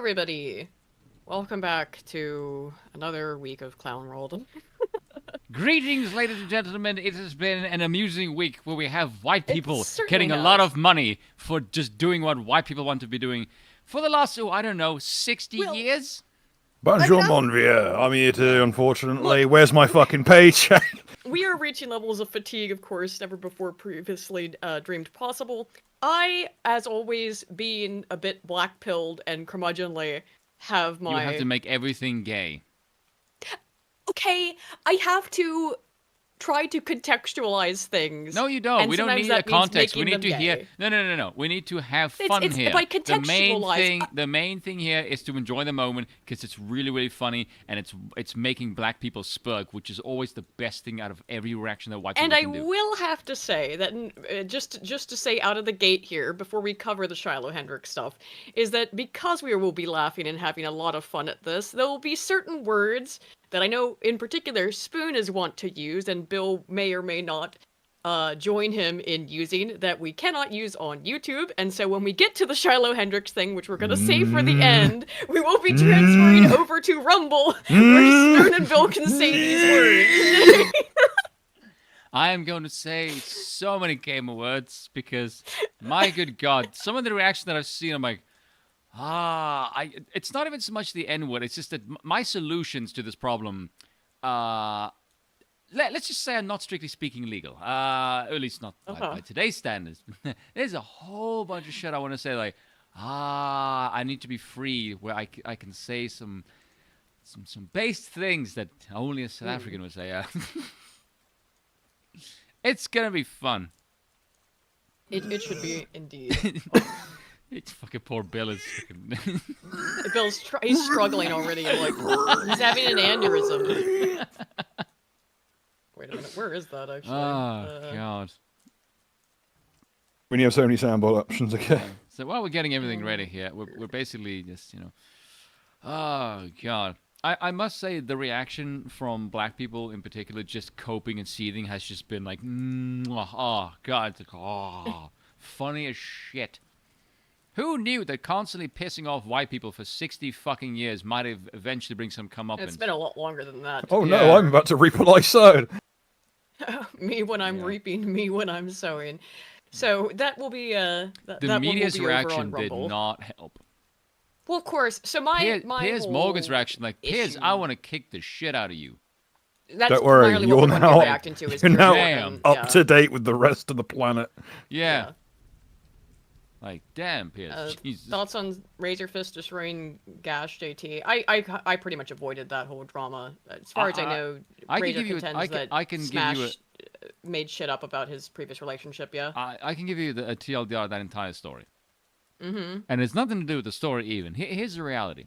everybody! Welcome back to another week of Clown World. Greetings, ladies and gentlemen. It has been an amusing week where we have white It people certainly getting a lot has. of money for just doing what white people want to be doing for the last, I don't know, 60 Well, years? Bonjour, that- mon vieux. I'm here too, unfortunately. Look. Where's my fucking paycheck? we are reaching levels of fatigue, of course, never before previously dreamed possible. I, as always, being a bit black-pilled and curmudgeonly, have my... You have to make everything gay. Okay, I have to try to contextualize things. No, you don't. And We don't sometimes need that a means context. We making need to them hear. gay. No. We need to have fun It's here. by The main contextualize- thing here is to enjoy the moment because it's really, really funny and it's making black people spurk, which is always the best thing out of every reaction that white people And I can do. will have to say that, just to say out of the gate here, before we cover the Shiloh Hendrix stuff, is that because we will be laughing and having a lot of fun at this, there will be certain words that I know in particular Spoon is wont to use, and Bill may or may not join him in using, that we cannot use on YouTube, and so when we get to the Shiloh Hendrix thing, which we're gonna save for the end, we will be transferring over to Rumble, where Spoon and Bill can say these words. I am going to say so many gamer words because, my good God, some of the reaction that I've seen, I'm like, it's not even so much the N word. It's just that my solutions to this problem, let's just say I'm not strictly speaking legal. At least not by today's standards. There's a whole bunch of shit I want to say, like, I need to be free, where I can say some base things that only a South African would say. It's gonna be fun. It should be indeed. It's fucking poor Bill is fucking... He's struggling already. Like he's having an aneurysm. Wait a minute, where is that actually? Oh God. When you have so many soundboard options, okay. So while we're getting everything ready here, we're basically just, oh God. I must say the reaction from black people in particular, just coping and seething, has just been like, oh God, it's like, funny as shit. Who knew that constantly pissing off white people for 60 fucking years might have eventually bring some comeuppance? It's been a lot longer than that. Oh Yeah. no, I'm about to reap what I sowed. Me when I'm reaping, me when I'm sowing. So that will be The that one will media's be over reaction on did Rumble. not help. Well, of course. So my Piers whole Morgan's reaction, like, Piers, issue- I want to kick the shit out of you. That's Don't worry, primarily you're what we're now, reacting to is you're Piers now Morgan, up yeah. to date with the rest of the planet. Yeah. Like, damn, Piers. Jesus. Thoughts on Razor Fist destroying Gash JT? I pretty much avoided that whole drama. As far as I know, I can Razor give you a- contends that I can give you a- Smash made shit up about his previous relationship, yeah? I can give you a TLDR of that entire story. Mm-hmm. And it's nothing to do with the story even. Here's the reality.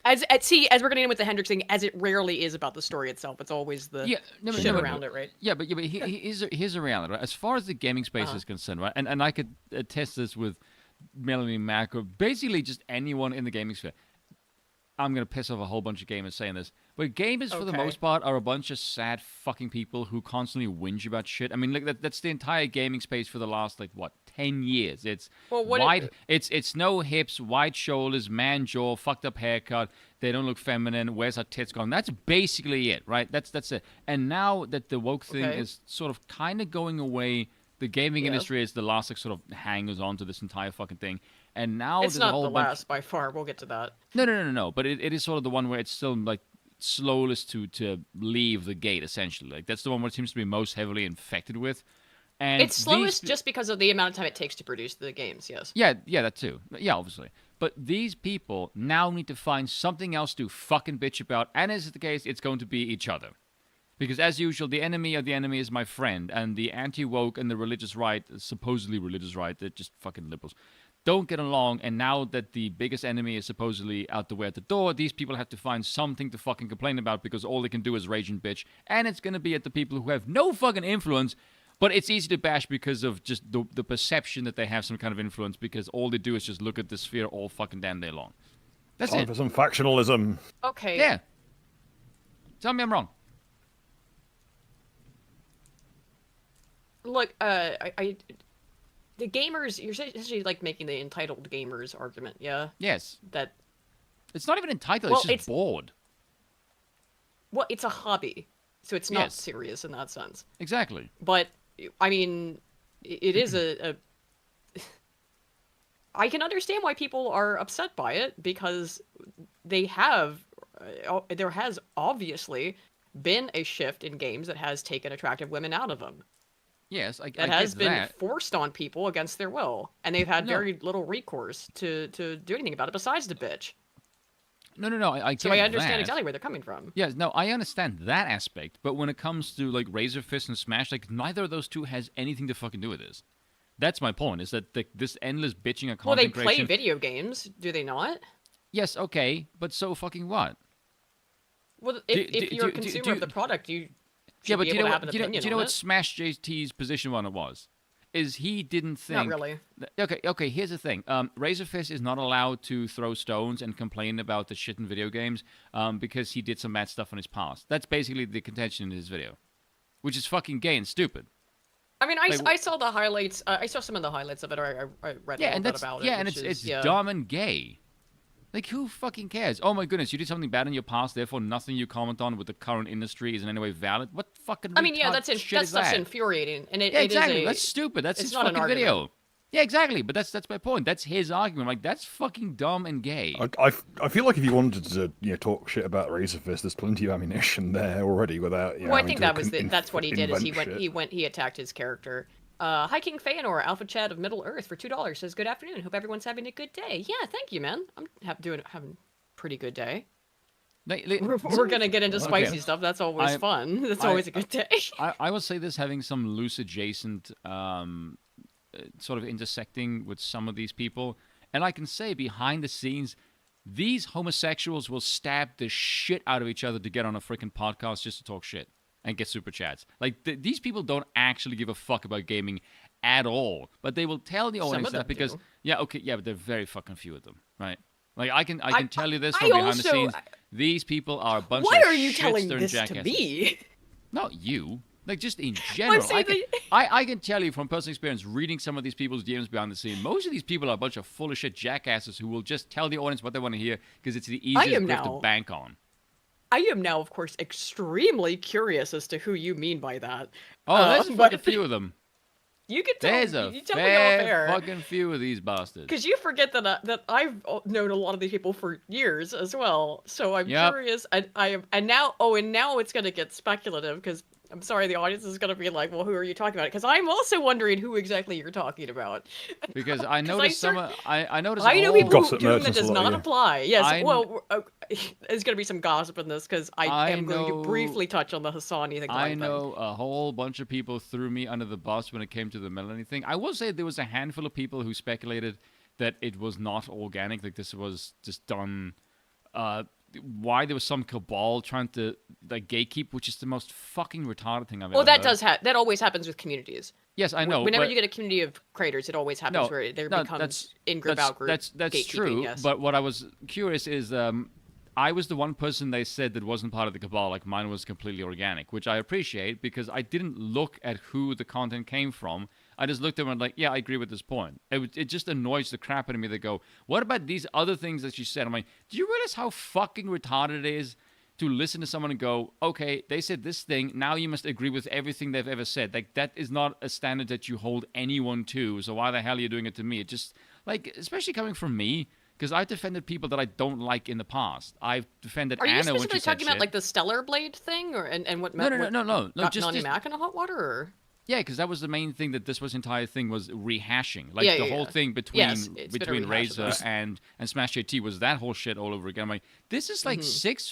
As we're getting in with the Hendrix thing, as it rarely is about the story itself, it's always the shit around it, right? Yeah, but here's a reality, right? As far as the gaming space is concerned, right? And I could attest this with Melanie Mack or basically just anyone in the gaming sphere. I'm going to piss off a whole bunch of gamers saying this, but gamers for the Okay. most part are a bunch of sad fucking people who constantly whinge about shit. I mean, like that's the entire gaming space for the last 10 years. It's it's no hips, wide shoulders, man jaw, fucked up haircut. They don't look feminine. Where's our tits gone? That's basically it, right? That's it. And now that the woke thing is sort of kind of going away, the gaming industry is the last sort of hangers on to this entire fucking thing. And now It's there's not a whole the bunch. last by far. We'll get to that. No. But it is sort of the one where it's still like slowest to leave the gate, essentially. Like that's the one where it seems to be most heavily infected with. And It's slowest just because of the amount of time it takes to produce the games, yes. Yeah, that too. Yeah, obviously. But these people now need to find something else to fucking bitch about, and as is the case, it's going to be each other. Because as usual, the enemy of the enemy is my friend, and the anti-woke and the religious right, supposedly religious right, they're just fucking liberals, don't get along, and now that the biggest enemy is supposedly out the way at the door, these people have to find something to fucking complain about because all they can do is rage and bitch, and it's gonna be at the people who have no fucking influence, but it's easy to bash because of just the perception that they have some kind of influence because all they do is just look at the sphere all fucking damn day long. That's Time it. for some factionalism. Okay. Yeah. Tell me I'm wrong. Look, the gamers, you're essentially like making the entitled gamers argument, yeah? Yes. That It's not even entitled. Well, it's just bored. Well, it's a hobby, so it's not Yes. serious in that sense. Exactly. But I mean, it is a I can understand why people are upset by it because they have there has obviously been a shift in games that has taken attractive women out of them. Yes, I That get has been that. forced on people against their will, and they've had No. very little recourse to do anything about it besides to bitch. No. I So get I understand that. exactly where they're coming from. Yes, no, I understand that aspect, but when it comes to like Razor Fist and Smash, like neither of those two has anything to fucking do with this. That's my point. Is that this endless bitching of Well, they content play creation? video games, do they not? Yes, okay, but so fucking what? Well, Do- if do- you're a do- consumer do- of the product, you should Yeah, but be do you able know to have what? an Do you know, opinion do you know on what it. Smash JT's position on it was? Is he didn't think. Not really. Okay. Here's the thing. Razor Fist is not allowed to throw stones and complain about the shit in video games because he did some bad stuff in his past. That's basically the contention in his video, which is fucking gay and stupid. I mean, Like, I saw the highlights. I saw some of the highlights of it. Or I read a Yeah, little and bit that's about yeah, it. and which it's is, yeah. dumb and gay. Like, who fucking cares? Oh my goodness, you did something bad in your past, therefore nothing you comment on with the current industry is in any way valid. What fucking? I mean, yeah, retard shit that is stuff's that? infuriating, and Yeah, exactly. it is a. That's stupid. That's it's his not an fucking video. argument. Yeah, exactly. But that's my point. That's his argument. Like, that's fucking dumb and gay. I feel like if you wanted to talk shit about Razor Fist, there's plenty of ammunition there already without. Well, I having think to that was that's what he did. Is invent shit. he attacked his character. Hiking Feanor, Alpha Chad of Middle Earth for $2 says, "Good afternoon. Hope everyone's having a good day." Yeah, thank you, man. I'm having a pretty good day. We're gonna get into spicy stuff. That's always fun. That's always a good day. I will say this, having some loose adjacent sort of intersecting with some of these people, and I can say behind the scenes, these homosexuals will stab the shit out of each other to get on a freaking podcast just to talk shit and get super chats. Like, these people don't actually give a fuck about gaming at all, but they will tell the audience that because do. but they're very fucking few of them, right? Like, I can tell you this I from behind also- the scenes. These people are a bunch Why of are you telling shitstern this jackasses. to me? Not you. Like, just in general. saying I can tell you from personal experience, reading some of these people's DMs behind the scene, most of these people are a bunch of full of shit jackasses who will just tell the audience what they want to hear because it's the easiest grift to bank on. I am now, of course, extremely curious as to who you mean by that. Oh, there's a but fucking few of them. You can tell. There's a you tell me off fair air. fucking few of these bastards. Because you forget that I've known a lot of these people for years as well, so I'm Yep. curious. And now it's gonna get speculative because I'm sorry, the audience is gonna be like, well, who are you talking about? Because I'm also wondering who exactly you're talking about. Because I noticed I noticed. I know all- people who Gossip do that merchants does a lot, not yeah. apply. Yes, I- well, there's gonna be some gossip in this because I am going to know- briefly touch on the Hassani thing. I know a whole bunch of people threw me under the bus when it came to the Melanie thing. I will say there was a handful of people who speculated that it was not organic, like this was just done. Why there was some cabal trying to like gatekeep, which is the most fucking retarded thing I've ever Well, that heard. does that always happens with communities. Yes, I know. Whenever but- you get a community of creators, it always happens where there becomes in-group, out-group That's gatekeeping, true. yes. But what I was curious is, I was the one person they said that wasn't part of the cabal. Like, mine was completely organic, which I appreciate because I didn't look at who the content came from. I just looked at them and like, yeah, I agree with this point. It just annoys the crap out of me. They go, what about these other things that you said? I'm like, do you realize how fucking retarded it is to listen to someone and go, okay, they said this thing, now you must agree with everything they've ever said. Like, that is not a standard that you hold anyone to, so why the hell are you doing it to me? It just, like, especially coming from me, because I've defended people that I don't like in the past. I've defended Are you Anna when specifically she said talking about shit. like the Stellar Blade thing, or and what? No, what got just- Nani just- Mac in a hot water, or Yeah, because that was the main thing that this entire thing was rehashing. Like, Yeah, the yeah, whole yeah. thing between Yes, it's been a rehash of Razor this. and Smash JT was that whole shit all over again. I'm like, this is like 6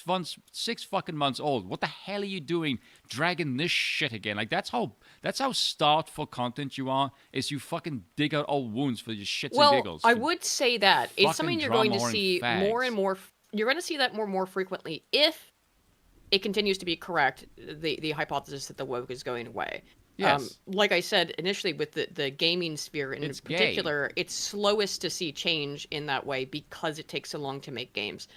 fucking months old. What the hell are you doing dragging this shit again? Like, that's how start for content you are, is you fucking dig out old wounds for your shits and giggles. I would say that it's something fucking you're going to drama see whoring more fags. and more. You're going to see that more and more frequently if it continues to be correct. The hypothesis that the woke is going away. Yes. Like I said initially, with the gaming sphere in It's gay. particular, it's slowest to see change in that way because it takes so long to make games.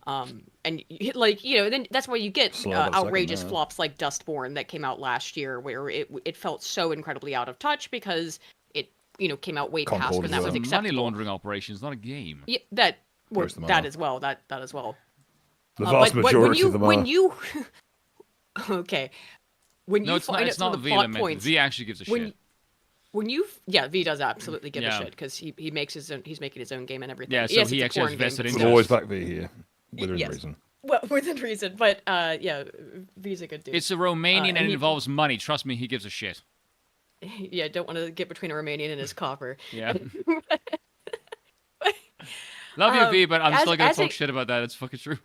And like, you know, then that's why you get Slow but outrageous second, flops like Dustborn that came out last year, where it felt so incredibly out of touch because it, you know, came out way past Concord when that as was well. It's a money acceptable. laundering operation. It's not a game. Yeah, that Well, Most of them that are. as well. That as well. The vast But majority of them when are. you okay, when No, you it's not. find out It's some of not the V plot lamented. points, V actually gives a when shit. when you yeah, V does absolutely give a Yeah. shit because he makes his own. He's making his own game and everything. Yeah, so Yes, he it's a actually has porn game, vested but We've still. always interest. back V here, within Yes. reason. Well, within reason, but yeah, V's a good dude. It's a Romanian and it he- involves money. Trust me, he gives a shit. Yeah, don't want to get between a Romanian and his copper. Yeah. Love you, V, but I'm still gonna as talk it- shit about that. It's fucking true.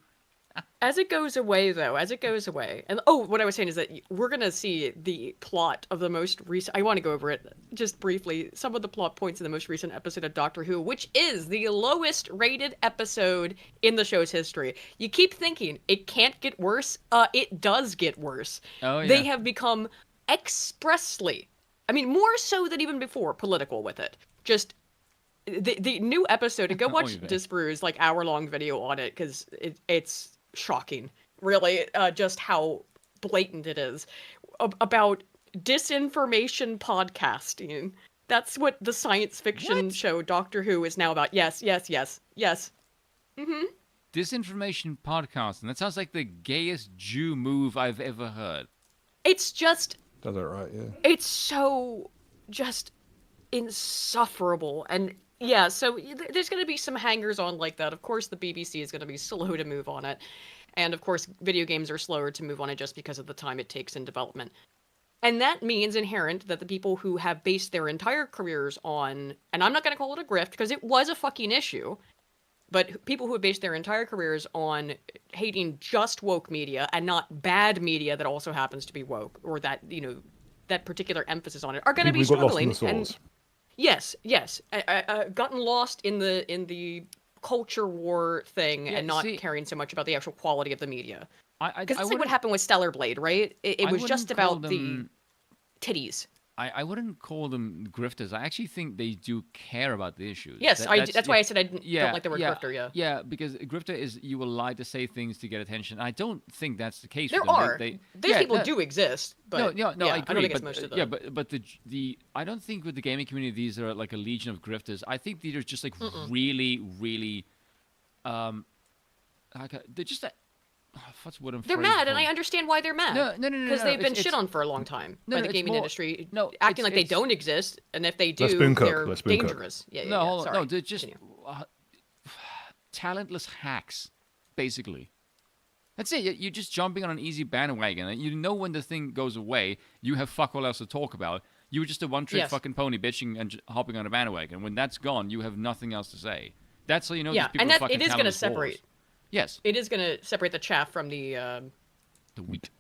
As it goes away, though, and oh, what I was saying is that we're gonna see the plot of the most recent. I want to go over it just briefly. Some of the plot points in the most recent episode of Doctor Who, which is the lowest rated episode in the show's history. You keep thinking it can't get worse. It does get worse. Oh, yeah. They have become expressly, I mean, more so than even before, political with it. Just the new episode, and go watch Oy vey. Disparu's like hour-long video on it because it's shocking, really, just how blatant it is about disinformation podcasting. That's what the science fiction show Doctor Who is now about. Yes. Disinformation podcasting. That sounds like the gayest Jew move I've ever heard. It's just, Does that right? Yeah. it's so just insufferable. And yeah, so there's going to be some hangers on like that. Of course, the BBC is going to be slow to move on it. And of course, video games are slower to move on it just because of the time it takes in development. And that means inherent that the people who have based their entire careers on, and I'm not going to call it a grift because it was a fucking issue, but people who have based their entire careers on hating just woke media and not bad media that also happens to be woke, or that, that particular emphasis on it, are going to be People who got lost in struggling. the source. Yes. Gotten lost in the culture war thing Yeah, and not see- caring so much about the actual quality of the media. I Because that's like what wouldn't- happened with Stellar Blade, right? It I was wouldn't just call about them- the titties. I wouldn't call them grifters. I actually think they do care about the issues. Yes, That's that's why I said I don't like the word yeah, grifter. Yeah, Yeah, because a grifter is you will lie to say things to get attention. I don't think that's the case. there with them. are. These These people do exist, but no, yeah, I agree. don't think it's but, most of them. yeah, but the I don't think with the gaming community these are like a legion of grifters. I think these are just like really, they're just what's what I'm. They're mad, and I understand why they're mad. No, Because they've been it's- shit on for a long time No, by no, the it's gaming more- industry, no, acting it's- like they it's- don't exist, and if they Let's do, spoon cook, they're let's spoon cook. dangerous. Yeah, No, yeah, hold on, sorry. no, they're just Continue. talentless hacks, basically. That's it. You're just jumping on an easy bandwagon. And you know when the thing goes away, you have fuck all else to talk about. You were just a one-trick Yes. fucking pony bitching and hopping on a bandwagon. When that's gone, you have nothing else to say. That's how you know Yeah, these people and are that fucking it is going to talentless whores. separate. Yes, It is going to separate the chaff from the the wheat.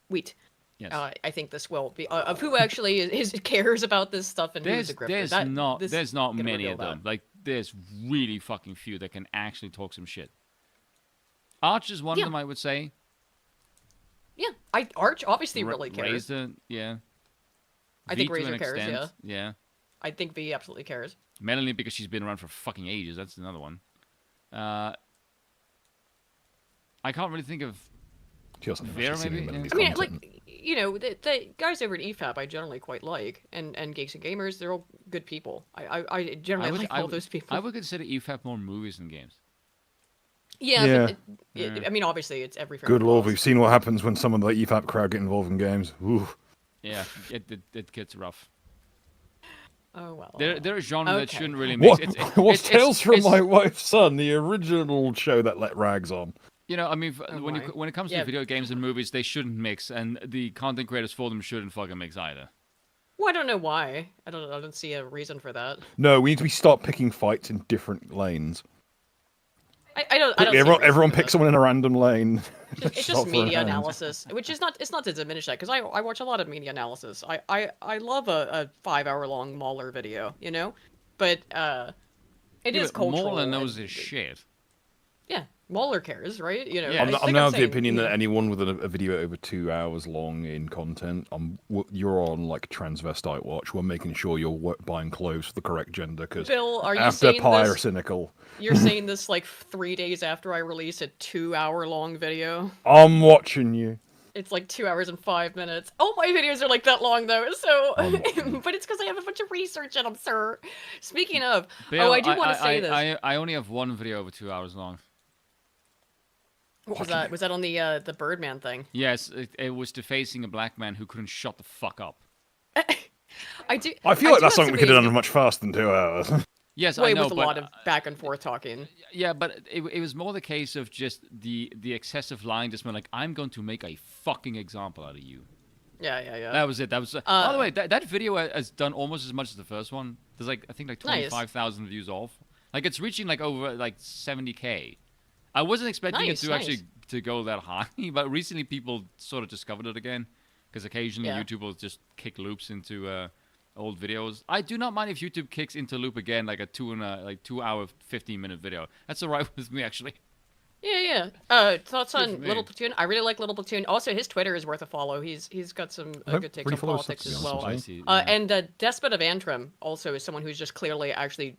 wheat. Yes. I think this will be of who actually cares about this stuff and who's a grifter. there's not gonna many reveal of them. that. Like there's really fucking few that can actually talk some shit. Arch is one Yeah. of them, I would say. Yeah, Arch obviously really cares. Razor, yeah. I V think to Razor an cares, extent, yeah. I think V absolutely cares. Melanie, because she's been around for fucking ages. That's another one. I can't really think of. She also Vera, never seen maybe? Melody's I mean, content. like, the guys over at EFAP I generally quite like, and Geeks and Gamers, they're all good people. I generally like all those people. I would consider EFAP more movies than games. Yeah, Yeah. but I mean, obviously, it's every Good friend lord, of we've seen what happens when some of the EFAP crowd get involved in games. Ooh. Yeah, it gets rough. Oh well. They're a genre that Okay. shouldn't really mix. What? What's it's- Tales from it's- My Wife's Son, the original show that let rags on? You know, I mean, Oh when my. it comes Yeah. to video games and movies, they shouldn't mix, and the content creators for them shouldn't fucking mix either. Well, I don't know why. I don't see a reason for that. No, we need to start picking fights in different lanes. I don't. I don't see a Everyone, reason everyone for pick that. someone in a random lane. It's Start just throwing media hands. analysis, which is not. It's not to diminish that because I watch a lot of media analysis. I love a 5 hour long Mauler video, but it Yeah, is but cultural. Mauler knows and- his shit. Yeah, Mauler cares, right? Yeah. I'm, like I'm now of the saying, opinion that anyone with a video over 2 hours long in content, you're on like transvestite watch. We're making sure you're buying clothes for the correct gender because Bill, are you after saying Pi this? are cynical. You're saying this like 3 days after I release a 2 hour long video? I'm watching you. It's like 2 hours and 5 minutes. All my videos are like that long though, so Um, but it's because I have a bunch of research in them, sir. Speaking of, Bill, I do want to say this. I only have one video over 2 hours long. What was that? Was that on the Birdman thing? Yes, it was defacing a black man who couldn't shut the fuck up. I do. I feel like do that's have something we some could have done reason- much faster than 2 hours. Yes, Way I know, with a but lot of back and forth talking. yeah, but it was more the case of just the excessive line. Just like, I'm going to make a fucking example out of you. Yeah. That was it. That was. By the way, that video has done almost as much as the first one. There's like I think like Nice. 25,000 views off. Like it's reaching like over like 70K. I wasn't expecting it to actually to go that high, but recently people sort of discovered it again because occasionally YouTube will just kick loops into old videos. I do not mind if YouTube kicks into loop again like a 2 hour 15-minute video. That's alright with me actually. Yeah. Thoughts Good on for me. Little Platoon? I really like Little Platoon. Also, his Twitter is worth a follow. He's got some don't good takes really on follow politics stuff, to as be honest well. with I see. And Despot of Antrim also is someone who's just clearly actually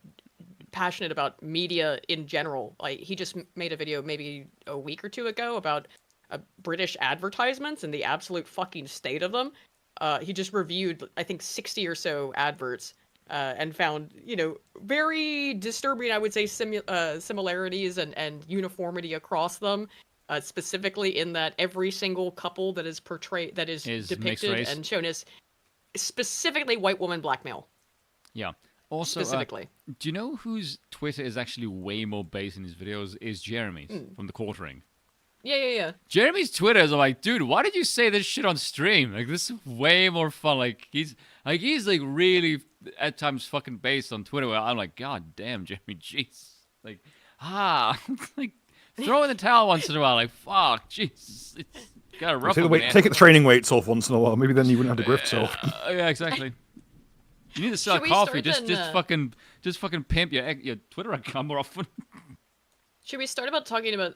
passionate about media in general. Like he just made a video maybe a week or two ago about British advertisements and the absolute fucking state of them. He just reviewed I think 60 or so adverts and found very disturbing, I would say, similarities and uniformity across them. Specifically in that every single couple that is portrayed that is Is mixed depicted race. and shown as specifically white woman black male. Yeah. Also, Specifically. do you know whose Twitter is actually way more based in his videos? Is Jeremy's from the Quartering. Yeah. Jeremy's Twitter is like, dude, why did you say this shit on stream? Like, this is way more fun. Like he's really at times fucking based on Twitter. Where I'm like, God damn, Jeremy, jeez, like, like throw in the towel once in a while. Like, fuck, jeez, it's got a rough one, man. Take the training weights off once in a while. Maybe then you wouldn't have to grift so often. Yeah, exactly. You need to sell Should we coffee. start Just fucking pimp your Twitter account more often. Should we start about talking about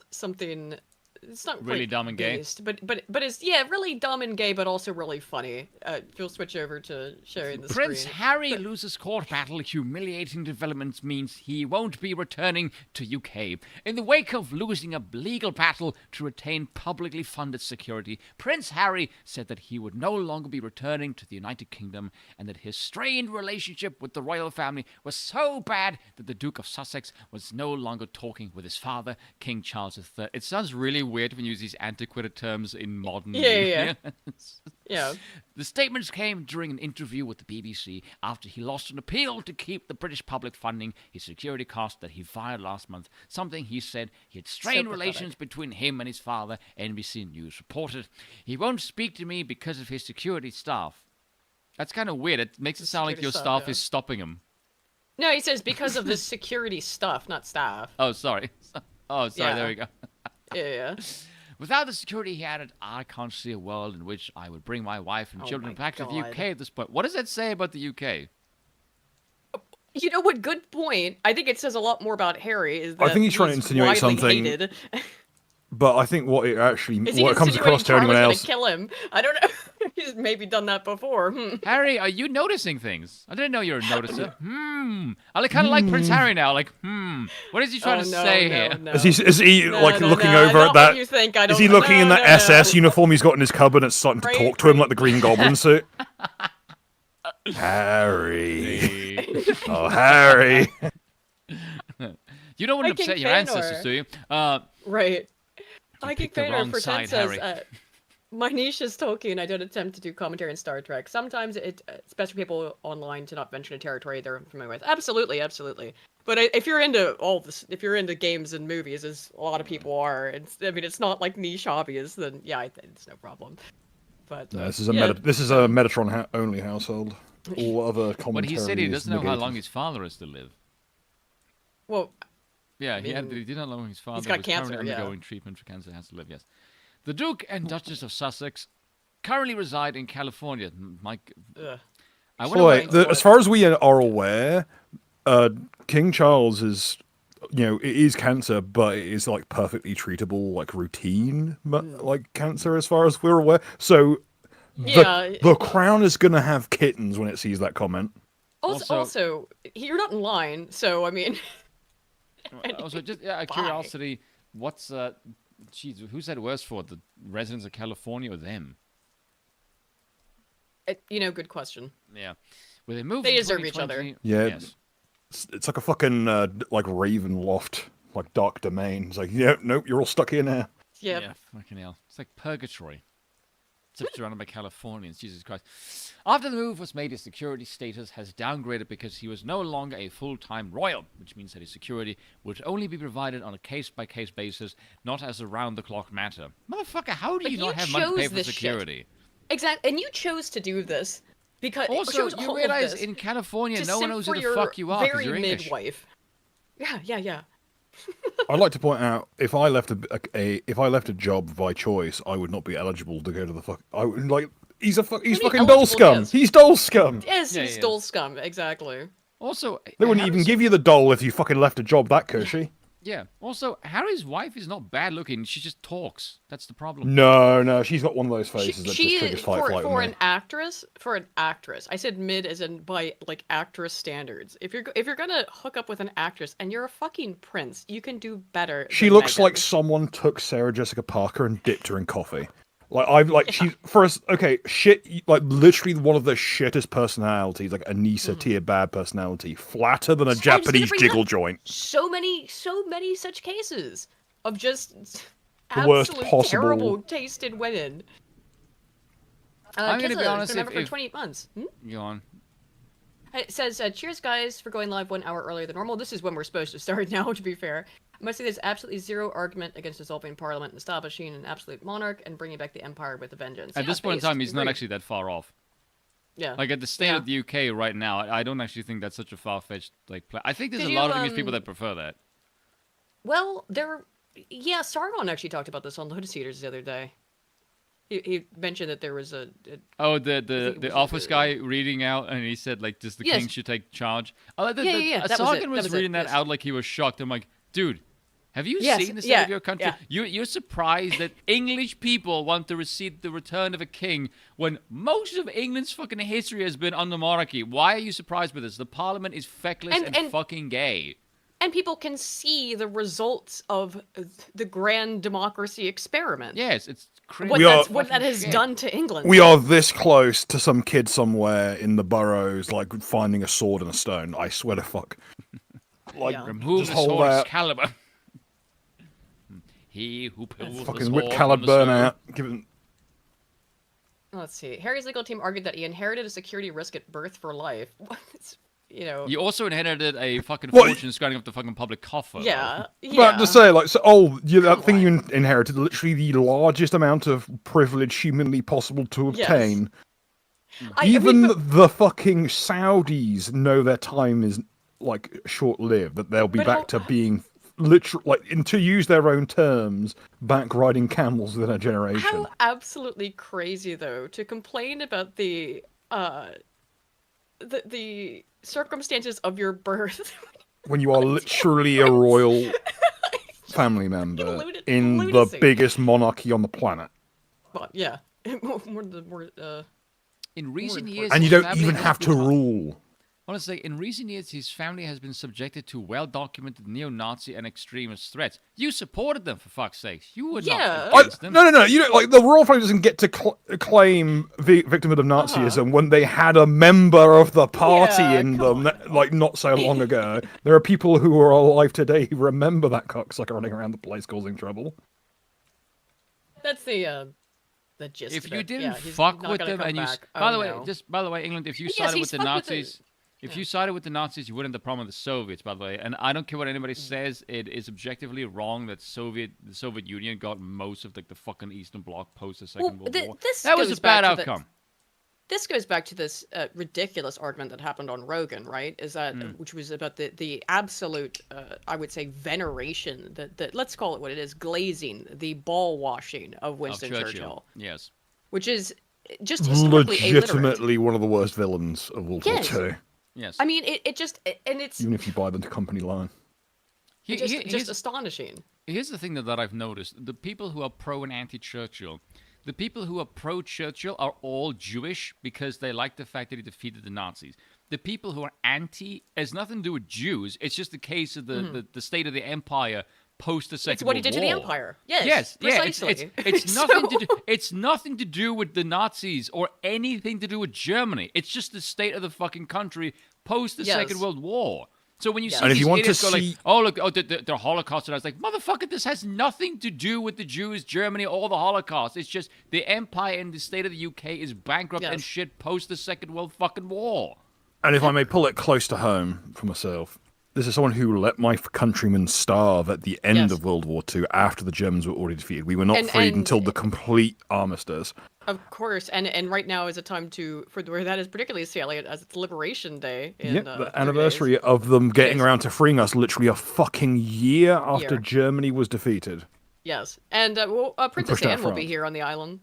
something? It's not Really quite dumb and gay? based, but it's really dumb and gay, but also really funny. If you'll switch over to sharing the Prince screen. Harry loses court battle. Humiliating developments means he won't be returning to UK. In the wake of losing a legal battle to retain publicly funded security, Prince Harry said that he would no longer be returning to the United Kingdom and that his strained relationship with the royal family was so bad that the Duke of Sussex was no longer talking with his father, King Charles III. It sounds really weird when you use these antiquated terms in modern Yeah. Yeah. The statements came during an interview with the BBC after he lost an appeal to keep the British public funding his security costs that he fired last month, something he said he had strained So relations between him and his father, NBC News reported. He won't speak to me because of his security staff. That's kind of weird. It makes it sound like your security staff, staff yeah. is stopping him. No, he says because of the security stuff, not staff. Oh, sorry. Oh, sorry, Yeah. there we go. Yeah. Without the security, he added, I can't see a world in which I would bring my wife and Oh children my back to the God. UK at this point. What does that say about the UK? You know what? Good point. I think it says a lot more about Harry. Is that I think he's trying to insinuate widely something. hated. But I think what it comes across to Charles anyone gonna else. kill him? I don't know. He's maybe done that before. Harry, are you noticing things? I didn't know you were a noticer. I kind of like Prince Harry now. Like, what is he trying to say here? No. Is he No, like no, looking no, over not at that? what you think. I Is don't he know. looking in No, that no, SS no. uniform he's got in his cupboard and starting to Right, talk to him right. like the Green Goblin suit? Harry. Oh, Harry. You don't want to Hi, King upset your Feanor. ancestors, do you? Right. I picked keep the wrong for side, says, Harry. my niche is Tolkien. I don't attempt to do commentary on Star Trek. Sometimes it's best for people online to not venture into territory they're unfamiliar with. Absolutely. But if you're into all this, if you're into games and movies, as a lot of people are, it's not like niche hobbies, then yeah, it's no problem. But No, this is a Metatron only household. All other commentary. But he said he is doesn't know how negated. long his father is to live. well, Yeah, mean, he did not know his father got was cancer, currently yeah. undergoing treatment for cancer. Has to live, yes. The Duke and Duchess of Sussex currently reside in California. Mike, ugh. I So wonder wait, why- as far as we are aware, King Charles is, it is cancer, but it is like perfectly treatable, like routine, like cancer, as far as we're aware. So, Yeah. the Crown is gonna have kittens when it sees that comment. Also, you're not in line, so I mean, Also, just out of Bye. curiosity, what's Jeez, who's that worse for? The residents of California or them? Good question. Yeah. Well, they moved. They in deserve each other. 2020. Yeah. Yes. It's like a fucking like Ravenloft, like dark domain. It's like, yeah, nope, you're all stuck here now. Yep. Yeah. Fucking hell. It's like purgatory. Except surrounded by Californians. Jesus Christ. After the move was made, his security status has downgraded because he was no longer a full-time royal, which means that his security would only be provided on a case-by-case basis, not as a round-the-clock matter. Motherfucker, how do But you not you have money to pay chose for this security? Exactly, and you chose to do this because Also, chose you all of realize this in California, to no one simp knows for who the your fuck you are because very you're English. midwife. Yeah. I'd like to point out, if I left a job by choice, I would not be eligible to go to the fuck. I would like. He's Maybe fucking dole eligible, scum. yes. He's dole scum. Yes, Yeah, he's he stole is. scum. Exactly. Also, They wouldn't even give you the dole if you fucking left a job that cushy. Yeah. Also, Harry's wife is not bad looking. She just talks. That's the problem. No, she's got one of those faces that She just triggers is fight flight for with an me. actress. For an actress, I said mid as in by like actress standards. If you're gonna hook up with an actress and you're a fucking prince, you can do better. She than looks Meghan. like someone took Sarah Jessica Parker and dipped her in coffee. She's first shit, like literally one of the shittest personalities, like Anissa tier bad personality, flatter than a I was gonna Japanese bring jiggle up joint. so many such cases of just The worst absolute possible- terrible tasted women. I'm gonna be Kizza, honest, remember for if- 28 months. Go on. It says, cheers guys for going live 1 hour earlier than normal. This is when we're supposed to start now, to be fair. I must say there's absolutely zero argument against dissolving parliament and establishing an absolute monarch and bringing back the empire with a vengeance. At Yeah, this point in based. time, he's not Agreed. actually that far off. Yeah. Like at the state Yeah. of the UK right now, I don't actually think that's such a far-fetched plan. I think there's Did a lot of you, English people that prefer that. Well, yeah, Sargon actually talked about this on Lotus Eaters the other day. He mentioned that there was a Oh, think it the was office a- guy reading out, and he said like, just the Yes. king should take charge. Oh, Yeah, that was it, Sargon that was it, reading that yes. out like he was shocked. I'm like, dude, have you Yes, seen the state yeah, of your country? yeah. You're surprised that English people want to receive the return of a king when most of England's fucking history has been under monarchy. Why are you surprised by this? The parliament is feckless and fucking gay. and people can see the results of the grand democracy experiment. Yes, it's crazy. What that has shit. done to England. We are this close to some kid somewhere in the boroughs, like finding a sword and a stone. I swear to fuck. Like, Yeah. Remove just the hold sword out. Excalibur. He who pulls the Fucking sword whip from the Caliburn sword. out. Give him. Let's see. Harry's legal team argued that he inherited a security risk at birth for life. You also inherited a fucking What? fortune scratching up the fucking public coffer. Yeah. But to say, like, that Come thing you on. inherited, literally the largest amount of privilege humanly possible to Yes. obtain. I mean, The fucking Saudis know their time is like short-lived. That they'll be But back how- to being literal, like, and to use their own terms, back riding camels within a generation. how absolutely crazy though to complain about the circumstances of your birth. When you are literally a royal family member in the lunacy. biggest monarchy on the planet, But yeah, more In recent important. years, and you his don't family even has have to been- rule. Honestly, in recent years, his family has been subjected to well-documented neo-Nazi and extremist threats. You supported them, for fuck's sake. You were Yeah. not against them. No. You know, like the royal family doesn't get to claim victimhood of Nazism when they had a member of the party Yeah, in come them, like not so long ago. There are people who are alive today who remember that cocksucker running around the place causing trouble. that's the gist. If of you it. didn't Yeah, he's fuck not with gonna them, come and you, back. by Oh, the way, no. by the way, England, if you Yes, sided he's with the fucked with the- Nazis, if you sided with the Nazis, you wouldn't have the problem with the Soviets, by the way. And I don't care what anybody says; it is objectively wrong that the Soviet Union got most of like the fucking Eastern Bloc post the Second World War. this That was goes a bad back to outcome. This goes back to this ridiculous argument that happened on Rogan, right? Is that which was about the absolute, I would say, veneration, that let's call it what it is, glazing, the ball washing of Winston Churchill, Yes. which is just historically illiterate. Legitimately one of the worst villains of World Yes. War II, Yes. I mean, it just and it's even if you buy the company line. just astonishing. Here's the thing that I've noticed. The people who are pro and anti-Churchill, the people who are pro-Churchill are all Jewish because they like the fact that he defeated the Nazis. The people who are anti has nothing to do with Jews. It's just the case of the state of the empire post the Second It's what he World did to War. the Empire. Yes, Yes, precisely. it's nothing to do. It's nothing to do with the Nazis or anything to do with Germany. It's just the state of the fucking country post the Second World War. So when you see And if these you want idiots to go see- like, oh look, oh the Holocaust, and I was like, motherfucker, this has nothing to do with the Jews, Germany, or the Holocaust. It's just the Empire and the state of the UK is bankrupt and shit post the Second World fucking War. And if I may pull it close to home for myself, this is someone who let my countrymen starve at the end of World War II after the Germans were already defeated. We were not freed until the complete armistice. Of course, and right now is a time where that is particularly salient as it's Liberation Day. In, the anniversary of them getting around to freeing us literally a fucking year after Germany was defeated. Yes, and Princess Anne will be here on the island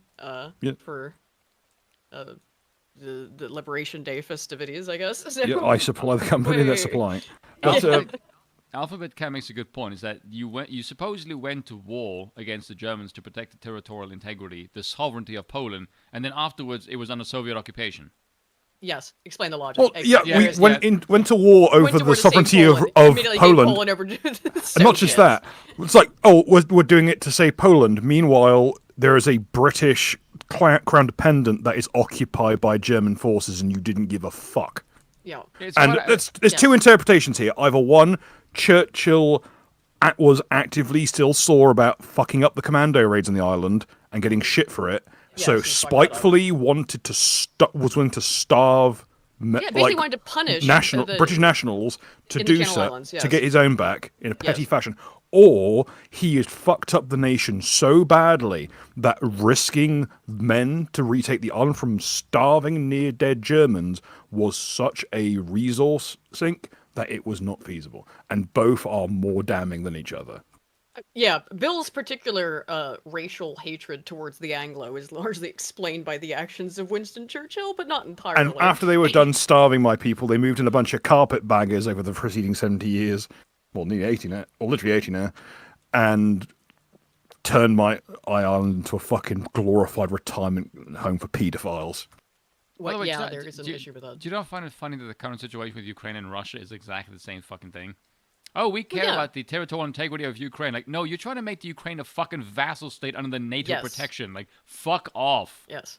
for the Liberation Day festivities, I guess. So, Yeah, I supply the company that's supplying. But, Alphabet Cat makes a good point, is that you supposedly went to war against the Germans to protect the territorial integrity, the sovereignty of Poland, and then afterwards it was under Soviet occupation. Yes, explain the logic. well, Exactly. we went to war over the sovereignty of Poland. Over And not just that. It's like, oh, we're doing it to save Poland. Meanwhile, there is a British crown dependent that is occupied by German forces and you didn't give a fuck. Yeah. And there's two interpretations here. Either one, Churchill was actively still sore about fucking up the commando raids on the island and getting shit for it, so spitefully wanted to was willing to starve basically wanted to punish British nationals to do so Islands, to get his own back in a petty fashion. Or he had fucked up the nation so badly that risking men to retake the island from starving near-dead Germans was such a resource sink that it was not feasible. And both are more damning than each other. Yeah, Bill's particular racial hatred towards the Anglo is largely explained by the actions of Winston Churchill, but not entirely. And after they were done starving my people, they moved in a bunch of carpetbaggers over the preceding 70 years. Well, nearly 80 now, or literally 80 now, and turned my island into a fucking glorified retirement home for paedophiles. Well, yeah, there is an issue with that. Do you not find it funny that the current situation with Ukraine and Russia is exactly the same fucking thing? Oh, we care about the territorial integrity of Ukraine. Like, no, you're trying to make the Ukraine a fucking vassal state under the NATO protection. Like, fuck off. Yes.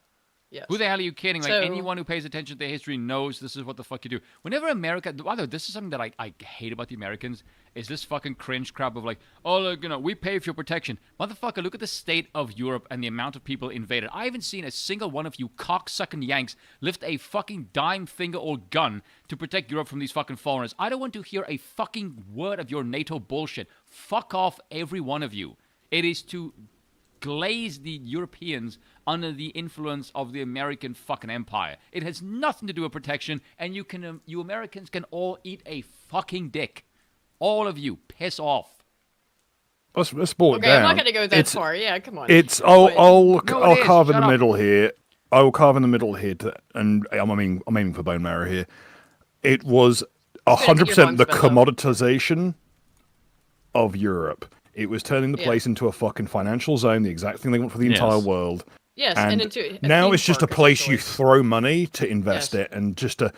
Yes. Who the hell are you kidding? Like, anyone who pays attention to their history knows this is what the fuck you do. Whenever America... By the way, this is something that I hate about the Americans, is this fucking cringe crap of like, oh, look, we pay for your protection. Motherfucker, look at the state of Europe and the amount of people invaded. I haven't seen a single one of you cocksucking Yanks lift a fucking dime finger or gun to protect Europe from these fucking foreigners. I don't want to hear a fucking word of your NATO bullshit. Fuck off, every one of you. It is to glaze the Europeans under the influence of the American fucking empire. It has nothing to do with protection, and you Americans can all eat a fucking dick. All of you, piss off. Let's boil it down. I'm not going to go that far. Yeah, come on. I'll carve in the middle here. I will carve in the middle here, and I'm aiming for bone marrow here. It was 100% the commoditization of Europe. It was turning the place into a fucking financial zone, the exact thing they want for the entire world. Yes, and now it's just a place you throw money to invest it, and just to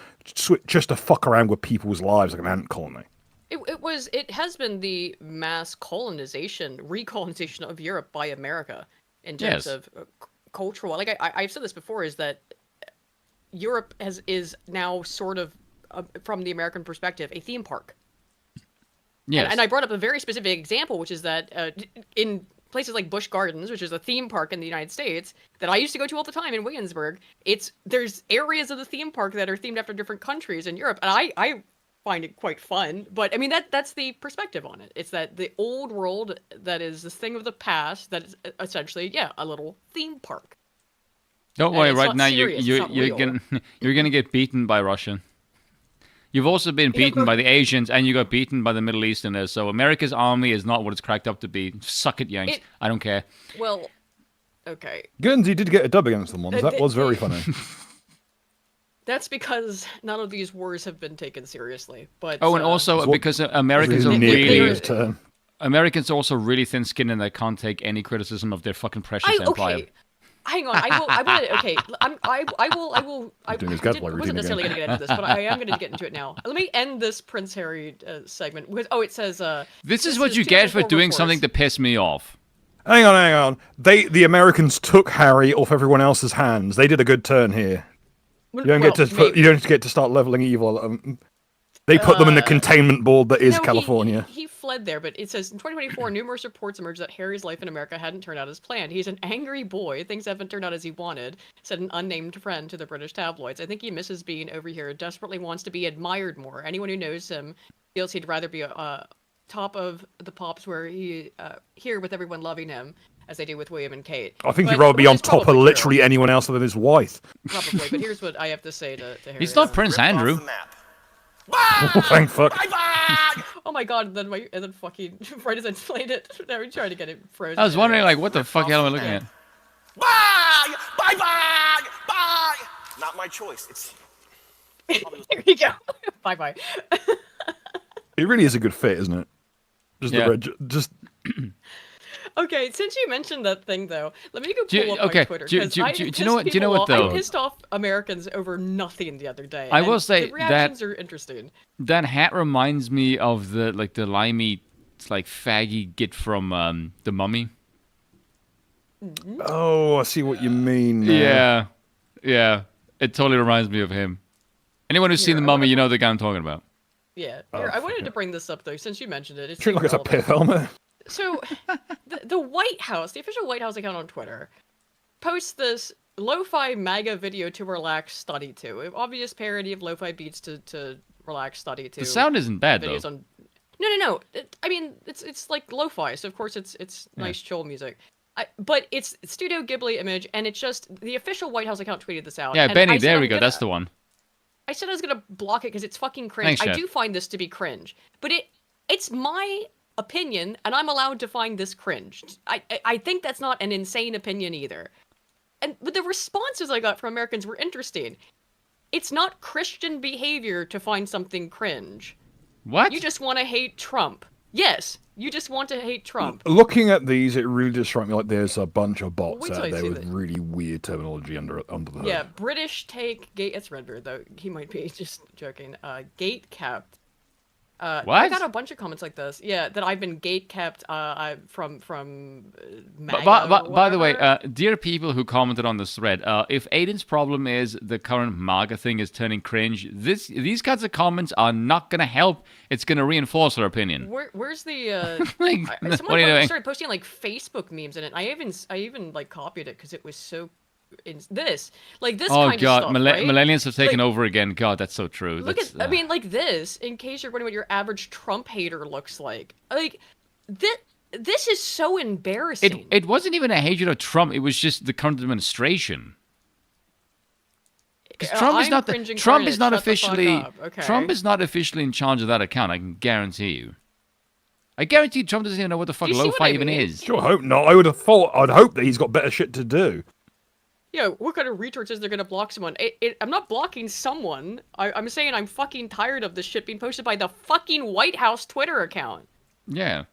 fuck around with people's lives like an ant colony. It has been the mass recolonization of Europe by America in terms of cultural. Like I've said this before, is that Europe is now sort of, from the American perspective, a theme park. Yes. And I brought up a very specific example, which is that in places like Busch Gardens, which is a theme park in the United States that I used to go to all the time in Williamsburg, there's areas of the theme park that are themed after different countries in Europe, and I find it quite fun. But I mean, that's the perspective on it. It's that the old world that is this thing of the past that is essentially a little theme park. Don't worry, right now you're gonna get beaten by Russia. You've also been beaten by the Asians, and you got beaten by the Middle Easterners. So America's army is not what it's cracked up to be. Suck it, Yanks. I don't care. Well, okay. Guernsey did get a dub against them once. That was very funny. That's because none of these wars have been taken seriously. But and also because Americans are really... Americans are also really thin-skinned, and they can't take any criticism of their fucking precious empire. hang on. I will. Okay. I will. I Doing his didn't- gadfly routine wasn't necessarily again. going to get into this, but I am going to get into it now. Let me end this Prince Harry segment because it says. This is what you get for doing something to piss me off. Hang on. The Americans took Harry off everyone else's hands. They did a good turn here. You don't get to start leveling evil. They put them in the containment board that is California. He fled there, but it says in 2024, numerous reports emerged that Harry's life in America hadn't turned out as planned. He's an angry boy. Things haven't turned out as he wanted, said an unnamed friend to the British tabloids. I think he misses being over here, desperately wants to be admired more. Anyone who knows him feels he'd rather be top of the pops where he here with everyone loving him, as they do with William and Kate. I think he'd rather be on top of literally anyone else other than his wife. Probably, but here's what I have to say to Harry. He's not Prince Andrew. Oh, thank fuck. Oh my god, and then fucking right as I played it, now we tried to get it frozen. I was wondering, like, what the fuck hell am I looking at? Bye! Bye! Not my choice. It's... There you go. Bye. It really is a good fit, isn't it? Just Okay, since you mentioned that thing though, let me go pull up my Twitter. Do you know what though? I pissed off Americans over nothing the other day. I will say the reactions are interesting. That hat reminds me of the limey, like faggy git from the Mummy. Oh, I see what you mean now. Yeah. It totally reminds me of him. Anyone who's seen the Mummy, you know the guy I'm talking about. Yeah. Here, I wanted to bring this up though, since you mentioned it. It's Treat it like it's a pith helmet. So, the White House, the official White House account on Twitter, posts this lo-fi MAGA video to relax, study to. An obvious parody of lo-fi beats to relax, study to. The sound isn't bad though. No. I mean, it's like lo-fi, so of course it's nice chill music. But it's Studio Ghibli image, and it's just the official White House account tweeted this out. Yeah, and Benny, there we go. That's the one. I said I was gonna block it because it's fucking cringe. Thanks, I do find this to be cringe, but it's my opinion, and I'm allowed to find this cringe. I think that's not an insane opinion either. But the responses I got from Americans were interesting. It's not Christian behavior to find something cringe. What? You just want to hate Trump. Yes, you just want to hate Trump. Looking at these, it really does strike me like there's a bunch of bots Wait till out I there see with this. really weird terminology under the hood. Yeah, British take gate. It's Redbeard though. He might be just joking. Gate kept. What? I got a bunch of comments like this. Yeah, that I've been gate kept. From MAGA By the way, whatever. dear people who commented on this thread, if Aiden's problem is the current MAGA thing is turning cringe, these kinds of comments are not going to help. It's going to reinforce our opinion. Where's the Like, someone what are you doing? started posting like Facebook memes in it. I even like copied it because it was so this kind Oh of god, stuff, right? millennials have taken Like, over again. God, that's so true. Look That's, at, I mean, like this. In case you're wondering what your average Trump hater looks like, this is so embarrassing. it wasn't even a hatred of Trump. It was just the current administration. Because Trump is I'm not cringing Trump for is it. not Shut the fuck officially up, okay? Trump is not officially in charge of that account. I can guarantee you. I guarantee Trump doesn't even know what the fuck Do you see what lo-fi I even mean? is. Sure, hope not. I'd hope that he's got better shit to do. Yeah, what kind of retards is they're gonna block someone? I'm not blocking someone. I'm saying I'm fucking tired of this shit being posted by the fucking White House Twitter account. Yeah.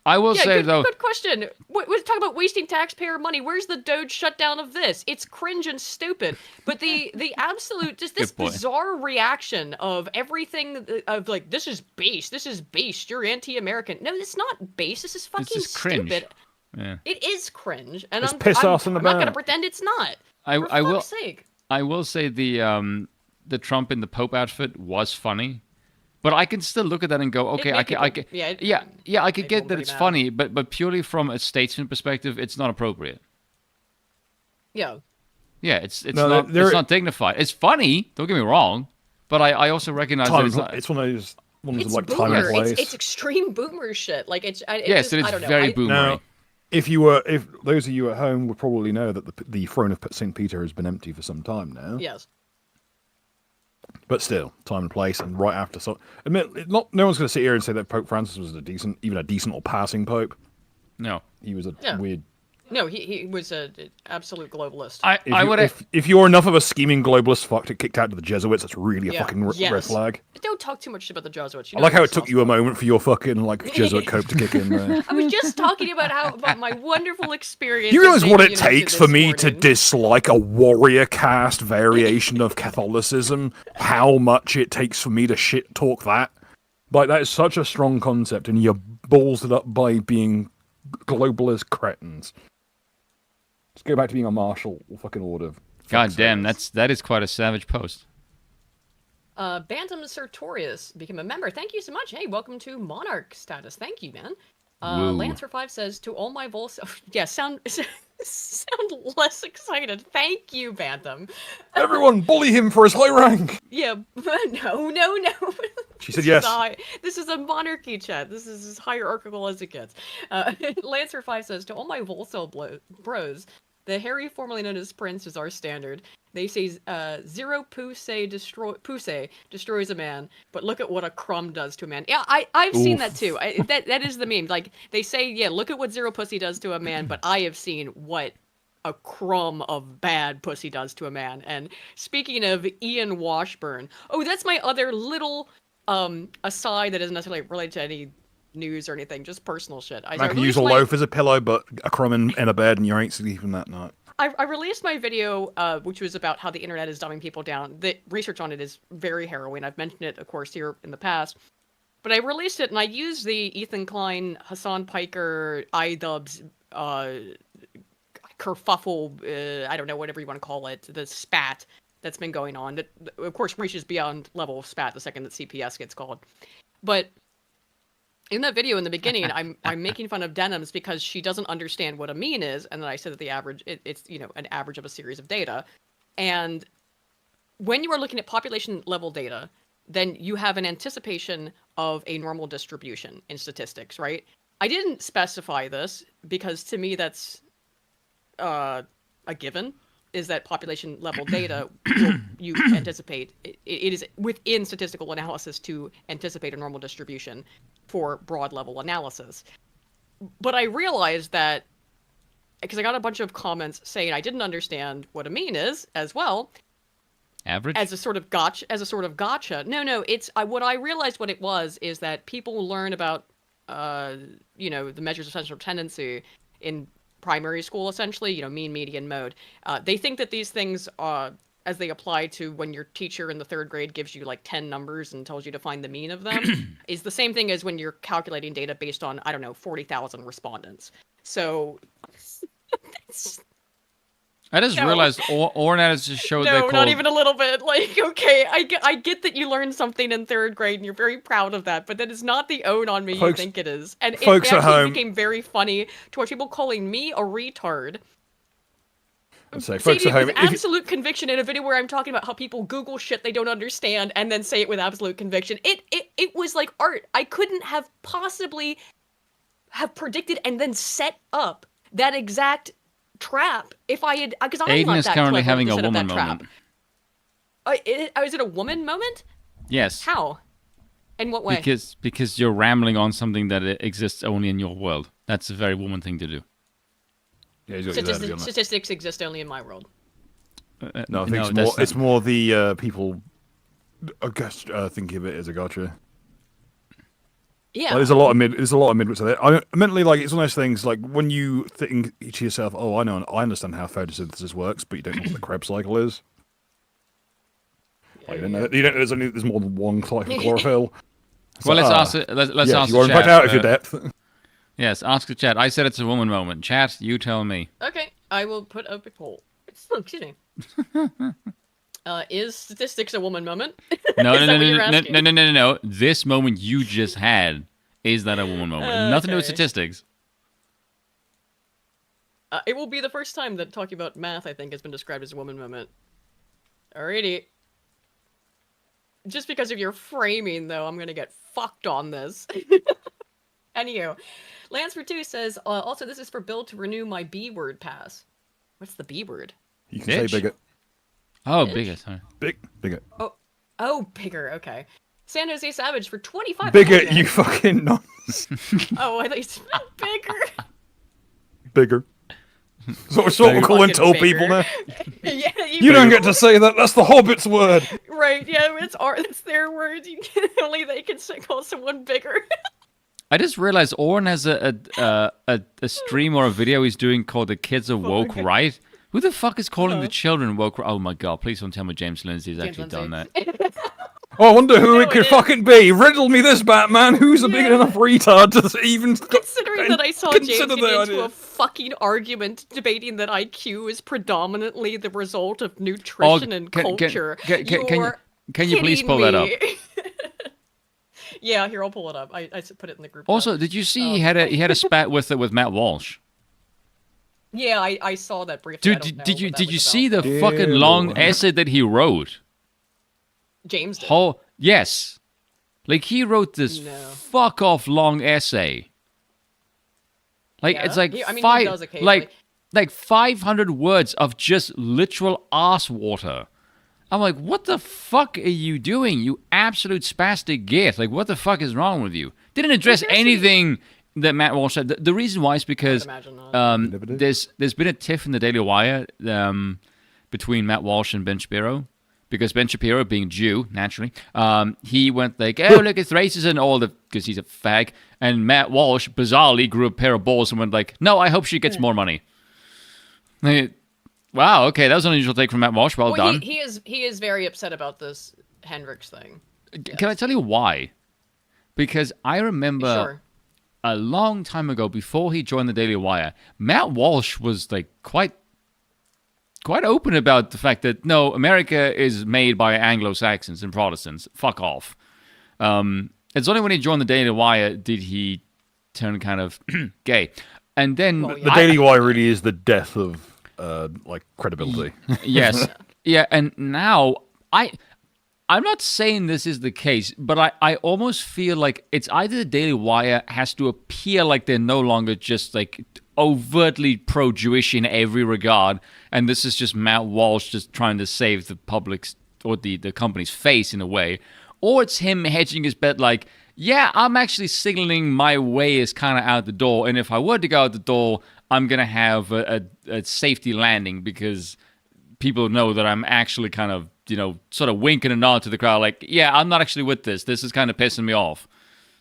I will say good, though. good question. We're talking about wasting taxpayer money. Where's the Doge shutdown of this? It's cringe and stupid. But the absolute just this Good point. bizarre reaction of everything of like this is base. This is base. You're anti-American. No, it's not base. This is fucking just cringe. stupid. Yeah. It is cringe, and It's piss off in the I'm not gonna back. pretend it's not. I For will fuck's sake. I will say the Trump in the Pope outfit was funny, but I can still look at that and go, okay, I could made get people that pretty it's mad. funny, but purely from a statesman perspective, it's not appropriate. Yeah. Yeah, it's No, not there- it's not dignified. It's funny, don't get me wrong, but I also recognize that it's not. It's one of those ones It's like time boomer. and place. It's extreme boomer shit. Like it's. Yes, just, it is I don't know. very boomery. Now, if those of you at home would probably know that the throne of St. Peter has been empty for some time now. Yes. But still, time and place, and right after. So, admit, no one's going to sit here and say that Pope Francis was even a decent or passing pope. No. He was a Yeah. weird. No, he was a absolute globalist. If you're enough of a scheming globalist fuck to kicked out to the Jesuits, that's really a fucking red flag. Don't talk too much about the Jesuits. You I know like how it that's took not you a fun. moment for your fucking like Jesuit cope to kick in there. I was just talking about my wonderful experience. You realize at what Xavier it University takes for this me to morning. dislike a warrior caste variation of Catholicism? How much it takes for me to shit talk that? Like, that is such a strong concept, and you balls it up by being globalist cretins. Let's go back to being a martial fucking order. God damn, that is quite a savage post. Bantam Sertorius became a member. Thank you so much. Hey, welcome to Monarch status. Thank you, man. Woo. Lancer5 says, to all my Vols... yeah, sound less excited. Thank you, Bantam. Everyone, bully him for his high rank! Yeah, no. She said yes. This is a monarchy chat. This is as hierarchical as it gets. Lancer5 says, to all my Volcel bros, the Harry formerly known as Prince is our standard. They say zero Pusey destroys a man, but look at what a crumb does to a man. Yeah, I've seen that too. That is the meme. Like, they say, yeah, look at what zero pussy does to a man, but I have seen what a crumb of bad pussy does to a man. And speaking of Ian Washburn, oh, that's my other little aside that isn't necessarily related to any news or anything, just personal shit. I can use a loaf as a pillow, but a crumb in a bed and you ain't sleeping that night. I released my video, which was about how the internet is dumbing people down. The research on it is very harrowing. I've mentioned it, of course, here in the past. But I released it, and I used the Ethan Klein, Hassan Piker, iDubbbz, kerfuffle, I don't know, whatever you want to call it, the spat that's been going on. That, of course, reaches beyond level of spat the second that CPS gets called. But in that video in the beginning, I'm making fun of Denims because she doesn't understand what a mean is, and then I said that the average it's an average of a series of data, and when you are looking at population level data, then you have an anticipation of a normal distribution in statistics, right? I didn't specify this because to me that's a given. Is that population level data you anticipate it is within statistical analysis to anticipate a normal distribution for broad level analysis. But I realized that because I got a bunch of comments saying I didn't understand what a mean is as well. Average? As a sort of gotcha. No, it's what I realized what it was is that people learn about the measures of central tendency in primary school, essentially, mean, median, mode. They think that these things, as they apply to when your teacher in the 3rd grade gives you like 10 numbers and tells you to find the mean of them, is the same thing as when you're calculating data based on, 40,000 respondents. So... I just realized Ornat just showed that not even a little bit. Like, okay, I get that you learned something in 3rd grade and you're very proud of that, but that is not the own on me you think it is. And it actually became very funny to watch people calling me a retard. So, folks at home, with absolute conviction in a video where I'm talking about how people Google shit they don't understand and then say it with absolute conviction. It was like art. I couldn't have possibly have predicted and then set up that exact trap if I had, because I'm Aiden not is that currently clever having to a set up woman that moment. Trap. Is it a woman moment? Yes. How? In what way? Because you're rambling on something that exists only in your world. That's a very woman thing to do. Yeah, statistics exist only in my world. No, I think it's more the people, I guess, thinking of it as a gotcha. Yeah, like, there's a lot of midwits of it. I mentally, like, it's one of those things like when you think to yourself, "Oh, I understand how photosynthesis works," but you don't know what the Krebs cycle is. Like, you don't know there's more than one cycle of chlorophyll. Well, let's ask the you are chat. out of your depth. Yes, ask the chat. I said it's a woman moment. Chat, you tell me. Okay, I will put up a poll. Excuse me. Is statistics a woman moment? No. This moment you just had, is that a woman moment? Nothing to do with statistics. It will be the first time that talking about math, I think, has been described as a woman moment. Alrighty. Just because of your framing, though, I'm gonna get fucked on this. Anywho, Lance42 says, also, this is for Bill to renew my B-word pass. What's the B-word? You can say bigot. Oh, bigot, sorry. Bigot. Oh, bigger, okay. San Jose Savage for 25. Bigot, you fucking nonsense. Oh, I thought you said bigger. Bigger. So it's what we're calling Fucking tall bigger. people now. Yeah, You don't get to say that. That's the Hobbit's word. Right, yeah, it's their words. Only they can call someone bigger. I just realized Oren has a stream or a video he's doing called "The Kids Are Woke Right." Who the fuck is calling the children woke? Oh my god! Please don't tell me James Lindsay's actually done that. Oh, I wonder who No, it could it is. fucking be. Riddle me this, Batman. Who's a big Yeah. enough retard to even Considering that I saw James consider get the into idea? a fucking argument debating that IQ is predominantly the result of nutrition and culture. Can you please kidding pull that up? me. Yeah, here, I'll pull it up. I put it in the group chat. Also, did you see he had a spat with Matt Walsh? Yeah, I saw that briefly. Dude, did you see the fucking Dear long Lord. essay that he wrote? James did. Oh, yes. Like, he wrote this No. fuck off long essay. Like, Yeah? it's like I mean, he five, does occasionally. like 500 words of just literal ass water. I'm like, what the fuck are you doing, you absolute spastic git? Like, what the fuck is wrong with you? Didn't address anything that Matt Walsh said. The reason why is because imagine not. there's been a tiff in the Daily Wire between Matt Walsh and Ben Shapiro. Because Ben Shapiro, being Jew, naturally, he went like, oh, look, it's racist and all because he's a fag. And Matt Walsh, bizarrely, grew a pair of balls and went like, no, I hope she gets more money. Like, wow, okay, that was an unusual take from Matt Walsh. Well done. He is very upset about this Hendrix thing. Can I tell you why? Because I remember Sure. a long time ago, before he joined the Daily Wire, Matt Walsh was like quite open about the fact that no, America is made by Anglo-Saxons and Protestants. Fuck off. It's only when he joined the Daily Wire did he turn kind of gay. And then Well, yeah. The Daily Wire really is the death of like credibility. yes, yeah, and now I'm not saying this is the case, but I almost feel like it's either the Daily Wire has to appear like they're no longer just like overtly pro-Jewish in every regard, and this is just Matt Walsh just trying to save the public's or the company's face in a way, or it's him hedging his bet like, yeah, I'm actually signaling my way is kind of out the door, and if I were to go out the door, I'm going to have a safety landing because people know that I'm actually kind of, sort of winking a nod to the crowd like, yeah, I'm not actually with this. This is kind of pissing me off.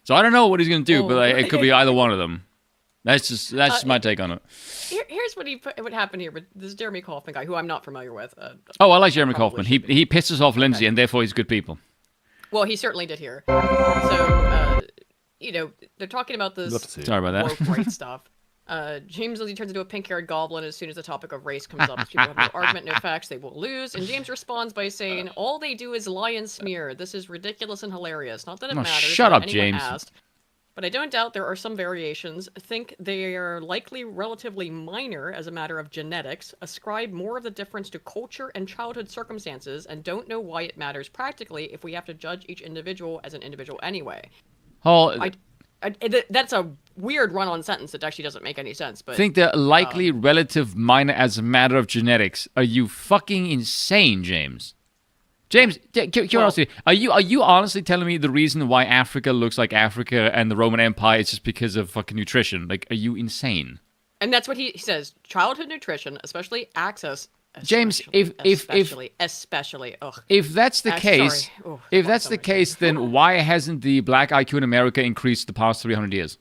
So I don't know what he's going to do, but it could be either one of them. That's just my take on it. Here's what happened here with this Jeremy Kaufman guy, who I'm not familiar with. Oh, I like Jeremy Probably Kaufman. He should be. pisses off Lindsay, and therefore he's good people. Well, he certainly did here. So, they're talking about this Love to see it. Sorry about that. woke right stuff. James Lizzie turns into a pink-haired goblin as soon as the topic of race comes up. If people have no argument, no facts, they will lose. And James responds by saying, all they do is lie and smear. This is ridiculous and hilarious. Not that it Oh, matters. shut that up, anyone James. asked. But I don't doubt there are some variations. Think they are likely relatively minor as a matter of genetics, ascribe more of the difference to culture and childhood circumstances, and don't know why it matters practically if we have to judge each individual as an individual anyway. That's a weird run-on sentence that actually doesn't make any sense. But think they're likely relative minor as a matter of genetics. Are you fucking insane, James? James, curiosity, are you honestly telling me the reason why Africa looks like Africa and the Roman Empire is just because of fucking nutrition? Like, are you insane? And that's what he says. Childhood nutrition, especially access. James, especially, ugh. if that's the case, sorry. Oh, if fuck that's the somebody. case, then why hasn't the black IQ in America increased the past 300 years?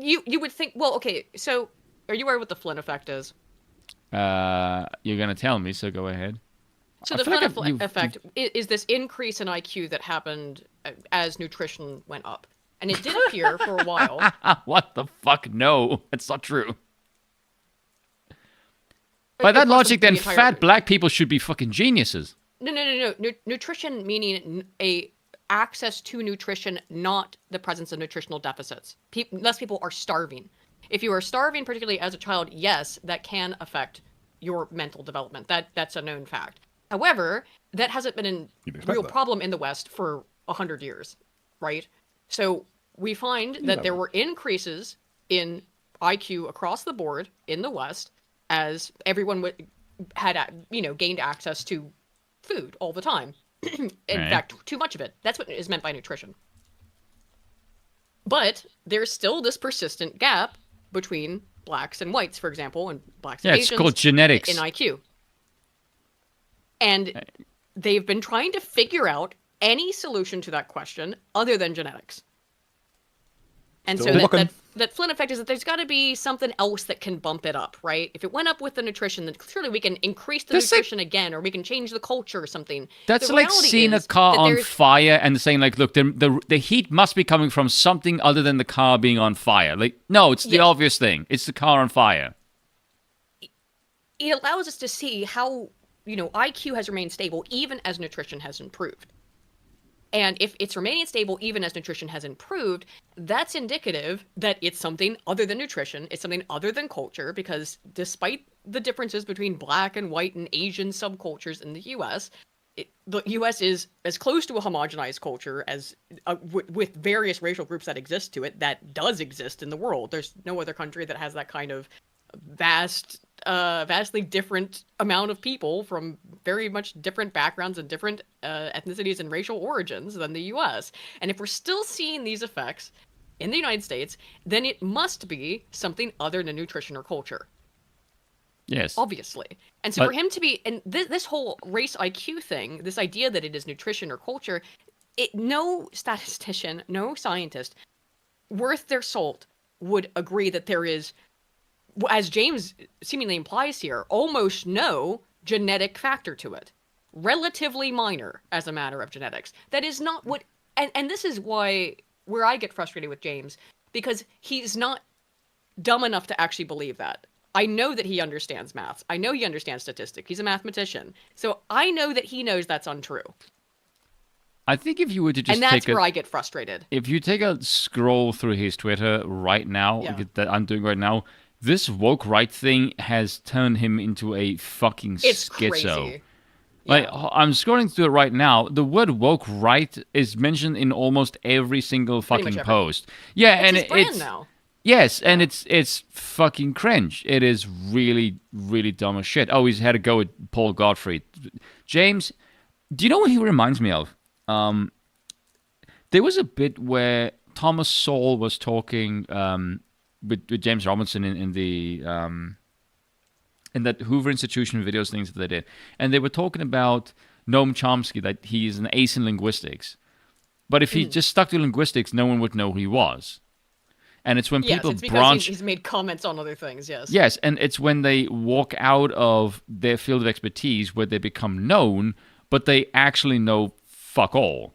You would think. Well, okay. So, are you aware what the Flynn effect is? You're gonna tell me, so go ahead. So I the feel like Flynn effect is this increase in IQ that happened as nutrition went up, and it did appear for a while. What the fuck? No, that's not true. By that across logic, the then entire- fat black people should be fucking geniuses. No. Nutrition meaning a access to nutrition, not the presence of nutritional deficits. Less people are starving. If you are starving, particularly as a child, yes, that can affect your mental development. That's a known fact. However, that hasn't been a real problem in the West for 100 years, right? So we find that there were increases in IQ across the board in the West as everyone had gained access to food all the time. In fact, too much of it. That's what is meant by nutrition. But there's still this persistent gap between blacks and whites, for example, and blacks Yeah, and it's Asians called genetics. in IQ. And they've been trying to figure out any solution to that question other than genetics. And Still so looking. that Flynn effect is that there's got to be something else that can bump it up, right? If it went up with the nutrition, then clearly we can increase the That's like- nutrition again, or we can change the culture or something. That's The like reality seeing a is car that on there's- fire and saying like, look, the heat must be coming from something other than the car being on fire. Like, no, it's the Yeah. obvious thing. It's the car on fire. It allows us to see how, IQ has remained stable even as nutrition has improved. And if it's remaining stable even as nutrition has improved, that's indicative that it's something other than nutrition, it's something other than culture, because despite the differences between black and white and Asian subcultures in the US, the US is as close to a homogenized culture as with various racial groups that exist to it that does exist in the world. There's no other country that has that kind of vastly different amount of people from very much different backgrounds and different ethnicities and racial origins than the US. And if we're still seeing these effects in the United States, then it must be something other than nutrition or culture. Yes. Obviously. And so But- for him to be, and this whole race IQ thing, this idea that it is nutrition or culture, no statistician, no scientist worth their salt would agree that there is, as James seemingly implies here, almost no genetic factor to it. Relatively minor as a matter of genetics. That is not what, and this is where I get frustrated with James, because he's not dumb enough to actually believe that. I know that he understands maths. I know he understands statistics. He's a mathematician. So I know that he knows that's untrue. I think if you were to just And that's take where I get frustrated. if you take a scroll through his Twitter right now, Yeah. that I'm doing right now, this woke right thing has turned him into a fucking It's schizo. crazy. Like, Yeah. I'm scrolling through it right now. The word woke right is mentioned in almost every single Pretty much fucking every- post. Yeah, It's and his brand it's now. yes, and it's fucking cringe. It is really, really dumb as shit. Oh, he's had a go at Paul Gottfried. James, do you know what he reminds me of? There was a bit where Thomas Sowell was talking with James Robinson in that Hoover Institution videos things that they did, and they were talking about Noam Chomsky, that he's an ace in linguistics, but if he just stuck to linguistics, no one would know who he was. And it's when Yes, people it's because branch. he's made comments on other things, yes. Yes, and it's when they walk out of their field of expertise where they become known, but they actually know fuck all.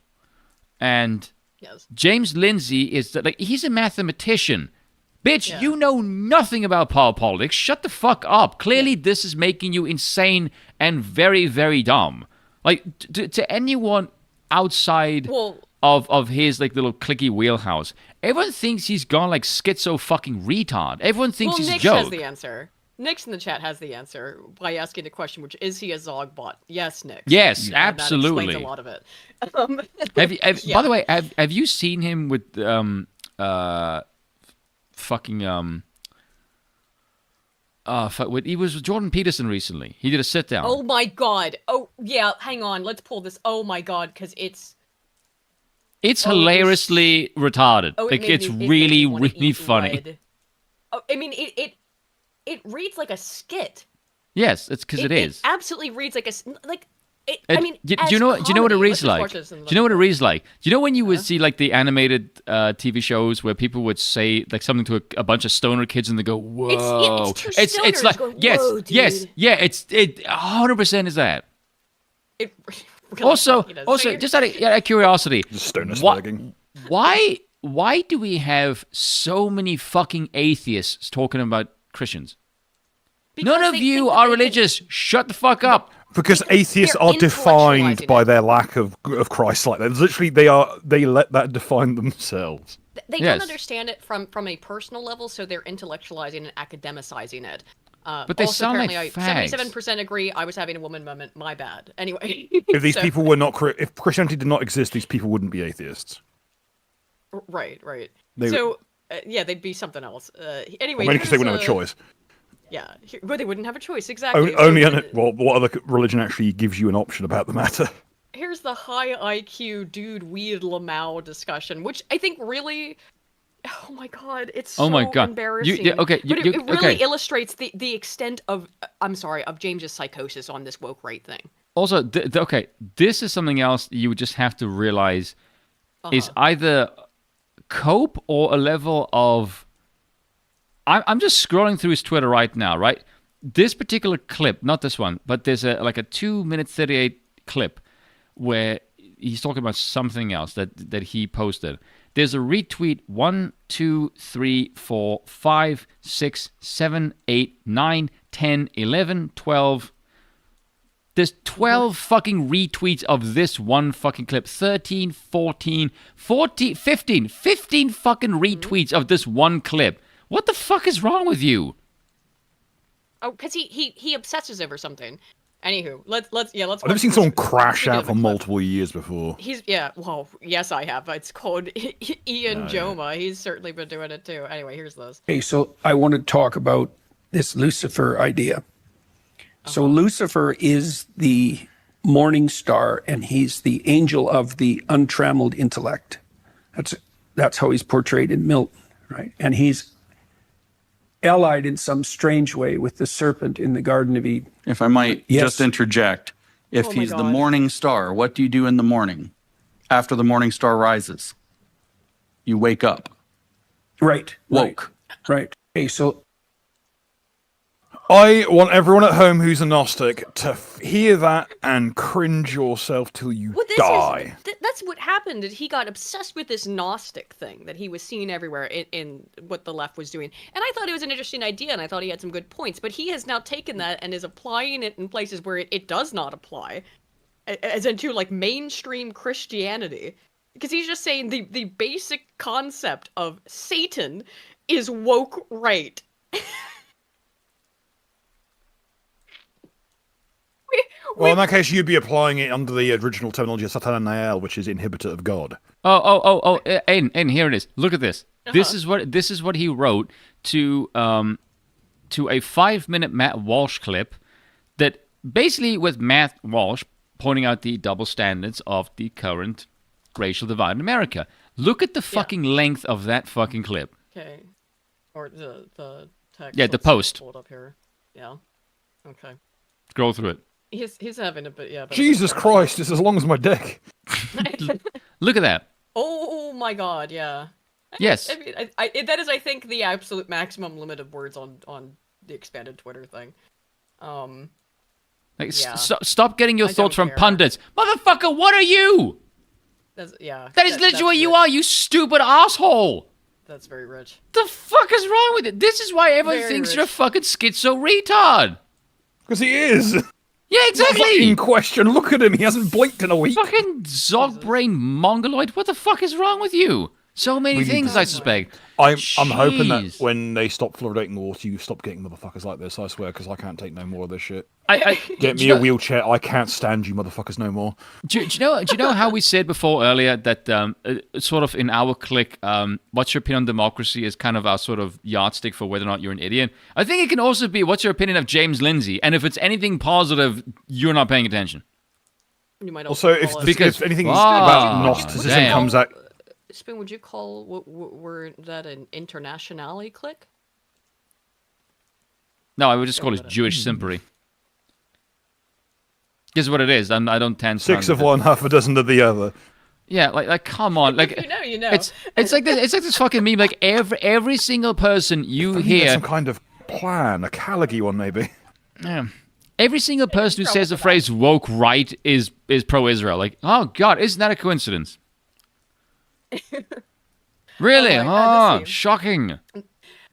And Yes. James Lindsay is like, he's a mathematician. Bitch, Yeah. you know nothing about power politics. Shut the fuck up. Clearly, this is making you insane and very, very dumb. Like, to anyone outside Well, of his like little clicky wheelhouse, everyone thinks he's gone like schizo fucking retard. Everyone thinks he's Nix a joke. has the answer. Nix in the chat has the answer by asking the question, which is he a Zog bot? Yes, Nix. Yes, And absolutely. That explains a lot of it. By the way, have you seen him with he was with Jordan Peterson recently. He did a sit down. Oh my god. Oh, yeah, hang on. Let's pull this. Oh my god, because it's... It's Oh, it was- hilariously retarded. Oh, it Like made it's me- it made really, me wanna really eat funny. lead. Oh, I mean, it reads like a skit. Yes, it's because it is. It absolutely reads like a... Like, It- I mean, do as you know what it comedy- reads let's just like? watch Do this and you know what it look- reads like? Do you know when you would Uh-huh. see like the animated TV shows where people would say like something to a bunch of stoner kids and they go, "Whoa!" it's two it's stoners like going, yes, "Whoa, yes, dude." yeah. It 100% is that. It really Also, fucking is. So you're- just out of curiosity, Stoner why, slagging. why do we have so many fucking atheists talking about Christians? because None of they you think that are they can- religious. Shut the fuck up. Because atheists they're are defined intellectualizing by it. their lack of Christ like that. Literally, they let that define themselves. They Yes. don't understand it from a personal level, so they're intellectualizing and academicizing it. But they also, sound like apparently, fags. 77% agree. I was having a woman moment. My bad. Anyway. If these so- people were not, if Christianity did not exist, these people wouldn't be atheists. Right. They- So, yeah, they'd be something else. Anyway. Mainly because they here's wouldn't have a choice. Yeah, but they wouldn't have a choice, exactly. What other religion actually gives you an option about the matter? Here's the high IQ dude weed Lamau discussion, which I think really Oh my god, it's Oh so my God. embarrassing. Okay, but it really okay. illustrates the extent of of James's psychosis on this woke right thing. Also, okay, this is something else you would just have to realize is either cope or a level of. I'm just scrolling through his Twitter right now, right? This particular clip, not this one, but there's a 2-minute 38 clip where he's talking about something else that he posted. There's a retweet 1, 2, 3, 4, 5, 6, 7, 8, 9, 10, 11, 12. There's 12 fucking retweets of this one fucking clip. 13, 14, 14, 15. 15 fucking retweets of this one clip. What the fuck is wrong with you? Oh, because he obsesses over something. Anywho, let's. I've never seen someone crash out for multiple years before. Well, yes, I have. It's called Ian Joma. He's certainly been doing it too. Anyway, here's this. Okay, so I want to talk about this Lucifer idea. So Lucifer is the morning star, and he's the angel of the untrammeled intellect. That's how he's portrayed in Milton, right? And he's allied in some strange way with the serpent in the Garden of Eden. If I might Yes. just interject, if Oh my he's the God. morning star, what do you do in the morning after the morning star rises? You wake up. Right. Woke. Right. Okay, so I want everyone at home who's a Gnostic to hear that and cringe yourself till you Well, die. That's what happened. He got obsessed with this Gnostic thing that he was seeing everywhere in what the left was doing. And I thought it was an interesting idea, and I thought he had some good points. But he has now taken that and is applying it in places where it does not apply, as into like mainstream Christianity. Because he's just saying the basic concept of Satan is woke right. Well, in that case, you'd be applying it under the original terminology of Satanael, which is inhibitor of God. And here it is. Look at this. This is what he wrote to a 5-minute Matt Walsh clip that basically with Matt Walsh pointing out the double standards of the current racial divide in America. Look at the fucking length of that fucking clip. Okay. Or the text. Yeah, the Let's post. Pull it up here. Yeah. Okay. Scroll through it. He's having a bit, yeah. But Jesus Christ, it's as long as my dick. Look at that. Oh my God, yeah. Yes. I mean, that is, I think, the absolute maximum limit of words on the expanded Twitter thing. Like, yeah. Stop getting your I thoughts don't from care. pundits. Motherfucker, what are you? That's, yeah. That is literally what you rich. are, you stupid asshole. That's very rich. The fuck is wrong with it? This is why everyone Very thinks rich. you're a fucking schizo retard. Because he is. Yeah, In exactly. question, look at him. He hasn't blinked in a week. Fucking zog brain mongoloid. What the fuck is wrong with you? So many We need things, to- I suspect. I'm hoping that Jeez. when they stop fluoridating water, you stop getting motherfuckers like this, I swear, because I can't take no more of this shit. Get do me you a know- wheelchair. I can't stand you motherfuckers no more. Do you know how we said before earlier that sort of in our clique, what's your opinion on democracy is kind of our sort of yardstick for whether or not you're an idiot? I think it can also be what's your opinion of James Lindsay, and if it's anything positive, you're not paying attention. You might Also, also if, call this, it- Because- if anything Ah, about Gnosticism damn. comes out... Spoon, would you call were that an internationale click? No, I would just call it Jewish simpery. Guess what it is? I don't tend to... 6 of one, half a dozen of the other. Yeah, like come on, like You know. It's like this fucking meme. Like every single person you There's hear, some kind of plan, a Caliggy one maybe. yeah, every single person who says the phrase "woke right" is pro-Israel. Like, oh god, isn't that a coincidence? Really? Oh, I see. Shocking.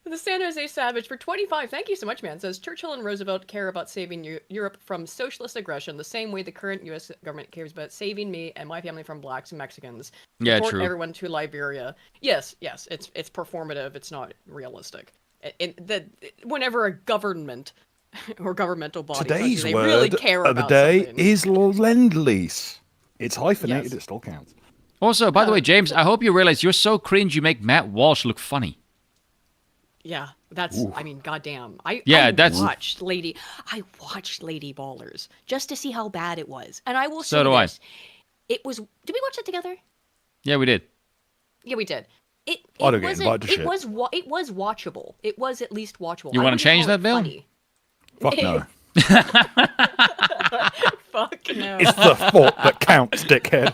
The San Jose Savage for 25. Thank you so much, man. Says Churchill and Roosevelt care about saving Europe from socialist aggression the same way the current U.S. government cares about saving me and my family from blacks and Mexicans. Yeah, Deport true. everyone to Liberia. Yes, it's performative. It's not realistic. Whenever a government or governmental body tells you Today's they word really care of the about day something. is lend-lease. It's hyphenated, Yes. it still counts. Also, by the way, James, I hope you realize you're so cringe you make Matt Walsh look funny. Yeah, that's. I mean, goddamn. I watched Lady Ballers just to see how bad it was, and I will say So do I. this: it was. Did we watch it together? Yeah, we did. Yeah, we did. I don't get wasn't. invited to shit. It was watchable. It was at least watchable. You I wanna wouldn't change call that, it Bill? funny. Fuck no. Fuck no. It's the thought that counts, dickhead.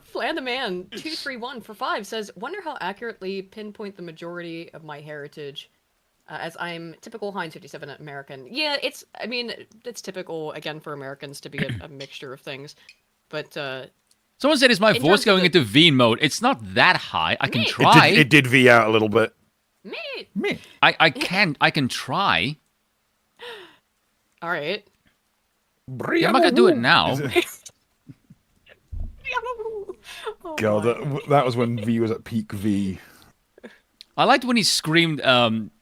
Flan the Man 231 for 5 says, "Wonder how accurately pinpoint the majority of my heritage, as I'm typical Heinz 57 American." Yeah, it's typical again for Americans to be a mixture of things, but Someone said, "Is my in terms voice of going the- into V mode?" It's not that high. I can Meh. try. It did V out a little bit. meh. Me. I can try. All right. Yeah, I'm not gonna do it now. Oh God, my. that was when V was at peak V. I liked when he screamed,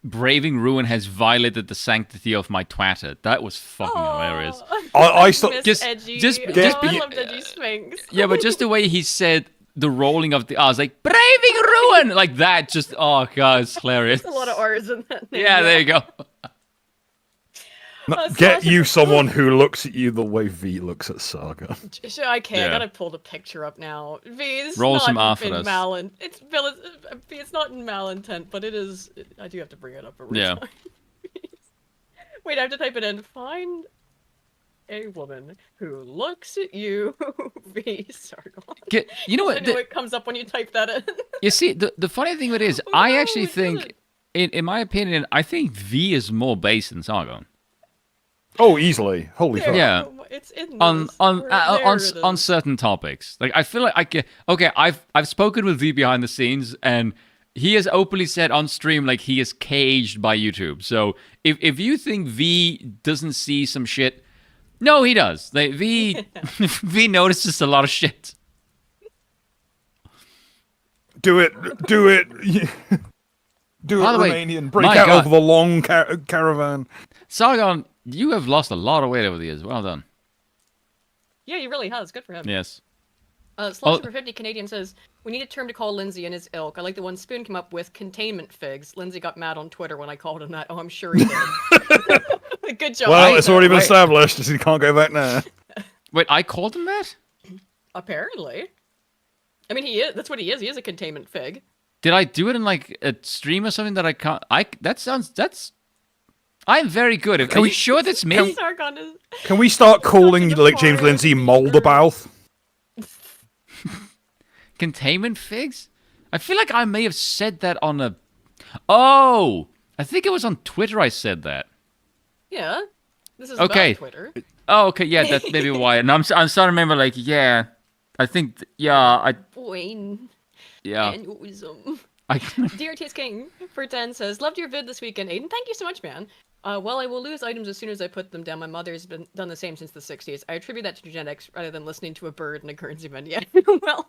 "Braving Ruin has violated the sanctity of my twatter." That was fucking hilarious. I stopped. Miss Just- edgy. just- Oh, just- I loved Edgy Sphinx. Yeah, but just the way he said the rolling of the R's, like "Braving Ruin," like that. Just God, it's hilarious. A lot of R's in that name. Yeah, there you go. Get you someone who looks at you the way V looks at Saga. Sure, I can. Yeah. I gotta pull the picture up now. V is Roll not some in Arthurus. It's not in malintent, but it is. I do have to bring it up every Yeah. time. Wait, I have to type it in. Find a woman who looks at you. V. Sorry. You know I what? know it comes up when you type that in. You see, the funny thing with it is, Oh, I no, actually it think, in my opinion, I think V is more base than Sargon. Oh, easily. Holy fuck. Yeah. It's in On this. on There on it on is. certain topics. Like I feel like I've spoken with V behind the scenes, and he has openly said on stream like he is caged by YouTube. So if you think V doesn't see some shit, no, he does. Like V V notices a lot of shit. Do it. Do it. Do By it, the way, Romanian. Break my out God. of the long caravan. Sargon, you have lost a lot of weight over the years. Well done. Yeah, he really has. Good for him. Yes. Slush for 50 Canadian says, "We need a term to call Lindsay and his ilk. I like the one Spoon came up with, containment figs. Lindsay got mad on Twitter when I called him that. Oh, I'm sure he did. Good job. Well, it's already been wait. established. He can't go back now. Wait, I called him that? Apparently. I mean, he is. That's what he is. He is a containment fig. Did I do it in like a stream or something that I can't? I'm very good. Are you sure that's me? Sargon is... Can we start calling Something like James apart. Lindsay Moldabouth? Containment figs? I feel like I may have said that on a. Oh, I think it was on Twitter. I said that. Yeah. This is Okay. about Twitter. Oh, okay, yeah, that's maybe why. And I'm starting to remember. Like, yeah, I think, Boing. yeah. Aneurism. I, Dear T.S. King for 10 says, "Loved your vid this weekend, Aiden. Thank you so much, man. Well, I will lose items as soon as I put them down. My mother's been done the same since the 60s. I attribute that to genetics rather than listening to a bird in a currency event." Yeah, well,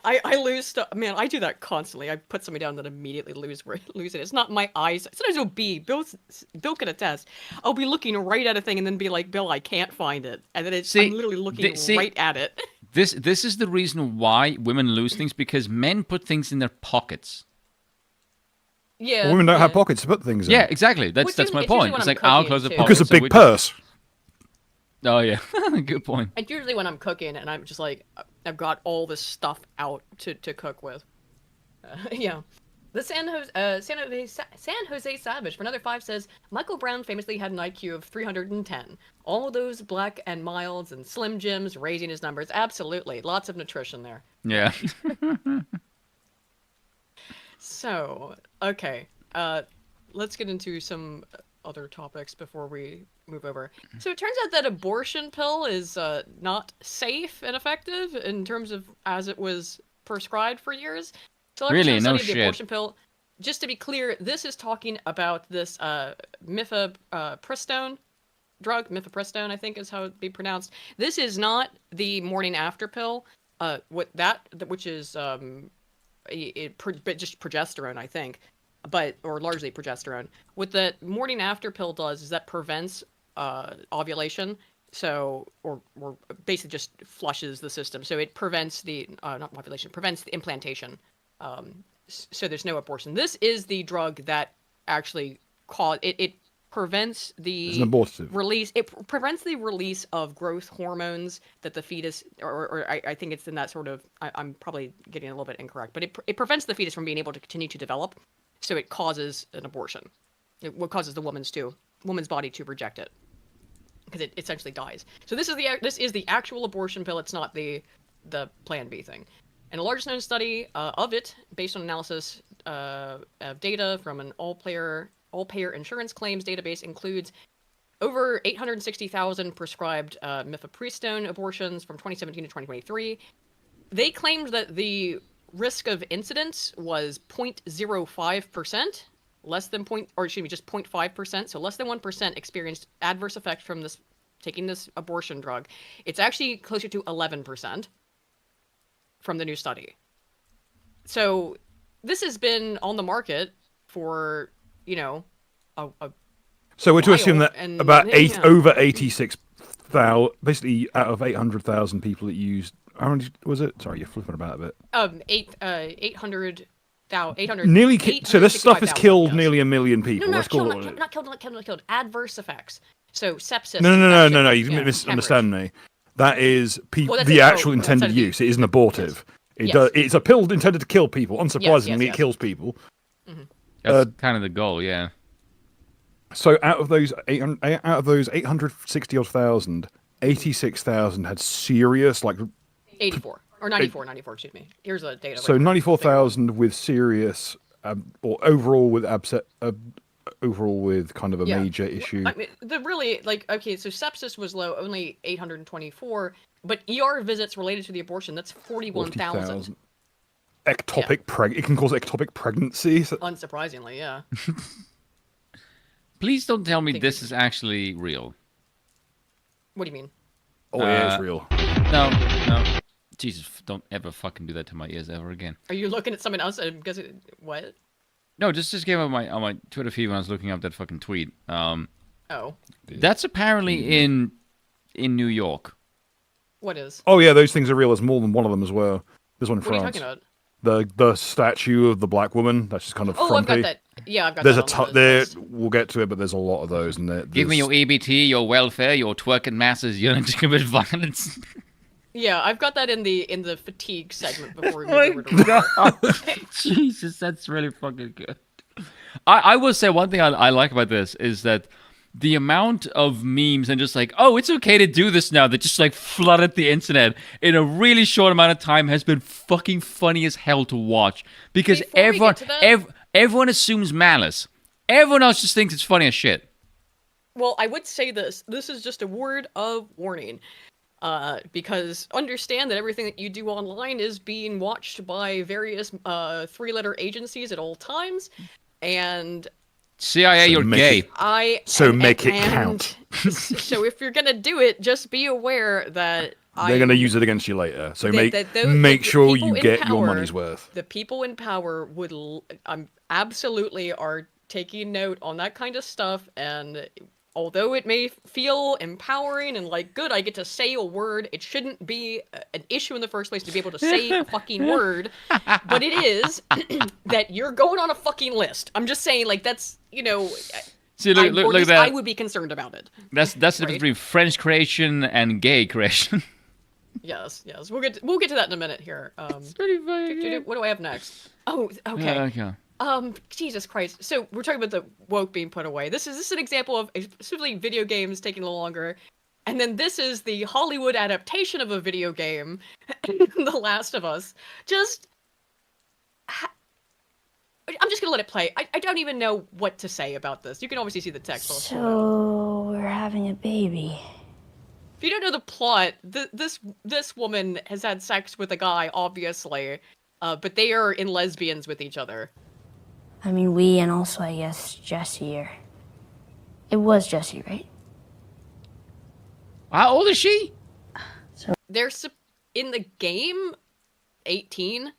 I lose stuff. Man, I do that constantly. I put something down and then immediately lose it. It's not my eyes. Sometimes it'll be, Bill can attest. I'll be looking right at a thing and then be like, "Bill, I can't find it." And then I'm literally looking right at it. this is the reason why women lose things, because men put things in their pockets. Yeah. Women don't have pockets to put things in. Yeah, exactly. That's Which my it's usually point. when It's I'm like our cooking, clothes are too. pockets. Because of so we big just- purse. Oh yeah, good point. It's usually when I'm cooking and I'm just like, I've got all this stuff out to cook with. Yeah. The San Jose Savage for another 5 says, "Michael Brown famously had an IQ of 310. All those black and milds and Slim Jims raising his numbers. Absolutely. Lots of nutrition there." Yeah. So, okay. Let's get into some other topics before we move over. So it turns out that abortion pill is not safe and effective in terms of as it was prescribed for years. So Really? No the shit. abortion pill. Just to be clear, this is talking about this mifepristone drug. Mifepristone, I think, is how it be pronounced. This is not the morning after pill. Which is just progesterone, I think, or largely progesterone. What the morning after pill does is that prevents ovulation, or basically just flushes the system. So it prevents not ovulation, prevents the implantation. So there's no abortion. This is the drug that actually prevents It's the an abortive. release. It prevents the release of growth hormones that the fetus, or I think it's in that sort of. I'm probably getting a little bit incorrect, but it prevents the fetus from being able to continue to develop, so it causes an abortion. What causes the woman's body to reject it, because it essentially dies. So this is the actual abortion pill. It's not the Plan B thing. And the largest known study of it, based on analysis of data from an all-payer insurance claims database, includes over 860,000 prescribed mifepristone abortions from 2017 to 2023. They claimed that the risk of incidence was 0.05%, just 0.5%, so less than 1% experienced adverse effects from taking this abortion drug. It's actually closer to 11%. From the new study. So this has been on the market for, a So we're to assume while, that and about yeah. over 86,000, basically out of 800,000 people that used. How many was it? Sorry, you're flipping about a bit. 800,000. Nearly. So this stuff has 865,000, killed yes. nearly 1 million people. No, Let's call it. not killed. Adverse effects. So sepsis. No. infection, You misunderstand me. That is Well, the actual that's intended it. use. It is an abortive. Yes. It's a pill intended to kill people. Unsurprisingly, Yes. it kills people. That's kind of the goal, yeah. So out of those 860 odd thousand, 86,000 had serious 84 or 94. Excuse me. Here's the data. So 94,000 with serious, or overall with kind of a major issue. I mean, so sepsis was low, only 824, but ER visits related to the abortion, that's 41,000. It can cause ectopic pregnancy. Unsurprisingly, yeah. Please don't tell me this is actually real. What do you mean? Oh, yeah, it's real. No. Jesus, don't ever fucking do that to my ears ever again. Are you looking at someone else? What? No, just came up on my Twitter feed when I was looking up that fucking tweet. Oh. That's apparently in New York. What is? Oh yeah, those things are real. There's more than one of them as well. There's one in What are you France. talking about? The statue of the black woman. That's just kind of Oh, frumpy. I've got that. Yeah, I've got There's that. there. We'll get to it, but there's a lot of those, and Give me your EBT, your welfare, your twerking masses, your commit violence. Yeah, I've got that in the fatigue segment before we move over to Jesus, that's really fucking good. I will say one thing I like about this is that the amount of memes and just it's okay to do this now that just flooded the internet in a really short amount of time has been fucking funny as hell to watch, because everyone assumes malice. Everyone else just thinks it's funny as shit. Well, I would say this is just a word of warning. Because understand that everything that you do online is being watched by various 3-letter agencies at all times, and CIA, you're gay. Make it count. So if you're gonna do it, just be aware that they're gonna use it against you later. So make sure you get your money's worth. The people in power would absolutely are taking note on that kind of stuff, and although it may feel empowering and good, I get to say a word, it shouldn't be an issue in the first place to be able to say a fucking word, but it is that you're going on a fucking list. I'm just saying, that's, See, look at that. I would be concerned about it. That's the difference between French creation and gay creation. Yes. We'll get to that in a minute here. It's pretty funny. What do I have next? Oh, okay. Okay. Jesus Christ. So we're talking about the woke being put away. This is an example of specifically video games taking a little longer. And then this is the Hollywood adaptation of a video game, The Last of Us. I'm just gonna let it play. I don't even know what to say about this. You can obviously see the text. So we're having a baby. If you don't know the plot, this woman has had sex with a guy, obviously, but they are in lesbians with each other. I mean, we, and also, I guess, Jesse, it was Jesse, right? How old is she? They're in the game 18.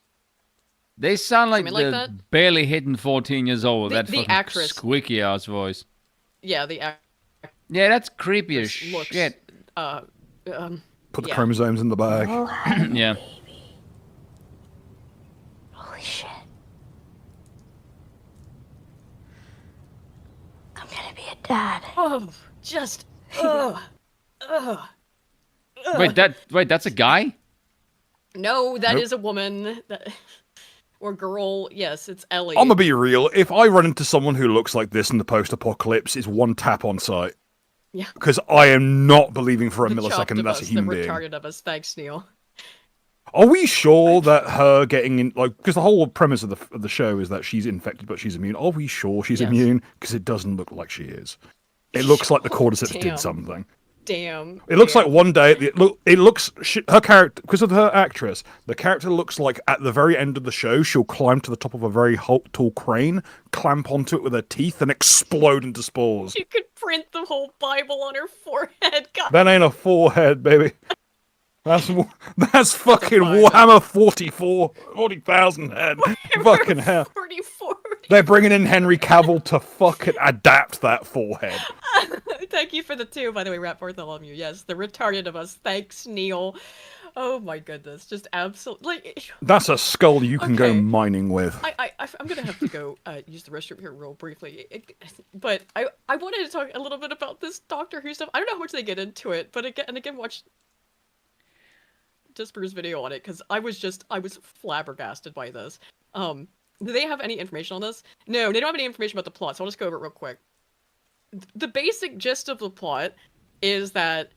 They sound like Something like they're that? barely hitting 14 years old. That The fucking actress. squeaky ass voice. Yeah, the Yeah, that's creepy as looks, shit. Put the yeah. chromosomes in the bag. We'll have a Yeah. baby. Holy shit. I'm gonna be a Dad. Oh, just ugh. Wait, that's a guy? No, that Nope. is a woman. Or girl. Yes, it's Ellie. I'm gonna be real. If I run into someone who looks like this in the post-apocalypse, it's one tap on sight. Yeah. Because I am not believing for a The millisecond that that's a human the being. retarded of us. Thanks, Neil. Are we sure that her getting in, like, because the whole premise of the show is that she's infected but she's immune. Are we sure she's Yes. immune? Because it doesn't look like she is. It looks like the cordyceps Damn. did something. Damn. It looks like one day it looks her character, because of her actress, the character looks like at the very end of the show she'll climb to the top of a very tall crane, clamp onto it with her teeth, and explode into spores. You could print the whole Bible on her forehead. God. That ain't a forehead, baby. That's fucking Bible. Warhammer 40,000 head. Fucking hell. 44. They're bringing in Henry Cavill to fucking adapt that forehead. Thank you for the 2, by the way, Rat Bartholomew. Yes, the retarded of us. Thanks, Neil. Oh my goodness, just absolutely. Like, That's a skull you can go Okay. mining with. I'm gonna have to go use the restroom here real briefly. But I wanted to talk a little bit about this Doctor Who stuff. I don't know how much they get into it, but again, watch Disper's video on it because I was flabbergasted by this. Do they have any information on this? No, they don't have any information about the plot, so I'll just go over it real quick. The basic gist of the plot is that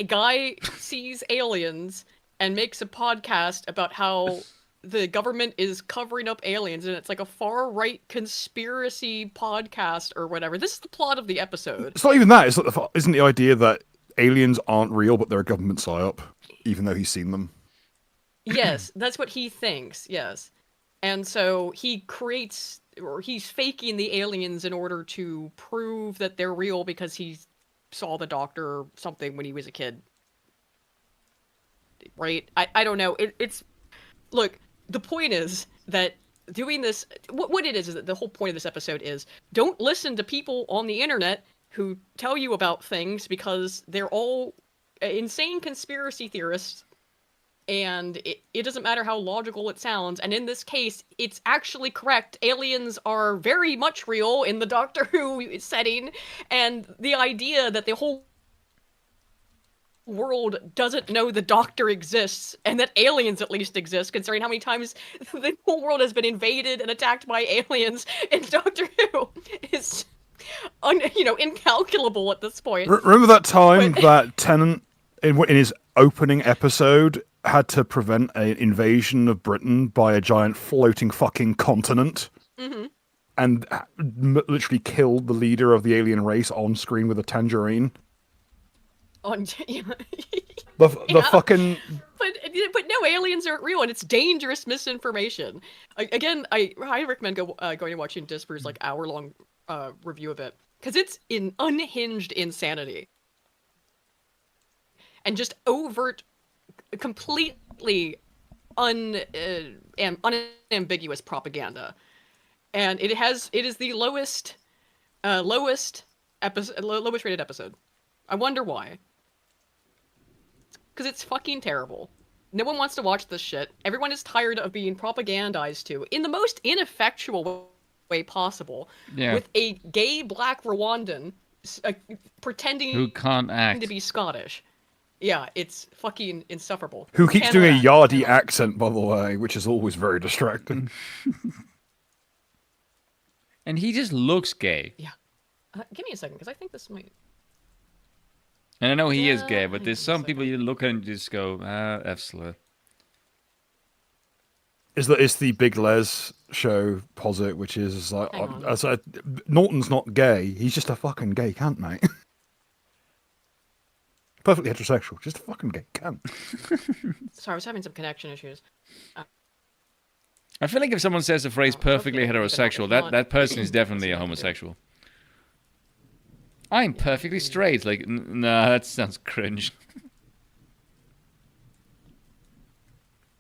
a guy sees aliens and makes a podcast about how the government is covering up aliens, and it's like a far-right conspiracy podcast or whatever. This is the plot of the episode. It's not even that. Isn't the idea that aliens aren't real, but they're a government psyop, even though he's seen them? Yes, that's what he thinks, yes. And so he creates, or he's faking the aliens in order to prove that they're real because he saw the Doctor or something when he was a kid. Right? I don't know. It's... Look, the point is that doing this... What it is that the whole point of this episode is, don't listen to people on the internet who tell you about things because they're all insane conspiracy theorists, and it doesn't matter how logical it sounds, and in this case, it's actually correct. Aliens are very much real in the Doctor Who setting, and the idea that the whole world doesn't know the Doctor exists, and that aliens at least exist, considering how many times the whole world has been invaded and attacked by aliens in Doctor Who, is... incalculable at this point. Remember that time that Tennant, in his opening episode, had to prevent an invasion of Britain by a giant floating fucking continent? Mm-hmm. And literally killed the leader of the alien race on screen with a tangerine? The fucking... But no, aliens aren't real, and it's dangerous misinformation. Again, I recommend going and watching Disper's like hour-long review of it, because it's in unhinged insanity and just overt, completely unambiguous propaganda, and it is the lowest rated episode. I wonder why. Because it's fucking terrible. No one wants to watch this shit. Everyone is tired of being propagandized to in the most ineffectual way possible, Yeah. with a gay black Rwandan pretending Who can't act. to be Scottish. Yeah, it's fucking insufferable. Who keeps Cannot doing a act, Yardy cannot. accent, by the way, which is always very distracting. And he just looks gay. Yeah. Give me a second, because I think this might... And I know he is gay, Yeah, but hang there's on a some people you look at and just go, F slur. It's the Big Les show posit, which is like, Hang on. Norton's not gay, he's just a fucking gay cunt, mate. Perfectly heterosexual, just a fucking gay cunt. Sorry, I was having some connection issues. I feel like if someone says the phrase perfectly okay, heterosexual, if not- that person is definitely a It's not homosexual. I'm perfectly straight. Like, nah, that sounds cringe.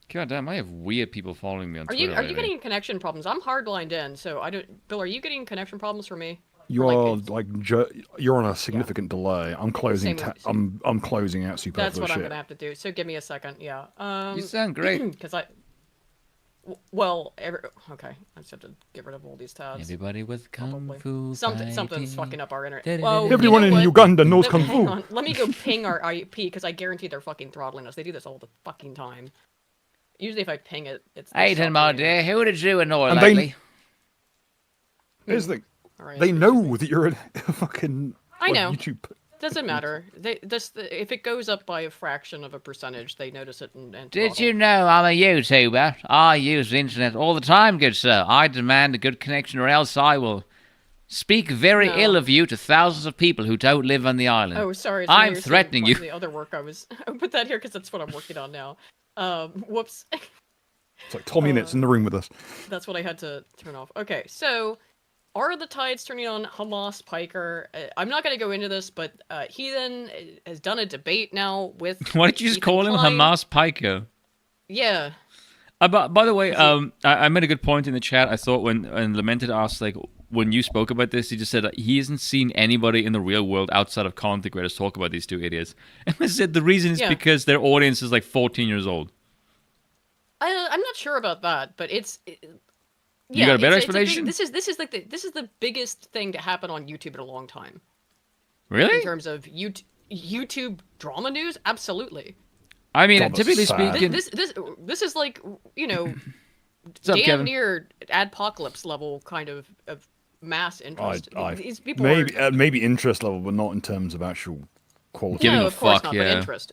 God damn, I have weird people following me on Are Twitter you lately. getting connection problems? I'm hardlined in, so I don't... Bill, are you getting connection problems for me? You Or, are you're on a significant delay. I'm closing. Same- I'm closing out superfluous That's what shit. I'm gonna have to do. So give me a second. Yeah. You sound great. Because I... Well, okay. I just have to get rid of all these tabs. Everybody with kung Probably. fu Something's fighting. fucking up our internet. Da-da-da-da-da. Whoa, Everyone you know in what? Uganda knows No, kung hang fu. on. Let me go ping our IP because I guarantee they're fucking throttling us. They do this all the fucking time. Usually, if I ping it, it's. Aiden, my dear, who did you annoy And lately? Here's the thing. All right, They know that you're a fucking I know. YouTube. Doesn't matter. If it goes up by a fraction of a percentage, they notice it and Did throttle. you know I'm a YouTuber? I use the internet all the time, good sir. I demand a good connection or else I will speak very No. ill of you to thousands of people who don't live on the island. Oh, sorry. I'm you're threatening saying you. The other work I put that here because that's what I'm working on now. Whoops. It's like Tommy Nitt's in the room with us. That's what I had to turn off. Okay, so are the tides turning on Hamas Piker? I'm not going to go into this, but he then has done a debate now with. Why did you just Ethan call him Klein. Hamas Piker? Yeah. By the way, I made a good point in the chat. I thought when Lamented asked, like, when you spoke about this, he just said that he hasn't seen anybody in the real world outside of content creators talk about these two idiots. And I said the reason is Yeah. because their audience is like 14 years old. I'm not sure about that, but it's. You got a better it's big- explanation? this is the biggest thing to happen on YouTube in a long time. Really? In terms of YouTube drama news, absolutely. I mean, Thomas typically Sad. speaking... This is like, you know, What's up, damn Kevin? near adpocalypse level kind of mass interest. These people maybe are, maybe interest level, but not in terms of actual quality. Giving no, a of course fuck, not, yeah. but interest.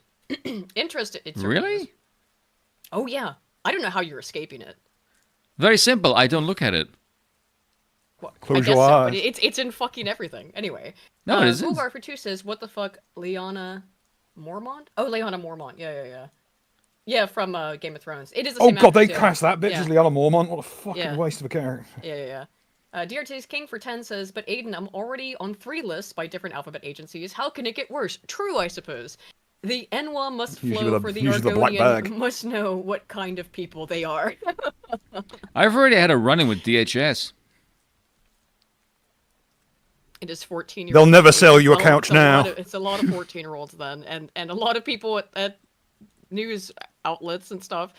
Interest. It certainly Really? is. Oh yeah. I don't know how you're escaping it. Very simple. I don't look at it. Well, Close I guess your so, eyes. but it's in fucking everything. Anyway. No, it isn't. Bulgar for 2 says, what the fuck, Lyanna Mormont? Oh, Lyanna Mormont. Yeah. Yeah, from Game of Thrones. It is the Oh same god, they actress, yeah. cast that bitch Yeah. as Liana Mormont. What a fucking Yeah. waste of a character. Yeah. DRT's King for 10 says, but Aiden, I'm already on 3 lists by different alphabet agencies. How can it get worse? True, I suppose. The Enwa must Usually flow the- for the usually the black Argonian bag. must know what kind of people they are. I've already had a run-in with DHS. It is 14-year-olds. They'll never sell you a couch now. It's a lot of 14-year-olds then, and a lot of people at news outlets and stuff.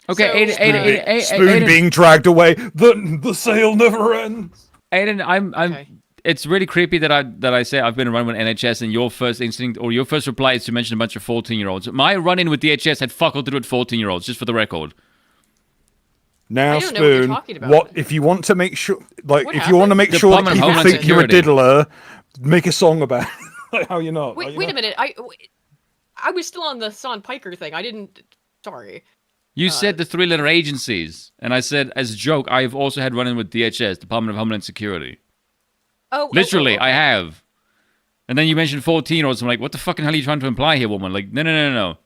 Okay, So, Aiden, Spoon Aiden, being dragged away. The sale never ends. Aiden, I'm. Okay. It's really creepy that I say I've been a run with NHS, and your first instinct or your first reply is to mention a bunch of 14-year-olds. My run-in with DHS had fuck all to do with 14-year-olds, just for the record. Now, I don't know what you're Spoon, talking about. what if you want to make sure, like, What if you want to happened? make The sure that Department of people Homeland think you're a Security. diddler, make a song about it. Like, how you not? Wait, How you wait a not? minute. I was still on the Son Piker thing. I didn't. Sorry. You said the 3-letter agencies, and I said as a joke, I've also had run-in with DHS, Department of Homeland Security. Oh, Literally, okay. I have. And then you mentioned 14-year-olds. I'm like, what the fucking hell are you trying to imply here, woman? Like, no.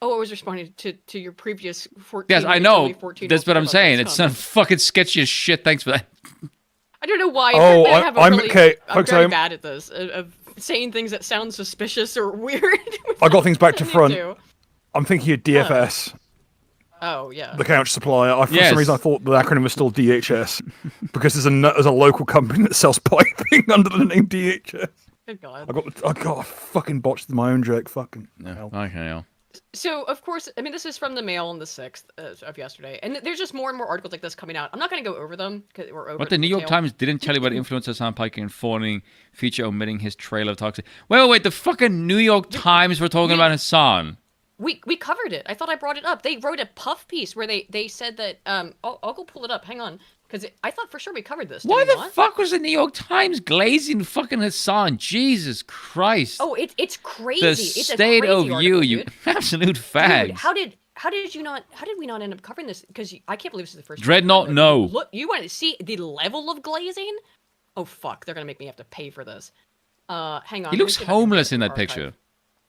Oh, I was responding to your previous 14. Yes, I you know. told me 14 That's what I'm about saying. this It's comment. some fucking sketchy as shit. Thanks for that. I don't know why. Oh, apparently I have a I'm- really, okay, I'm folks, very I'm- bad at this of saying things that sound suspicious or weird. I got things back to I need front. to. I'm thinking of DFS, Oh yeah. the couch supplier. For Yes. some reason, I thought the acronym was still DHS because there's a local company that sells piping under the name DHS. Good God. I got fucking botched my own joke. Fucking hell. Okay, yeah. So, of course, I mean, this is from the Mail on the 6th of yesterday, and there's just more and more articles like this coming out. I'm not going to go over them because we're over. What it the in New York detail. Times didn't tell you about influencer Sam Piker and fawning feature omitting his trailer of toxic. Wait. The fucking New York Times were talking about Hassan. We covered it. I thought I brought it up. They wrote a puff piece where they said that. I'll go pull it up. Hang on, because I thought for sure we covered this. Did Why we the not? fuck was the New York Times glazing fucking Hassan? Jesus Christ. Oh, it's crazy. the It's a state crazy of article, you, you dude. absolute Dude, fags. how did we not end up covering this? Because I can't believe this is the first. time. Dreadnought, no. Look, you want to see the level of glazing? Oh fuck, they're gonna make me have to pay for this. Hang on. He let me looks see if I can homeless get in the that archive. picture.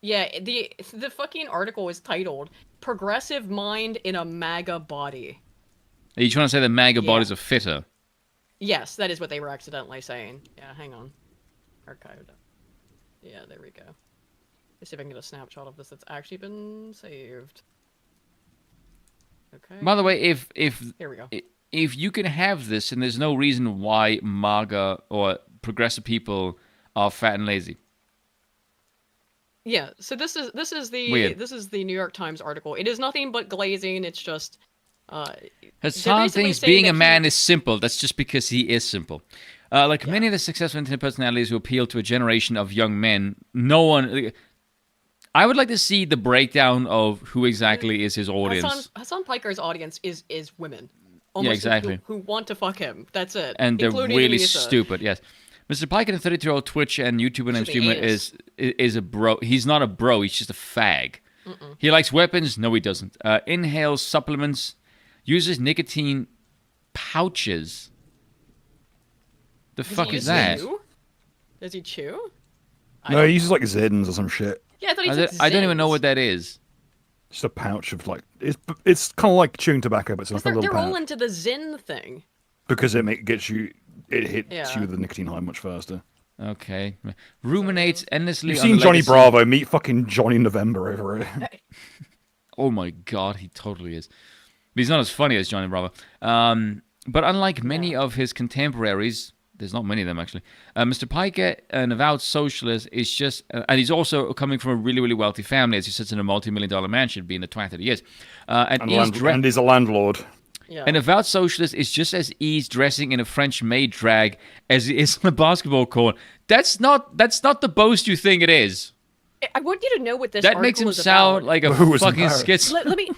Yeah, the fucking article is titled "Progressive Mind in a MAGA Body." Are you trying to say that MAGA Yeah. bodies are fitter? Yes, that is what they were accidentally saying. Yeah, hang on. Archived. Yeah, there we go. Let's see if I can get a snapshot of this that's actually been saved. Okay. By the way, if Here we go. if you can have this, and there's no reason why MAGA or progressive people are fat and lazy. Yeah, so this is the Weird. this is the New York Times article. It is nothing but glazing. It's just Hassan basically thinks saying being that a man is simple. That's just because he is simple. Like many of the successful internet personalities who appeal to a generation of young men, no one. I would like to see the breakdown of who exactly is his audience. Hassan Piker's audience is women. Yeah, exactly. Who want to fuck him. That's it. And they're including really Lisa. stupid. Yes, Mr. Piker, the 32-year-old Twitch and YouTuber and streamer, is a bro. He's not a bro. He's just a fag. He likes weapons. No, he doesn't. Inhales supplements. Uses nicotine pouches. The fuck is that? Does he chew? No, he uses like Zins or some shit. Yeah, I thought he took I don't even know Zins. what that is. Just a pouch of like it's kind of like chewing tobacco, but it's like a little They're all pouch into the Zin thing. because it hits you Yeah. with the nicotine high much faster. Okay. Ruminates endlessly. You've on seen the Johnny legacy- Bravo meet fucking Johnny November over it. Oh my god, he totally is. But he's not as funny as Johnny Bravo. But unlike many of his contemporaries, there's not many of them actually. Mr. Piker, an avowed socialist, is just, and he's also coming from a really, really wealthy family, as he sits in a multi-million-dollar mansion, being the twat that he is. And he's a landlord. Yeah. An avowed socialist is just as easy dressing in a French maid drag as he is on a basketball court. That's not the boast you think it is. I want you to know what this That makes him article is sound about. like a Who was fucking embarrassed? schizo. Let me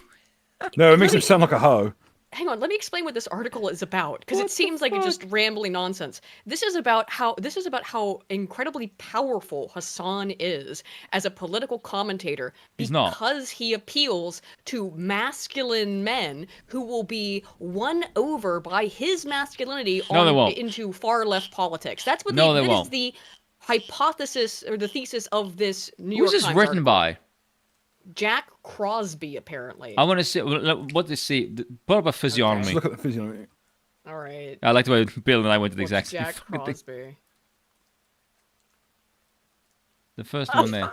No, it makes him sound like a hoe. hang on. Let me explain what this article is about, because it seems like it's just rambling nonsense. This is about how incredibly powerful Hassan is as a political commentator He's not. because he appeals to masculine men who will be won over by his masculinity No, they won't. into far left politics. That's what No, they that won't. is the hypothesis or the thesis of this New York Who's this Times written article. by? Jack Crosby, apparently. I want to see what they see. Put up a physiognomy. Just look at the physiognomy. All right. I like the way Bill and I went to the What's exact same Jack fucking thing. Crosby. The first one there.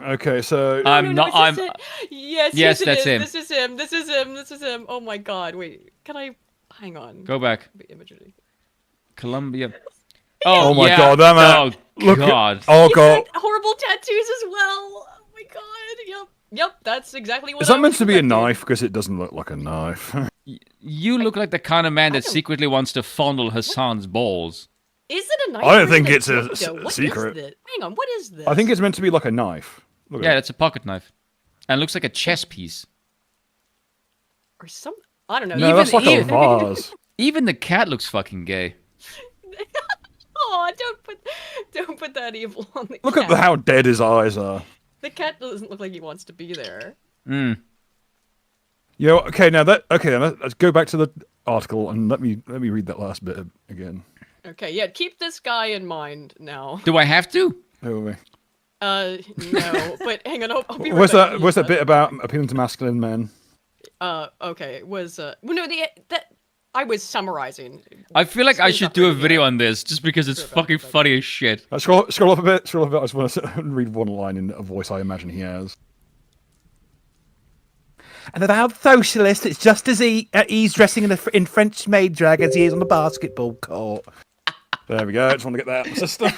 Okay, so I'm No, not. is I'm. this it? Yes, Yes, it that's is. him. This is him. This is him. This is him. Oh my God! Wait, can I? Hang on. Go back. Imagery. Columbia. Oh my yeah. God, that man- Oh look at- God. oh He's god, got horrible tattoos as well. Oh my God! Yep. That's exactly what. is I that meant was to be a expecting. knife? Because it doesn't look like a knife. You look like the kind of man that don't- secretly wants to fondle Hassan's balls. Is it a knife? I don't or is think it it's a dildo? What is secret. this? Hang on. What is this? I think it's meant to be like a knife. Look at Yeah, it. that's a pocket knife, and it looks like a chess piece. or some. I don't know. No, that's like a even- vase. Even the cat looks fucking gay. Oh, don't put that evil on the Look cat. at how dead his eyes are. The cat doesn't look like he wants to be there. Mm. Okay, now let's go back to the article and let me read that last bit again. Okay, yeah, keep this guy in mind now. Do I have to? Bear with me. No, but hang on, I'll be right What's back. that? What's that bit about appealing to masculine men? Okay, it was, well, no, that, I was summarizing. I feel like I Screen should do a capture, video yeah. on this just because it's Sure, fucking but- funny as shit. Scroll up a bit. Scroll up a bit. I just want to read one line in a voice I imagine he has. An avowed socialist is just as ease dressing in French maid drag as he is on the basketball court. There we go. I just want to get that out of the system.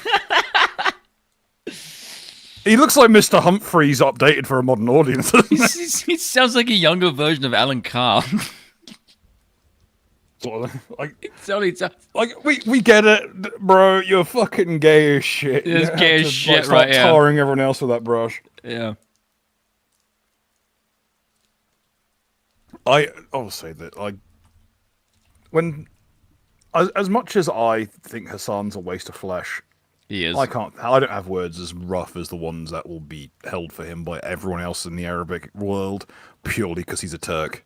He looks like Mr. Humphreys updated for a modern audience. doesn't he? He sounds like a younger version of Alan Carr. Sort of, like, It's only we get it, bro. You're fucking gay as shit. It's You have gay as to, shit, start right, yeah. tarring everyone else with that brush. yeah. I'll say that as much as I think Hassan's a waste of flesh, He is. I don't have words as rough as the ones that will be held for him by everyone else in the Arabic world purely because he's a Turk.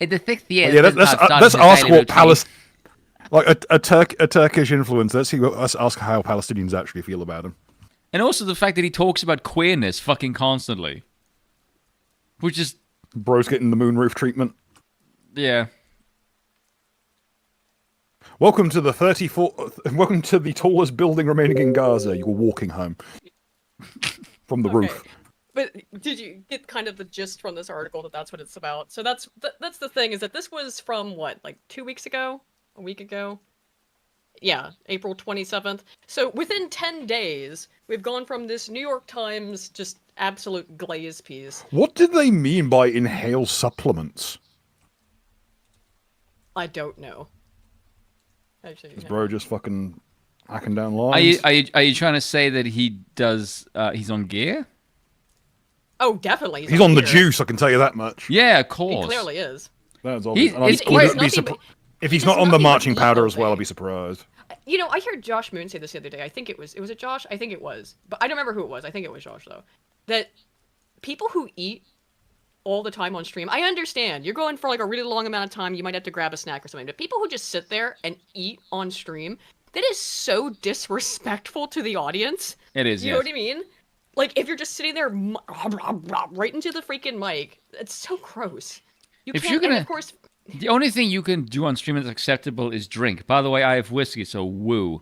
In the 6th year, Yeah, let's ask what a Turkish influence. Let's ask how Palestinians actually feel about him. And also the fact that he talks about queerness fucking constantly. Which is, Bro's getting the moonroof treatment. yeah. Welcome to the Welcome to the tallest building remaining in Gaza. You're walking home from the roof. But did you get kind of the gist from this article that that's what it's about? So that's the thing, is that this was from what, like 2 weeks ago? A week ago? Yeah, April 27th. So within 10 days, we've gone from this New York Times just absolute glaze piece. What did they mean by inhale supplements? I don't know. Actually, Is no. bro just fucking hacking down Are lines? you trying to say that he does? He's on gear? Oh, definitely. He's on the here. juice, I can tell you that much. Yeah, of He course. clearly is. That's obvious. He- And I he's wouldn't be nothing but- if he he's does not on the nothing but marching eat powder all as well, I'll day. be surprised. You know, I heard Josh Moon say this the other day. I think it was it Josh? I think it was. But I don't remember who it was. I think it was Josh, though. That people who eat all the time on stream, I understand. You're going for like a really long amount of time, you might have to grab a snack or something. But people who just sit there and eat on stream, that is so disrespectful to the audience. It is. You know Yes. what I mean? Like, if you're just sitting there right into the freaking mic, it's so gross. If can't, you're gonna- and of course, The only thing you can do on stream that's acceptable is drink. By the way, I have whiskey, so woo.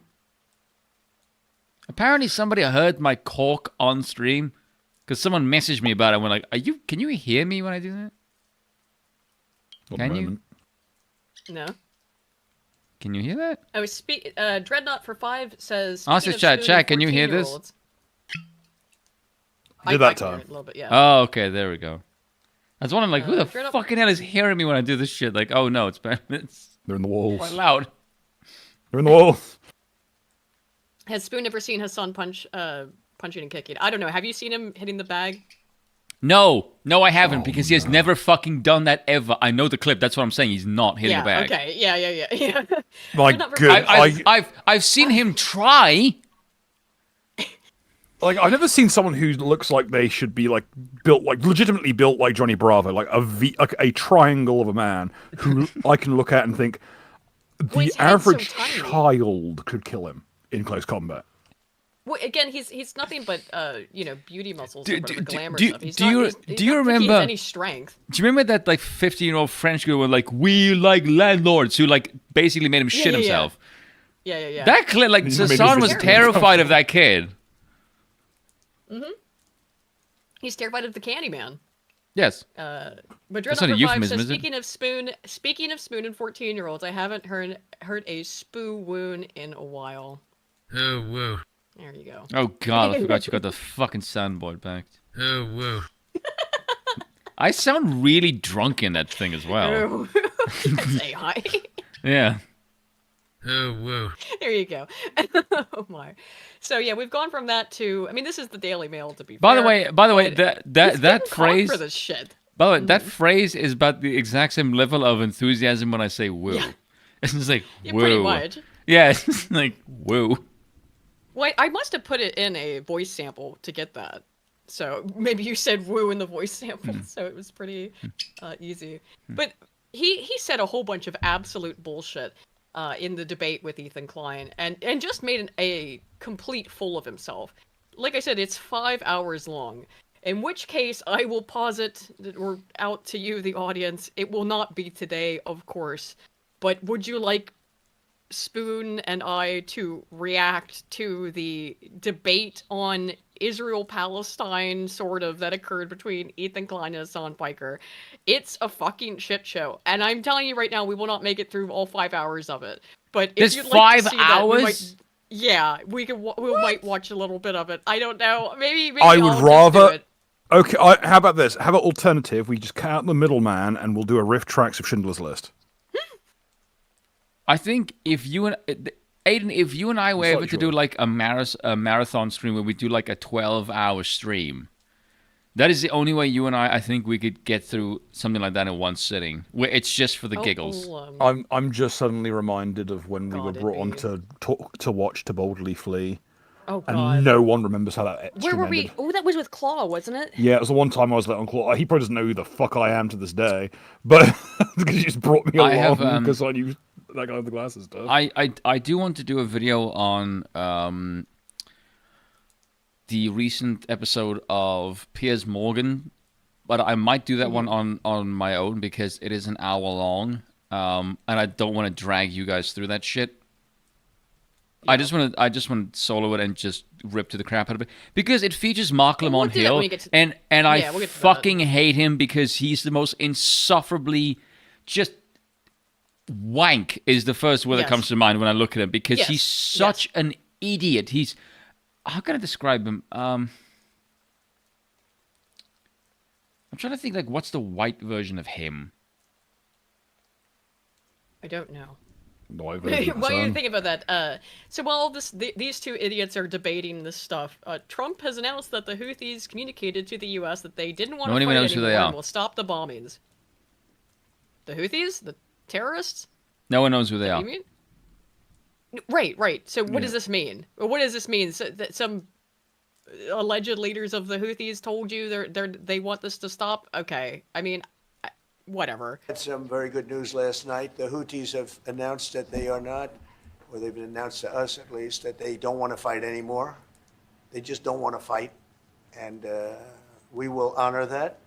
Apparently, somebody heard my cork on stream because someone messaged me about it. And were like, Can you hear me when I do that? At the Can you? moment. no. Can you hear that? I was Dreadnought for 5 says. Oh, it speaking says of chat, spoon chat, can you hear this? 14-year-olds Did I that can hear time. it a little bit, yeah. Oh, okay, there we go. I was wondering, like, who the Straight up- fucking hell is hearing me when I do this shit? Like, oh no, it's They're in the quite walls. loud. They're in the walls. Has Spoon ever seen his son punching and kicking? I don't know. Have you seen him hitting the bag? No, I haven't because he has never fucking done that ever. I know the clip. That's what I'm saying. He's not hitting Yeah. the bag. Okay. Yeah. My Dreadnought for good. five- I've seen him try. Like, I've never seen someone who looks like they should be like built, like legitimately built like Johnny Bravo, like like a triangle of a man who I can look at and think Well, the his head's so average tiny. child could kill him in close combat. Well, again, he's nothing but beauty muscles Do- and do- the glamour do- stuff. He's do not, you- he's do not you thinking he has remember- any strength? Do you remember that like 15-year-old French girl were like, we like landlords who like basically made him shit yeah. himself? Yeah. That clip, like, He's made Sasan his was shit terrified of that kid. He's terrified of the Candyman. Yes. But That's Dreadnought not a for 5 euphemism, says, is it? speaking of Spoon and 14-year-olds, I haven't heard a spoo woon in a while. Oh, whoa. There you go. Oh god, I forgot you got the fucking soundboard back. Oh, whoa. I sound really drunk in that thing as well. Say hi. Yeah. Oh, whoa. There you go. Oh my. So yeah, we've gone from that to. I mean, this is the Daily Mail, to be By fair. the way, but that he's that getting caught phrase. for this shit. By the way, that phrase is about the exact same level of enthusiasm when I say woo. Yeah. It's just like Yeah, woo. pretty much. Yeah, it's just like woo. Well, I must have put it in a voice sample to get that. So maybe you said woo in the voice sample, so it was pretty easy. But he said a whole bunch of absolute bullshit in the debate with Ethan Klein, and just made a complete fool of himself. Like I said, it's 5 hours long. In which case, I will posit or out to you, the audience. It will not be today, of course. But would you like Spoon and I to react to the debate on Israel-Palestine, sort of, that occurred between Ethan Klein and Hassan Piker? It's a fucking shit show. And I'm telling you right now, we will not make it through all 5 hours of it. But if There's you'd like to 5 see that, we hours? might, yeah, we might watch a little bit of it. I don't know. Maybe I I'll would just do rather. it. Okay, how about this? How about alternative? We just cut out the middleman and we'll do a riff tracks of Schindler's List. I think if you and Aiden, if you and I were It's able not to do sure. like a marathon stream where we do like a 12-hour stream, that is the only way you and I think we could get through something like that in one sitting, where it's just for the giggles. I'm just suddenly reminded of when we were God, brought on it'd to watch To Boldly Flee, oh and god. no one remembers how that Where were stream we? ended. Oh, that was with Claw, wasn't it? Yeah, it was the one time I was let on Claw. He probably doesn't know who the fuck I am to this day, but because he just brought me I have, along because I knew that guy with the glasses stuff. I do want to do a video on the recent episode of Piers Morgan, but I might do that one on my own because it is an hour long, and I don't want to drag you guys through that shit. I just want to solo it and just rip to the crap out of it because it features Mark We'll Lamont do that when Hill, we get to- and Yeah, I we'll get to that. fucking hate him because he's the most insufferably just wank is the first word that Yes. comes to mind when I look at him, because Yes, he's such an idiot. He's, how can I describe him? I'm trying to think, like, what's the white version of him? I don't know. No, I've heard of While you're Hassan. thinking about that, so while these two idiots are debating this stuff, Trump has announced that the Houthis communicated to the U.S. that they didn't want No to one even fight knows who anymore they are. and will stop the bombings. The Houthis, the terrorists. No one knows who they What are. do you mean? Right. So what does this mean? What does this mean? So, that some alleged leaders of the Houthis told you they want this to stop? Okay. I mean, whatever. Had some very good news last night. The Houthis have announced that they are not, or they've announced to us at least, that they don't want to fight anymore. They just don't want to fight. And we will honor that.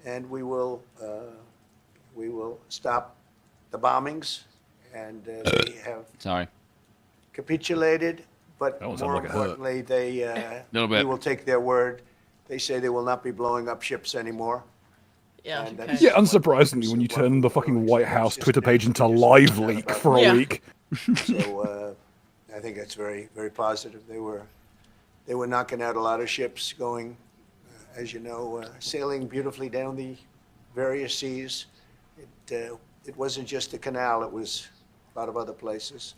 And we will stop the bombings. And they have Sorry. capitulated. But That one sounded more like it hurt. importantly, Little we bit. will take their word. They say they will not be blowing up ships anymore. Yeah. And Okay. that's Yeah, what- unsurprisingly, when you what turn the we're fucking doing. White So House it's just Twitter page into just live not leak about for a Yeah. week. So I think that's very, very positive. They were knocking out a lot of ships going, as you know, sailing beautifully down the various seas. It wasn't just the canal; it was a lot of other places.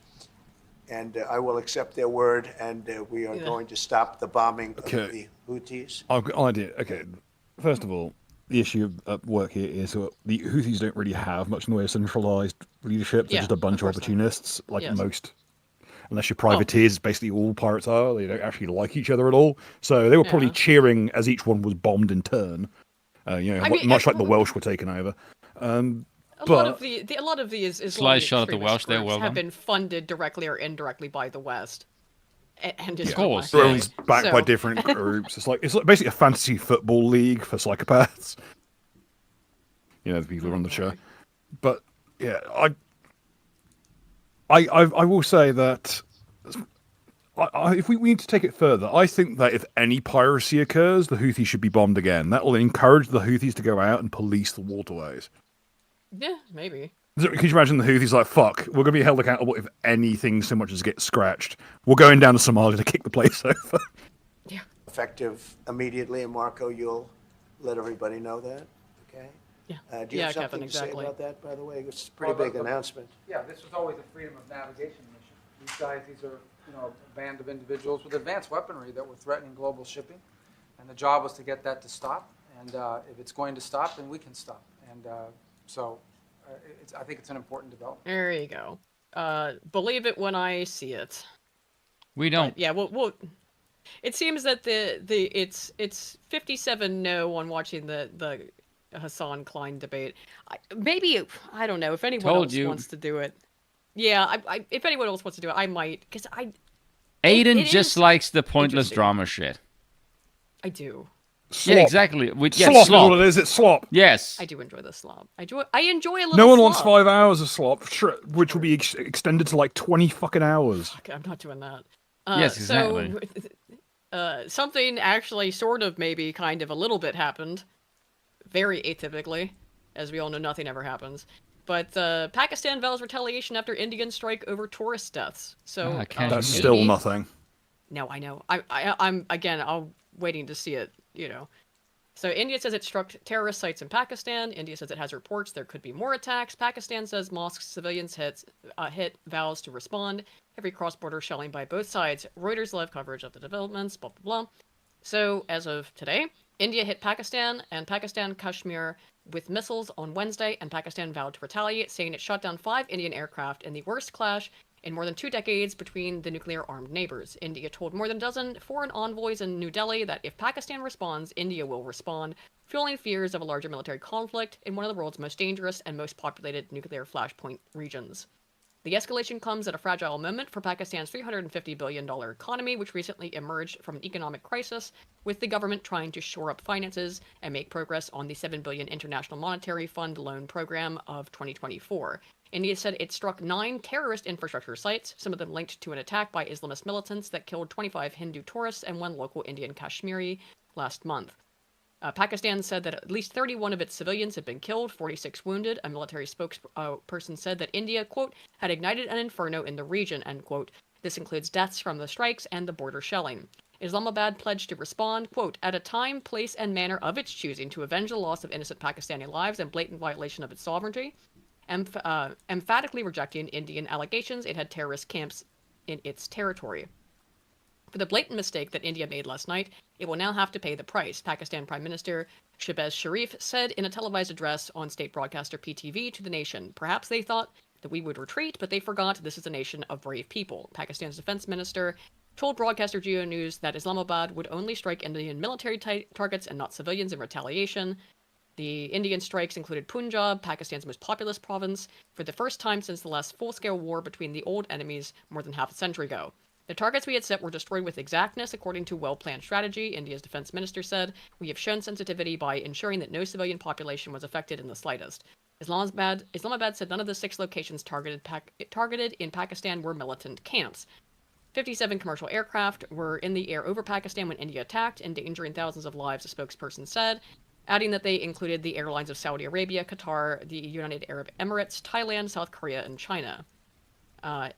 And I will accept their word, and we are going to stop the bombing of Okay. the Houthis. I've got an idea. Okay, first of all, the issue at work here is that the Houthis don't really have much in the way of centralized leadership. They're Yeah, just a bunch of of course not. opportunists, like Yes. most. Unless you're privateers, basically all pirates are. They don't actually like each other at all. So they were probably Yeah. cheering as each one was bombed in turn. I mean, Much like the Welsh were taken over. A lot of these Sly Islamic shot at the extremist Welsh there, groups well have done. been funded directly or indirectly by the West. And just course, go on. yeah. Everyone's backed by So- different groups. It's like basically a fantasy football league for psychopaths. You know, the people who run the show. But yeah, I will say that if we need to take it further, I think that if any piracy occurs, the Houthis should be bombed again. That will encourage the Houthis to go out and police the waterways. Yeah, maybe. Could you imagine the Houthis like, fuck, we're going to be held accountable if anything so much as gets scratched. We're going down to Somalia to kick the place over. Effective immediately, and Marco, you'll let everybody know that, okay? Yeah. Do you Yeah, have something Kevin, to say exactly. about that, by the way? It's a pretty Well, big announcement. Yeah, this was always a freedom of navigation mission. These guys, these are, a band of individuals with advanced weaponry that were threatening global shipping. And the job was to get that to stop. And if it's going to stop, then we can stop. And I think it's an important development. There you go. Believe it when I see it. We don't. Yeah, well, it seems that it's 57 no on watching the Hassan Klein debate. Maybe I don't know if anyone Told else you. wants to do it. Yeah, if anyone else wants to do it, I might because Aiden it just is likes the pointless interesting. drama shit. I do. Yeah, exactly. Slop is what it is. It's slop. Yes. I do enjoy the slop. I enjoy a little. No one wants slop. 5 hours of slop, which will be extended to like 20 fucking hours. Fuck, I'm not doing that. Yes, exactly. So, something actually sort of maybe kind of a little bit happened. Very atypically. As we all know, nothing ever happens. But Pakistan vows retaliation after Indian strike over tourist deaths. So can't That's maybe- still nothing. No, I know. I'm waiting to see it. So India says it struck terrorist sites in Pakistan. India says it has reports there could be more attacks. Pakistan says mosques civilians hit vows to respond. Heavy cross-border shelling by both sides. Reuters live coverage of the developments. Blah blah blah. So as of today, India hit Pakistan and Pakistan Kashmir with missiles on Wednesday, and Pakistan vowed to retaliate, saying it shot down 5 Indian aircraft in the worst clash in more than 2 decades between the nuclear-armed neighbors. India told more than a dozen foreign envoys in New Delhi that if Pakistan responds, India will respond, fueling fears of a larger military conflict in one of the world's most dangerous and most populated nuclear flashpoint regions. The escalation comes at a fragile moment for Pakistan's $350 billion economy, which recently emerged from an economic crisis, with the government trying to shore up finances and make progress on the $7 billion International Monetary Fund loan program of 2024. India said it struck 9 terrorist infrastructure sites, some of them linked to an attack by Islamist militants that killed 25 Hindu tourists and 1 local Indian Kashmiri last month. Pakistan said that at least 31 of its civilians had been killed, 46 wounded. A military spokesperson said that India, quote, had ignited an inferno in the region, end quote. This includes deaths from the strikes and the border shelling. Islamabad pledged to respond, quote, at a time, place, and manner of its choosing to avenge the loss of innocent Pakistani lives and blatant violation of its sovereignty, emphatically rejecting Indian allegations it had terrorist camps in its territory. For the blatant mistake that India made last night, it will now have to pay the price, Pakistan Prime Minister Shehbaz Sharif said in a televised address on state broadcaster PTV to the nation. Perhaps they thought that we would retreat, but they forgot this is a nation of brave people. Pakistan's defense minister told broadcaster Geo News that Islamabad would only strike Indian military targets and not civilians in retaliation. The Indian strikes included Punjab, Pakistan's most populous province, for the first time since the last full-scale war between the old enemies more than half a century ago. The targets we had set were destroyed with exactness according to well-planned strategy, India's defense minister said. We have shown sensitivity by ensuring that no civilian population was affected in the slightest. Islamabad said none of the 6 locations targeted in Pakistan were militant camps. 57 commercial aircraft were in the air over Pakistan when India attacked, endangering thousands of lives, a spokesperson said, adding that they included the airlines of Saudi Arabia, Qatar, the United Arab Emirates, Thailand, South Korea, and China.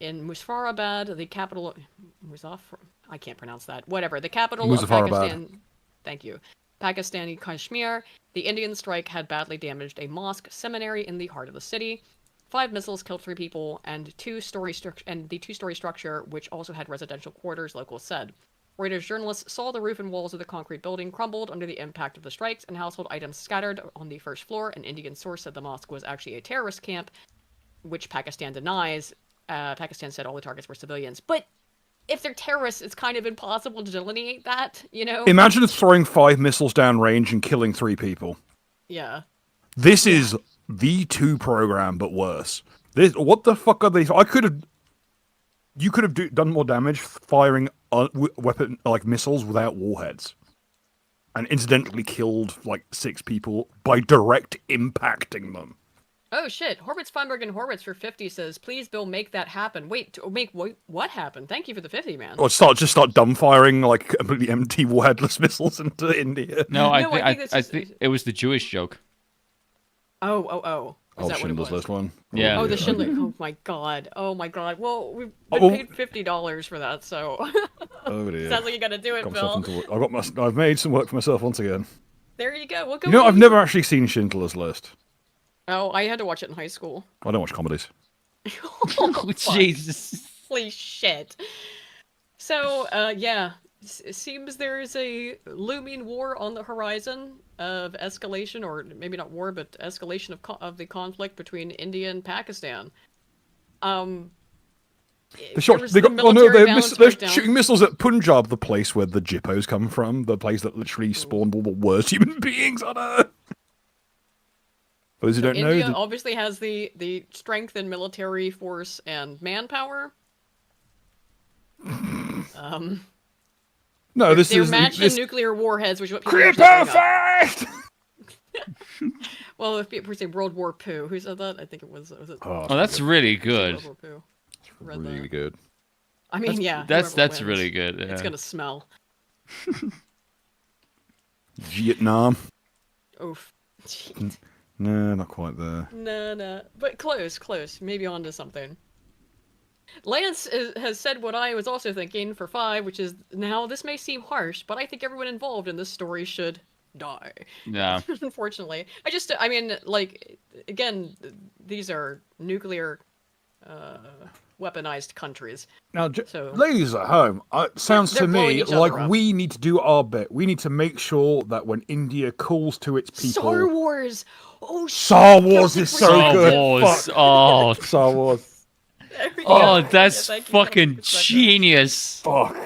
In Muzaffarabad, the capital... I can't pronounce that. Whatever. The capital of Pakistan... Thank you. Pakistani Kashmir, the Indian strike had badly damaged a mosque seminary in the heart of the city. 5 missiles killed 3 people, and the two-story structure, which also had residential quarters, locals said. Reuters journalists saw the roof and walls of the concrete building crumbled under the impact of the strikes and household items scattered on the first floor. An Indian source said the mosque was actually a terrorist camp, which Pakistan denies. Pakistan said all the targets were civilians. But if they're terrorists, it's kind of impossible to delineate that, you know? Imagine throwing 5 missiles down range and killing 3 people. Yeah. This is the 2 program, but worse. What the fuck are they? You could have done more damage firing weapon like missiles without warheads, and incidentally killed like 6 people by direct impacting them. Oh shit! Horwitz, Feinberg, and Horwitz for 50 says, "Please, Bill, make that happen." Wait, make what happen? Thank you for the 50, man. Or start dumbfiring like completely empty warheadless missiles into India. No, I think it was the Jewish joke. Oh. Is that Schindler's List one. Yeah. Oh, the Schindler. Oh my god. Well, we've been paid $50 for that, so. Oh dear. Sounds like you gotta do it, Bill. I've made some work for myself once again. There you go. We'll go. You know, I've never actually seen Schindler's List. Oh, I had to watch it in high school. I don't watch comedies. Oh, Jesus. Holy shit. So, yeah. It seems there's a looming war on the horizon of escalation, or maybe not war, but escalation of the conflict between India and Pakistan. They're shooting missiles at Punjab, the place where the Jippos come from, the place that literally spawned all the worst human beings on Earth. Those who don't know, India obviously has the strength in military force and manpower. No, they're matched in nuclear warheads, which is what people are saying. Well, if people say World War Poo, who said that? I think it was. Oh, that's really good. It's really good. I mean, that's really good. Yeah. It's gonna smell. Vietnam. Oof. No, not quite there. No, but close. Maybe onto something. Lance has said what I was also thinking for 5, which is, now this may seem harsh, but I think everyone involved in this story should die. Yeah. Unfortunately. I mean, like, again, these are nuclear, weaponized countries. Now, so, ladies at home, it sounds to me like up. we need to do our bit. We need to make sure that when India calls to its people... Star Wars! Oh, shit! Star Wars is so good! Wars. Oh, Star Wars. Oh, that's fucking genius. Fuck.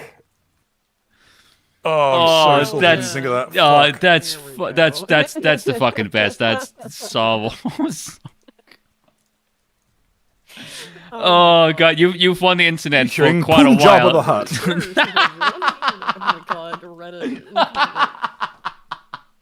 Oh, I'm so that's think of that. That's the fucking best. That's Star Wars. Oh god, you've won the internet for quite a while. Jabba the Hutt. Oh my god, Reddit.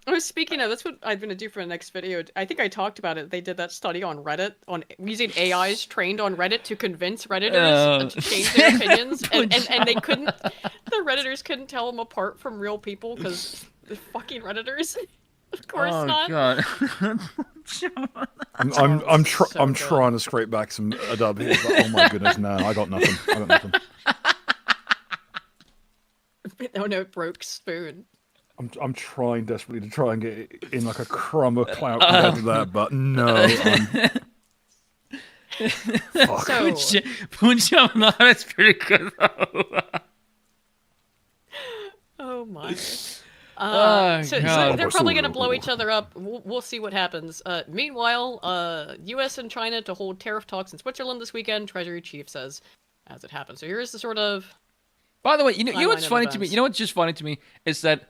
Oh, speaking of, that's what I'm gonna do for the next video. I think I talked about it. They did that study on Reddit on using AIs trained on Reddit to convince Redditors to change their opinions, and they couldn't. The Redditors couldn't tell them apart from real people because the fucking Redditors. Of course Oh not. god. I'm so good. trying to scrape back some a dub here, but oh my goodness, no, I got nothing. I got nothing. Oh no, it broke spoon. I'm trying desperately to try and get it in like a crumb of clout compared to that, but no. Fuck. So, Punjab, no, that's pretty good though. oh my. Oh, So God. they're probably going to blow each other up. We'll see what happens. Meanwhile, U.S. and China to hold tariff talks in Switzerland this weekend, Treasury Chief says, as it happens. So here's the sort of... By the way, you know what's timeline of funny to me? events. You know what's just funny to me is that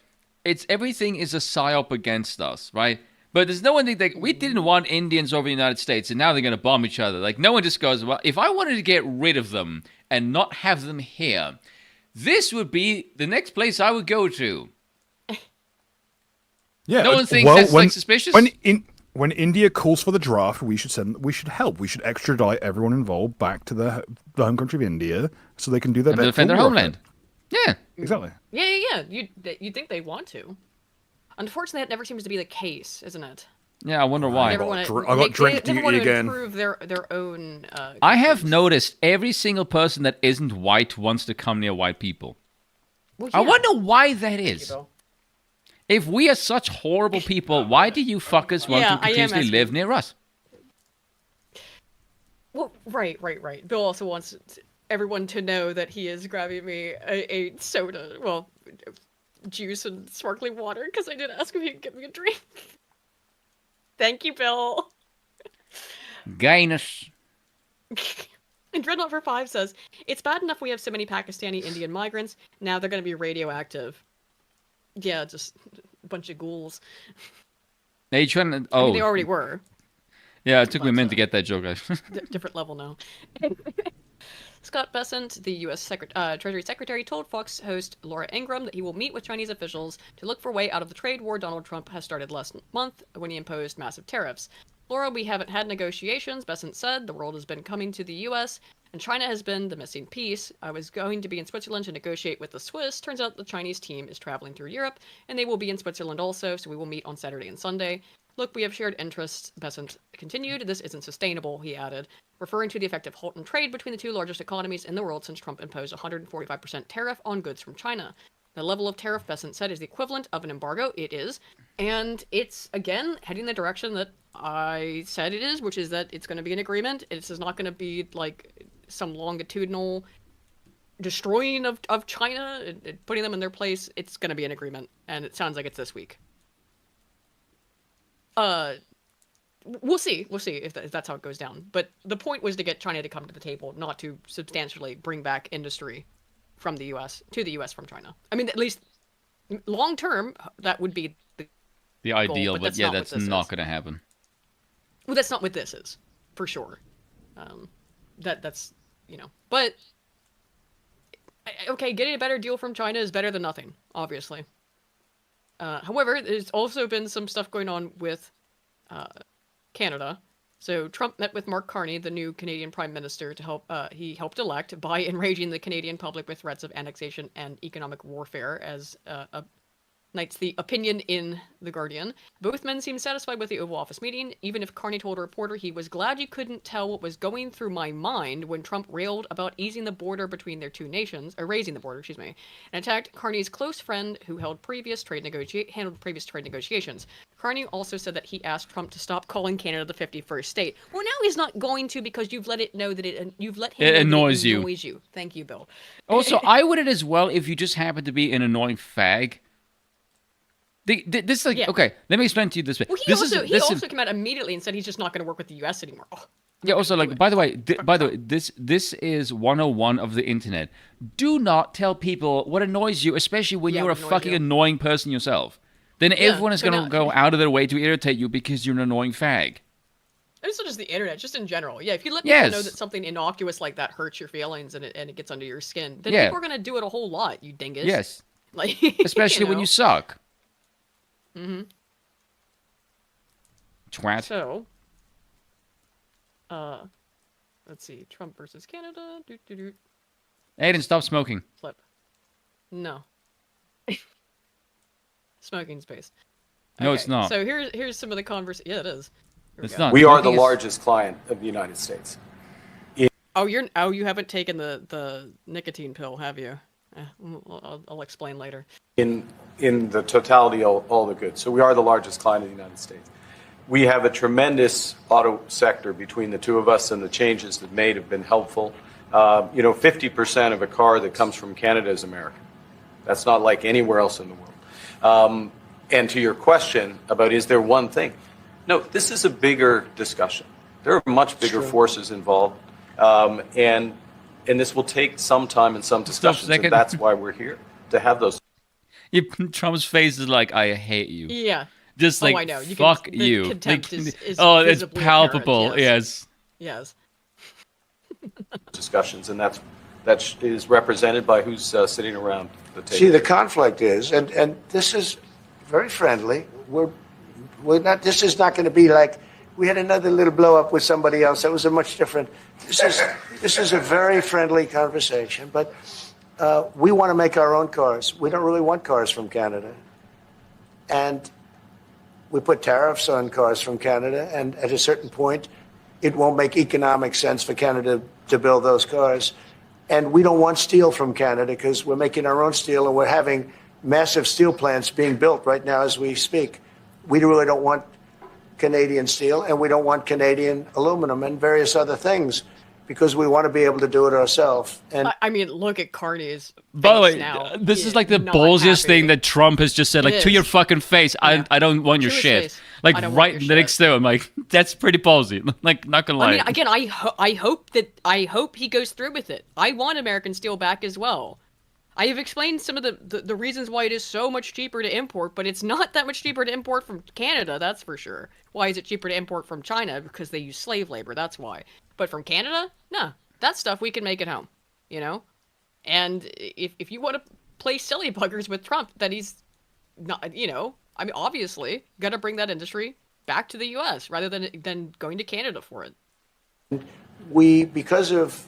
everything is a psyop against us, right? But there's no one that we didn't want Indians over the United States, and now they're going to bomb each other. Like, no one just goes, well, if I wanted to get rid of them and not have them here, this would be the next place I would go to. Yeah, No one thinks that's like suspicious? When India calls for the draft, we should help. We should extradite everyone involved back to the home country of India so they can do their best. Defend their homeland. Yeah. Exactly. Yeah. You'd think they want to. Unfortunately, that never seems to be the case, isn't it? Yeah, I wonder why. I got drink they never duty want to again. improve their own... I have noticed every single person that isn't white wants to come near white people. Well, I yeah. wonder why that Thank you, is. Bill. If we are such horrible people, why do you fuckers want Yeah, to I am continuously asking. live near us? Well, right. Bill also wants everyone to know that he is grabbing me a soda, well, juice and sparkling water, because I did ask if he could get me a drink. Thank you, Bill. Gayness. And Dreadnought for 5 says, it's bad enough we have so many Pakistani Indian migrants, now they're going to be radioactive. Yeah, just a bunch of ghouls. Are you trying to... I Oh, mean, they already were. yeah, it took me a minute to get that joke. Different level now. Scott Bessent, the U.S. Treasury Secretary, told Fox host Laura Ingraham that he will meet with Chinese officials to look for a way out of the trade war Donald Trump has started last month when he imposed massive tariffs. Laura, we haven't had negotiations, Bessent said. The world has been coming to the U.S., and China has been the missing piece. I was going to be in Switzerland to negotiate with the Swiss. Turns out the Chinese team is traveling through Europe, and they will be in Switzerland also, so we will meet on Saturday and Sunday. Look, we have shared interests, Bessent continued. This isn't sustainable, he added, referring to the effective halt in trade between the two largest economies in the world since Trump imposed a 145% tariff on goods from China. The level of tariff, Bessent said, is the equivalent of an embargo. It is. And it's, again, heading the direction that I said it is, which is that it's going to be an agreement. This is not going to be, like, some longitudinal destroying of China and putting them in their place. It's going to be an agreement. And it sounds like it's this week. We'll see if that's how it goes down. But the point was to get China to come to the table, not to substantially bring back industry from the U.S. to the U.S. from China. I mean, at least long term, that would be The ideal, but but that's yeah, not what that's this not is. going to happen. Well, that's not what this is, for sure. That's but okay, getting a better deal from China is better than nothing, obviously. However, there's also been some stuff going on with Canada. So Trump met with Mark Carney, the new Canadian Prime Minister, to help. He helped elect by enraging the Canadian public with threats of annexation and economic warfare, as Knights the opinion in The Guardian. Both men seemed satisfied with the Oval Office meeting, even if Carney told a reporter he was glad you couldn't tell what was going through my mind when Trump railed about easing the border between their two nations, or raising the border, and attacked Carney's close friend who handled previous trade negotiations. Carney also said that he asked Trump to stop calling Canada the 51st state. Well, now he's not going to because you've let him know that it annoys you. Annoys you. Thank you, Bill. Also, I would it as well if you just happen to be an annoying fag. This okay. Let me explain to you this way. Well, he also came out immediately and said he's just not going to work with the U.S. anymore. Oh, yeah. Also, like by the way, this is 101 of the internet. Do not tell people what annoys you, especially when you're a fucking annoying person yourself. Then everyone is going to go out of their way to irritate you because you're an annoying fag. It's not just the internet, just in general. Yeah, if you let people know that something innocuous like that hurts your feelings and it gets under your skin, then people are going to do it a whole lot. You dingus. Yes. Like, especially when you suck. Mm-hmm. Twat. So, let's see. Trump versus Canada. Aiden, stop smoking. Flip. No. Smoking space. No, it's not. So here's some of the conversation. Yeah, it is. Here It's go. not. We are the Smoking is- largest client of the United States. Oh, you haven't taken the nicotine pill, have you? I'll explain later. In the totality of all the goods. So we are the largest client of the United States. We have a tremendous auto sector between the two of us, and the changes that made have been helpful. 50% of a car that comes from Canada is American. That's not like anywhere else in the world. And to your question about is there one thing? No, this is a bigger discussion. There are much bigger forces involved, and this will take some time and some discussions, and that's why we're here, to have those. Trump's face is like, I hate you. Yeah. Just like, I know. fuck the you. Contempt Like, is it's visibly palpable. apparent, Yes. Yes. discussions, and that is represented by who's sitting around the table. See, the conflict is, and this is very friendly. We're not. This is not going to be like we had another little blow up with somebody else. That was a much different. This is a very friendly conversation, but we want to make our own cars. We don't really want cars from Canada, and we put tariffs on cars from Canada, and at a certain point, it won't make economic sense for Canada to build those cars. And we don't want steel from Canada because we're making our own steel, and we're having massive steel plants being built right now as we speak. We really don't want Canadian steel, and we don't want Canadian aluminum and various other things because we want to be able to do it ourselves. And I mean, look at Carney's By the way, now. this is like the Not ballsiest happy. thing that Trump has just said, like, It to your is. fucking face, Yeah. I don't want your To his shit. face, Like, I don't want right your next to him, like, that's pretty ballsy. Like, not gonna lie. I mean, again, I hope he goes through with it. I want American steel back as well. I have explained some of the reasons why it is so much cheaper to import, but it's not that much cheaper to import from Canada, that's for sure. Why is it cheaper to import from China? Because they use slave labor, that's why. But from Canada? No. That stuff we can make at home, you know? And if you want to play silly buggers with Trump, then he's not, you know, I mean, obviously, got to bring that industry back to the U.S. rather than going to Canada for it. we, because of,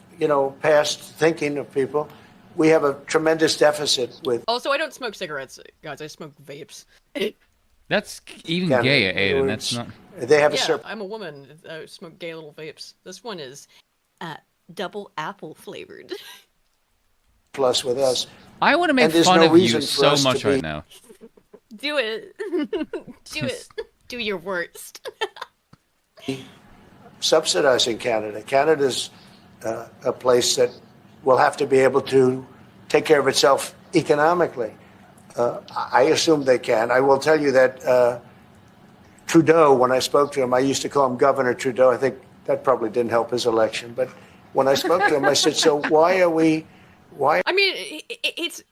past thinking of people, we have a tremendous deficit with Also, I don't smoke cigarettes, guys. I smoke vapes. That's even Canada. gayer, Aiden. That's not. They have a Yeah, surplus I'm a woman. I smoke gay little vapes. This one is double apple flavored. with us. I want to make And there's fun no of you reason for so us to much be- right now. Do it. Do it. Do your worst. Subsidizing Canada. Canada's a place that will have to be able to take care of itself economically. I assume they can. I will tell you that Trudeau, when I spoke to him, I used to call him Governor Trudeau. I think that probably didn't help his election. But when I spoke to him, I said, so why are we, I mean, it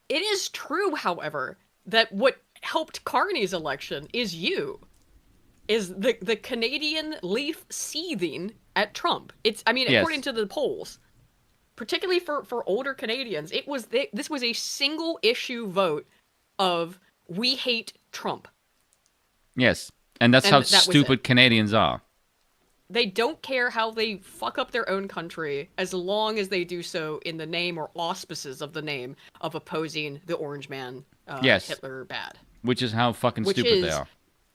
is true, however, that what helped Carney's election is the Canadian leaf seething at Trump. Yes. According to the polls, particularly for older Canadians, this was a single issue vote of we hate Trump. Yes. And that's And how that was stupid it. Canadians are. They don't care how they fuck up their own country as long as they do so in the name or auspices of the name of opposing the Orange Man, Yes. Hitler bad. Which is how fucking Which stupid they is are.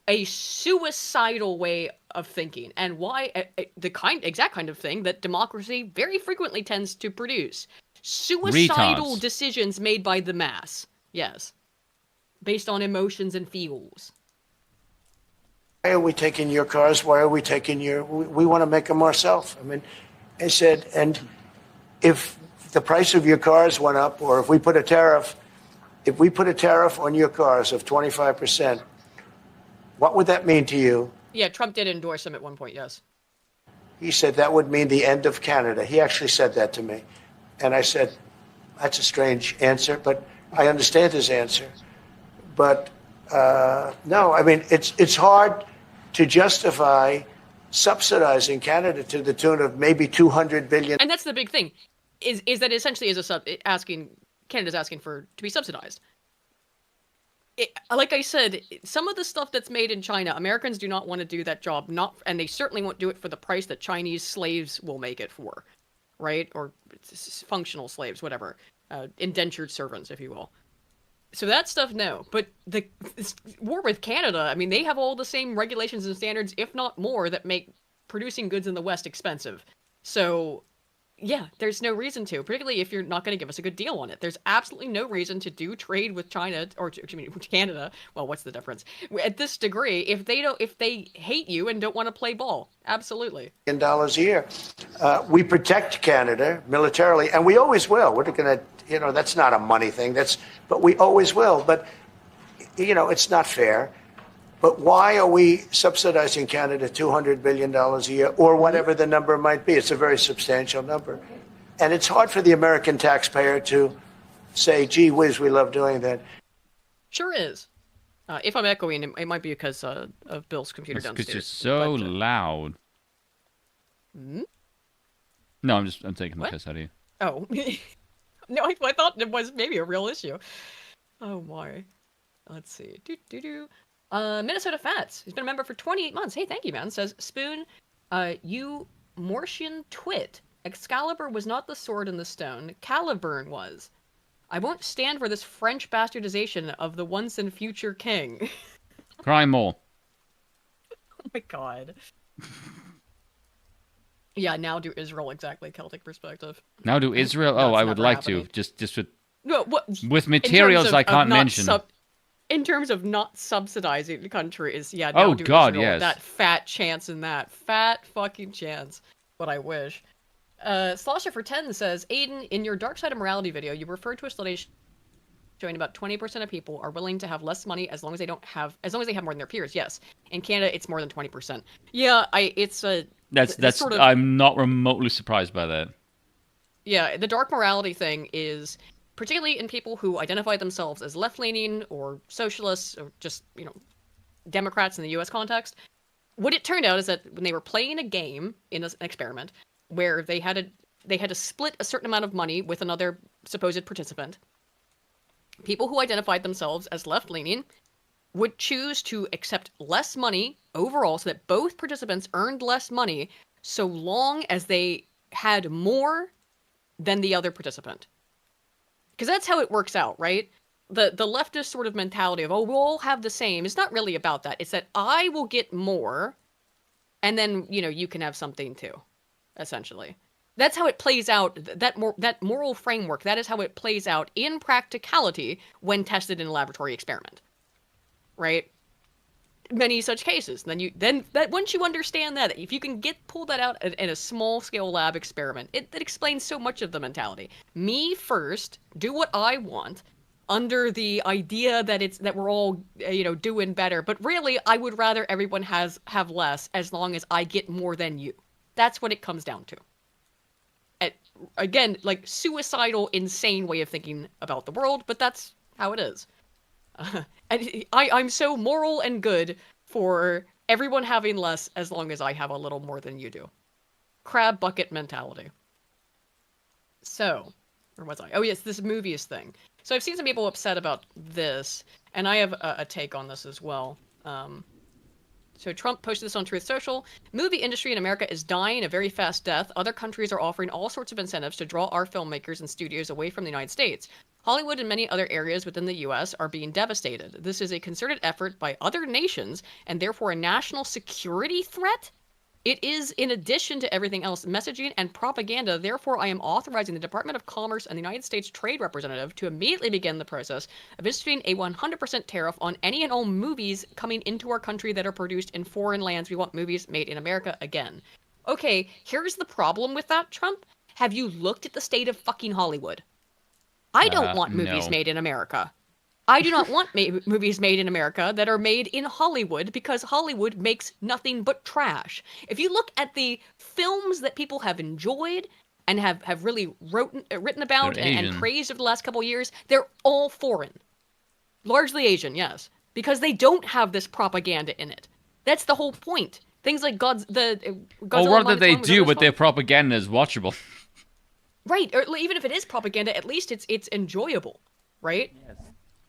a suicidal way of thinking, and why the exact kind of thing that democracy very frequently tends to produce. Suicidal Retards. decisions made by the mass. Yes. Based on emotions and feels. why are we taking your cars? Why are we taking we want to make them ourselves. I mean, I said, and if the price of your cars went up, or if we put a tariff on your cars of 25%, what would that mean to you? Yeah, Trump did endorse him at one point, yes. He said that would mean the end of Canada. He actually said that to me. And I said, that's a strange answer, but I understand his answer. But no, I mean, it's hard to justify subsidizing Canada to the tune of maybe $200 billion. And that's the big thing, is that essentially is Canada's asking to be subsidized. Like I said, some of the stuff that's made in China, Americans do not want to do that job, and they certainly won't do it for the price that Chinese slaves will make it for, right? Or functional slaves, whatever, indentured servants, if you will. So that stuff, no. But the war with Canada, I mean, they have all the same regulations and standards, if not more, that make producing goods in the West expensive. So, yeah, there's no reason to, particularly if you're not going to give us a good deal on it. There's absolutely no reason to do trade with China or with Canada. Well, what's the difference at this degree if they hate you and don't want to play ball? Absolutely. $1 a year. We protect Canada militarily, and we always will. We're going to, that's not a money thing. But we always will. But, it's not fair. But why are we subsidizing Canada $200 billion a year or whatever the number might be? It's a very substantial number. And it's hard for the American taxpayer to say, gee whiz, we love doing that. Sure is. If I'm echoing, it might be because of Bill's computer downstairs. Because it's so loud. Hmm? No, I'm taking the piss out of you. Oh. No, I thought it was maybe a real issue. Oh my. Let's see. Minnesota Fats. He's been a member for 28 months. Hey, thank you, man. Says, Spoon, you Mortian twit. Excalibur was not the sword in the stone. Caliburn was. I won't stand for this French bastardization of the once and future king. Cry more. Oh my god. Yeah, now do Israel exactly Celtic perspective. Now do Israel? Oh, I would like to. Just with materials I can't mention. In terms of not subsidizing the countries, yeah. Oh do God, Israel, yes. That fat chance in that fat fucking chance. But I wish. Slosher for 10 says, Aiden, in your Dark Side of Morality video, you referred to a study showing about 20% of people are willing to have less money as long as they have more than their peers. Yes, in Canada, it's more than 20%. Yeah, that's sort of, I'm not remotely surprised by that. Yeah, the dark morality thing is particularly in people who identify themselves as left-leaning or socialists or just, Democrats in the U.S. context. What it turned out is that when they were playing a game in an experiment where they had to split a certain amount of money with another supposed participant, people who identified themselves as left-leaning would choose to accept less money overall so that both participants earned less money so long as they had more than the other participant. Because that's how it works out, right? The leftist sort of mentality of, we'll all have the same, is not really about that. It's that I will get more, and then, you can have something too, essentially. That's how it plays out, that moral framework, that is how it plays out in practicality when tested in a laboratory experiment. Right? Many such cases. Then once you understand that, if you can pull that out in a small scale lab experiment, it explains so much of the mentality. Me first, do what I want, under the idea that we're all doing better, but really I would rather everyone have less as long as I get more than you. That's what it comes down to. Again, like suicidal, insane way of thinking about the world, but that's how it is. And I'm so moral and good for everyone having less as long as I have a little more than you do. Crab bucket mentality. So, where was I? Oh yes, this movies thing. So I've seen some people upset about this, and I have a take on this as well. So Trump posted this on Truth Social. Movie industry in America is dying a very fast death. Other countries are offering all sorts of incentives to draw our filmmakers and studios away from the United States. Hollywood and many other areas within the U.S. are being devastated. This is a concerted effort by other nations and therefore a national security threat? It is, in addition to everything else, messaging and propaganda. Therefore, I am authorizing the Department of Commerce and the United States Trade Representative to immediately begin the process of instituting a 100% tariff on any and all movies coming into our country that are produced in foreign lands. We want movies made in America again. Okay, here's the problem with that, Trump. Have you looked at the state of fucking Hollywood? I don't want movies made in America. I do not want movies made in America that are made in Hollywood because Hollywood makes nothing but trash. If you look at the films that people have enjoyed and have really written about and praised over the last couple of years, they're all foreign. Largely Asian, yes. Because they don't have this propaganda in it. That's the whole point. Things like Godzilla or what they do, but their propaganda is watchable. Right, or even if it is propaganda, at least it's enjoyable, right? Yes.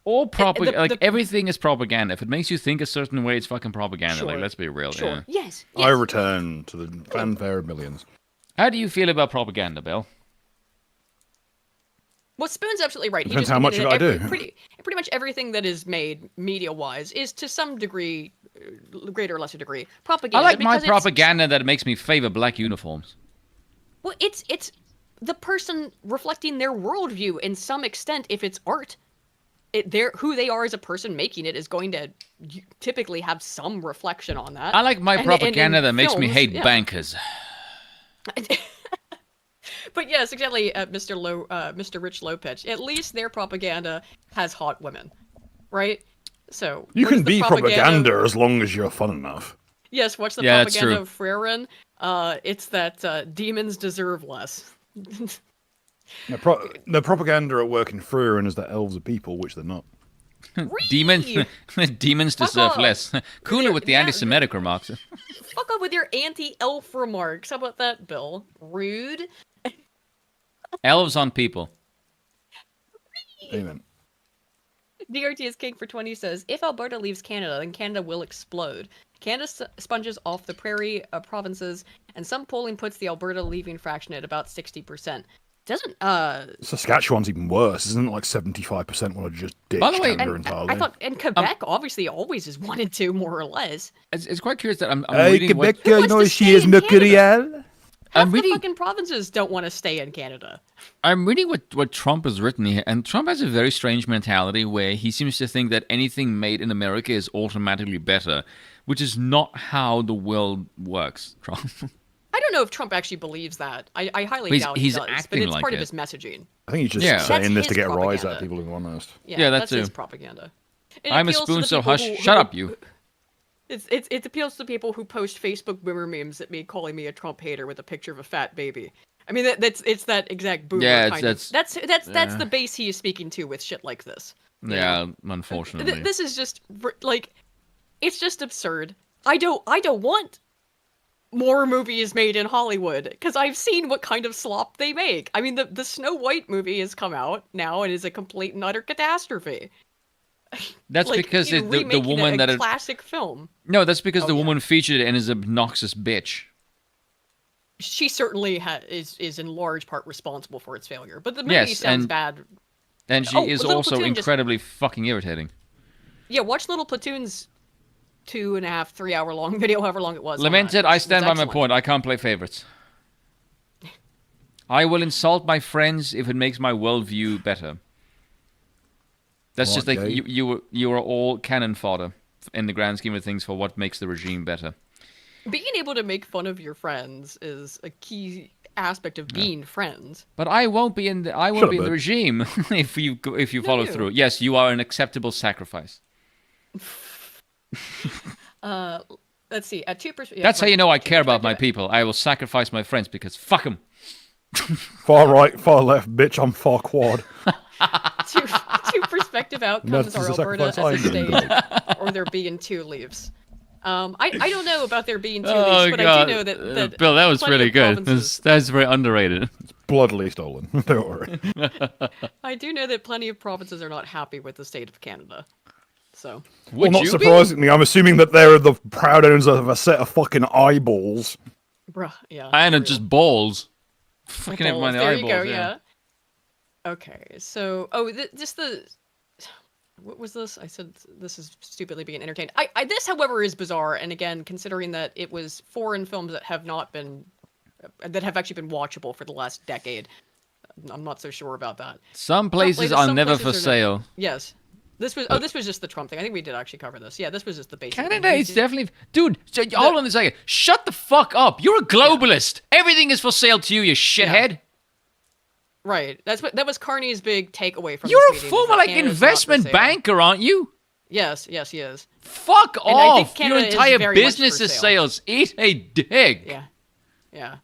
All propaganda, everything is propaganda. If it makes you think a certain way, it's fucking propaganda. Sure. Like, let's be real. Sure. Yeah. Yes. I return to the fanfare of millions. How do you feel about propaganda, Bill? Well, Spoon's absolutely right. Depends how much of it I do. Pretty much everything that is made media-wise is to some degree, greater or lesser degree, propaganda. I like my because propaganda that makes me favor black uniforms. Well, it's the person reflecting their worldview in some extent. If it's art, who they are as a person making it is going to typically have some reflection on that. I like my propaganda that makes me hate yeah. bankers. But yes, exactly, Mr. Rich Lopez. At least their propaganda has hot women, right? So you can be propaganda as long as you're fun enough. Yes, watch the propaganda of Freren. It's that demons deserve less. The propaganda at work in Freren is that elves are people, which they're not. Demons deserve less. Cooler with the anti-Semitic remarks. Fuck up with your anti-elf remarks. How about that, Bill? Rude. Elves on people. Amen. DRT is King for 20 says, if Alberta leaves Canada, then Canada will explode. Canada sponges off the prairie provinces, and some polling puts the Alberta leaving fraction at about 60%. Doesn't Saskatchewan's even worse, isn't it? Like 75% want to just ditch Canada entirely. I thought, and Quebec obviously always has wanted to, more or less. It's quite curious that I'm hey, reading Quebec, what... you know she is nuclear. Half the fucking provinces don't want to stay in Canada. I'm reading what Trump has written here, and Trump has a very strange mentality where he seems to think that anything made in America is automatically better, which is not how the world works, Trump. I don't know if Trump actually believes that. I highly doubt he does, but it's part of his messaging. I think he's just saying this to get a rise out of people, to be honest. Yeah, that's his propaganda. I'm a spoon, so hush. Shut up, you. It appeals to people who post Facebook boomer memes at me calling me a Trump hater with a picture of a fat baby. I mean, it's that exact boomer kind of. That's the base he is speaking to with shit like this. Yeah, unfortunately. This is just like, it's just absurd. I don't want more movies made in Hollywood because I've seen what kind of slop they make. I mean, the Snow White movie has come out now and is a complete and utter catastrophe. That's because the woman that classic film. No, that's because the woman featured it and is an obnoxious bitch. She certainly is in large part responsible for its failure, but the movie sounds bad. And she is also incredibly fucking irritating. Yeah, watch Little Platoon's 2.5, 3 hour long video, however long it was. Lamented, I stand by my point. I can't play favorites. I will insult my friends if it makes my worldview better. That's just like you are all cannon fodder in the grand scheme of things for what makes the regime better. Being able to make fun of your friends is a key aspect of being friends. But I won't be in the regime if you follow through. Yes, you are an acceptable sacrifice. Let's see. At 2%. Yeah, that's how you know I care about my people. I will sacrifice my friends because fuck them. Far right, far left, bitch. I'm far quad. Two perspective outcomes are Alberta as a state, or there being 2 leaves. I don't know about there being 2 leaves, but I do know that Bill, that was really good. That's very underrated. It's bloodily stolen. Don't worry. I do know that plenty of provinces are not happy with the state of Canada. So, well, not surprisingly, I'm assuming that they're the proud owners of a set of fucking eyeballs. Bruh, yeah. And just balls. Fucking balls. There eyeballs, you go, yeah. Okay, so what was this? I said this is stupidly being entertained. This, however, is bizarre, and again, considering that it was foreign films that have actually been watchable for the last decade, I'm not so sure about that. Some places are never for sale. Yes. This was just the Trump thing. I think we did actually cover this. Yeah, this was just the basic. Canada is definitely... Dude, hold on a second. Shut the fuck up. You're a globalist. Yeah. Everything is for sale to you shithead. Yeah. Right. That was Carney's big takeaway from You're this a former investment banker, aren't you? Yes, he is. Fuck off. Your entire business is sales. Eat a dick. Yeah.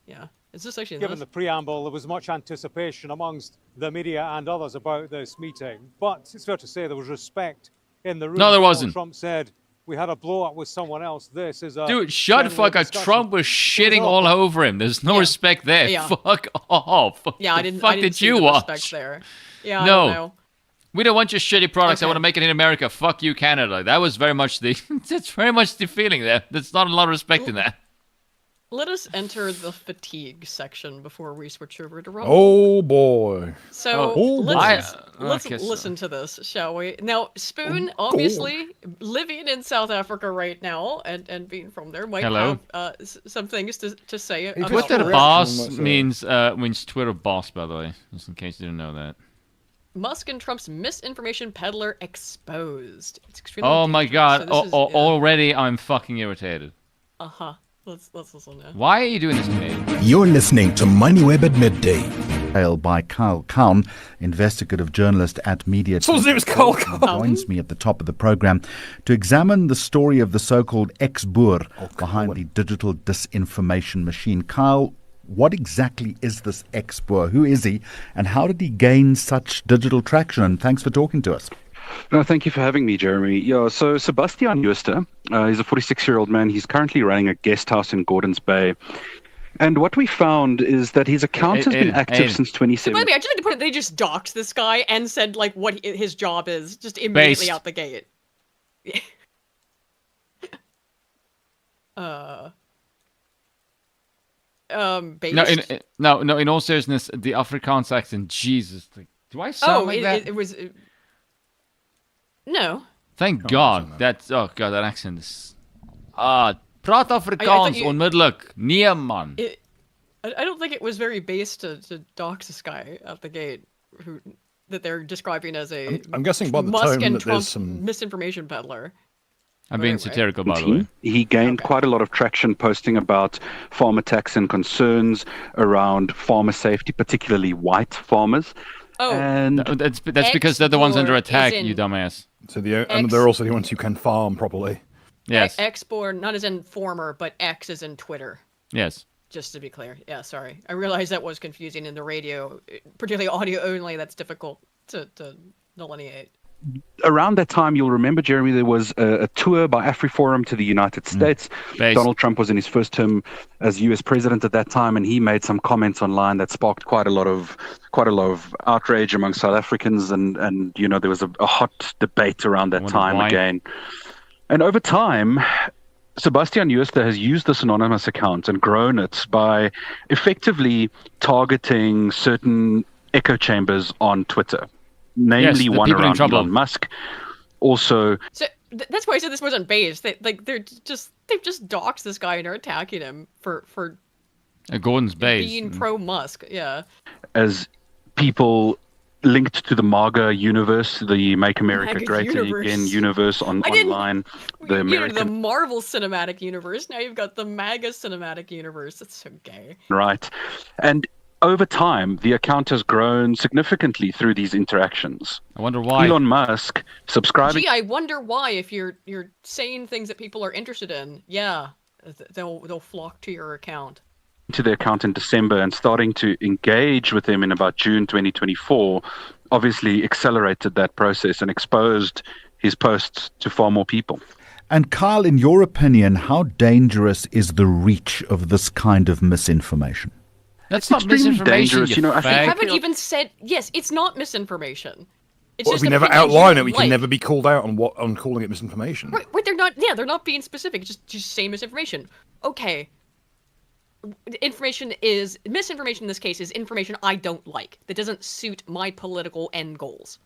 Is this actually Given the preamble, there was much anticipation amongst the media and others about this meeting. But it's fair to say there was respect in the room. No, there wasn't. Trump said, we had a blow-up with someone else. This is a... Dude, shut the fuck up. Trump was shitting all over him. There's no respect there. Yeah. Fuck off. Yeah, I didn't see the respect there. Yeah, I don't know. We don't want your shitty products. I want to make it in America. Fuck you, Canada. That was very much that's very much the feeling there. There's not a lot of respect in that. Let us enter the fatigue section before we switch over to Rumble. Oh boy. So Oh, let's okay, so- listen to this, shall we? Now, Spoon, obviously living in South Africa right now, and being from there, might Hello. have some things to say about Twitter reaction boss on that, means Twitter boss, by the way, just in case you didn't know that. Musk and Trump's misinformation peddler exposed. It's extremely Oh my dangerous. god! So this is, Already I'm fucking irritated. Let's listen now. Why are you doing this to me? You're listening to MoneyWeb at Midday. By Kyle Kahn, investigative journalist at Media. So his name is Kyle Kahn. Joins me at the top of the program to examine the story of the so-called ex-Boer behind the digital disinformation machine. Kyle, what exactly is this ex-Boer? Who is he, and how did he gain such digital traction? And thanks for talking to us. No, thank you for having me, Jeremy. Yeah, so Sebastian Jooste, he's a 46-year-old man. He's currently running a guest house in Gordons Bay. And what we found is that his account has been active since 2017. By the way, I just like to put it, they just doxed this guy and said, like, what his job is, just immediately out the gate. Based? No, in all seriousness, the Afrikaans accent, Jesus. Do I sound like that? It was... No. Thank God. That accent is... praat Afrikaans onmiddellik. Nee, man. I don't think it was very based to dox this guy out the gate, that they're describing as a... I'm guessing by the Musk tone and that Trump there's some... misinformation peddler. I'm being satirical, by the way. He gained quite a lot of traction posting about farm attacks and concerns around farmer safety, particularly white farmers. Oh, and that's because they're the ones under attack, you dumbass. So and they're also the ones who can farm properly. Yes. X-born, not as in former, but X as in Twitter. Yes. Just to be clear. Yeah, sorry. I realized that was confusing in the radio, particularly audio only. That's difficult to delineate. Around that time, you'll remember, Jeremy, there was a tour by AfriForum to the United States. Donald Trump was in his first term as U.S. president at that time, and he made some comments online that sparked quite a lot of outrage among South Africans, and you know, there was a hot debate around that time again. And over time, Sebastian Jooste has used this anonymous account and grown it by effectively targeting certain echo chambers on Twitter. Namely, one around Elon Musk. Also, so that's why I said this wasn't based. They've just doxed this guy and are attacking him for Gordon's base being pro Musk. Yeah. As people linked to the MAGA universe, the Make America Great Again universe online, the American, the Marvel cinematic universe. Now you've got the MAGA cinematic universe. That's so gay. Right, and over time, the account has grown significantly through these interactions. I wonder why. Elon Musk subscribing. Gee, I wonder why. If you're saying things that people are interested in, yeah, they'll flock to your account. To the account in December and starting to engage with him in about June 2024, obviously accelerated that process and exposed his posts to far more people. And Kyle, in your opinion, how dangerous is the reach of this kind of misinformation? That's not misinformation. Dangerous. You know, I think I haven't even said yes. It's not misinformation. It's Well, just if we never opinions outline you it, we like. can never be called out on calling it misinformation. Right, they're not. Yeah, they're not being specific. Just say misinformation. Okay. Misinformation in this case is information I don't like that doesn't suit my political end goals.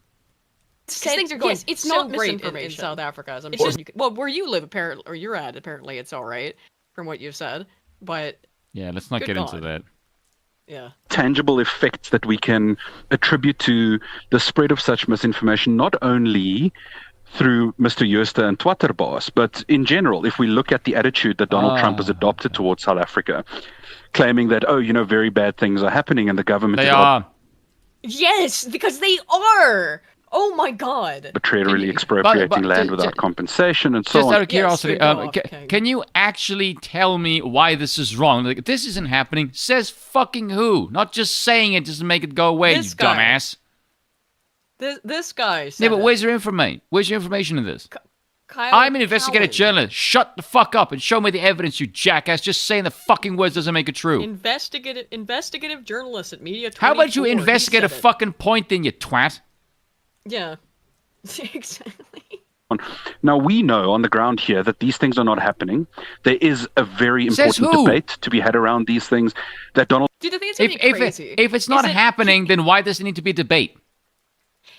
Things are going. Yes, it's not great in South Africa, as I'm sure you can. Well, where you live, apparently, or you're at, apparently, it's all right from what you've said. But yeah, let's not get into that. Yeah. Tangible effects that we can attribute to the spread of such misinformation, not only through Mr. Jooste and Twatterbaas, but in general, if we look at the attitude that Donald Trump has adopted towards South Africa, claiming that, very bad things are happening and the government They are. Yes, because they are. Oh my God! arbitrarily expropriating land without compensation and so on. Just out of curiosity, can you actually tell me why this is wrong? Like, this isn't happening. Says fucking who? Not just saying it doesn't make it go away, you dumbass. This guy said Yeah, but where's your information? Where's your information in this? Kyle I'm an investigative Cowan. journalist. Shut the fuck up and show me the evidence, you jackass. Just saying the fucking words doesn't make it true. Investigative journalist at Media 24. How about you investigate a fucking point then, you twat? Yeah, exactly. Now, we know on the ground here that these things are not happening. There is a very important debate to be had around these things that Donald... Dude, the thing that's really crazy. If it's not happening, then why does it need to be debate?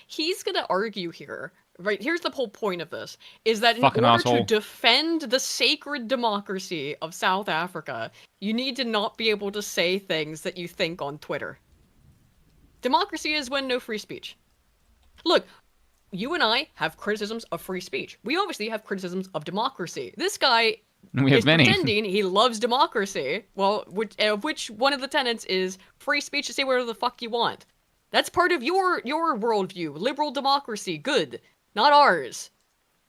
He's going to argue here, right? Here's the whole point of this, is that in Fucking order asshole. to defend the sacred democracy of South Africa, you need to not be able to say things that you think on Twitter. Democracy is when no free speech. Look, you and I have criticisms of free speech. We obviously have criticisms of democracy. This guy is pretending he loves democracy. Well, which one of the tenets is free speech to say whatever the fuck you want. That's part of your worldview. Liberal democracy, good. Not ours.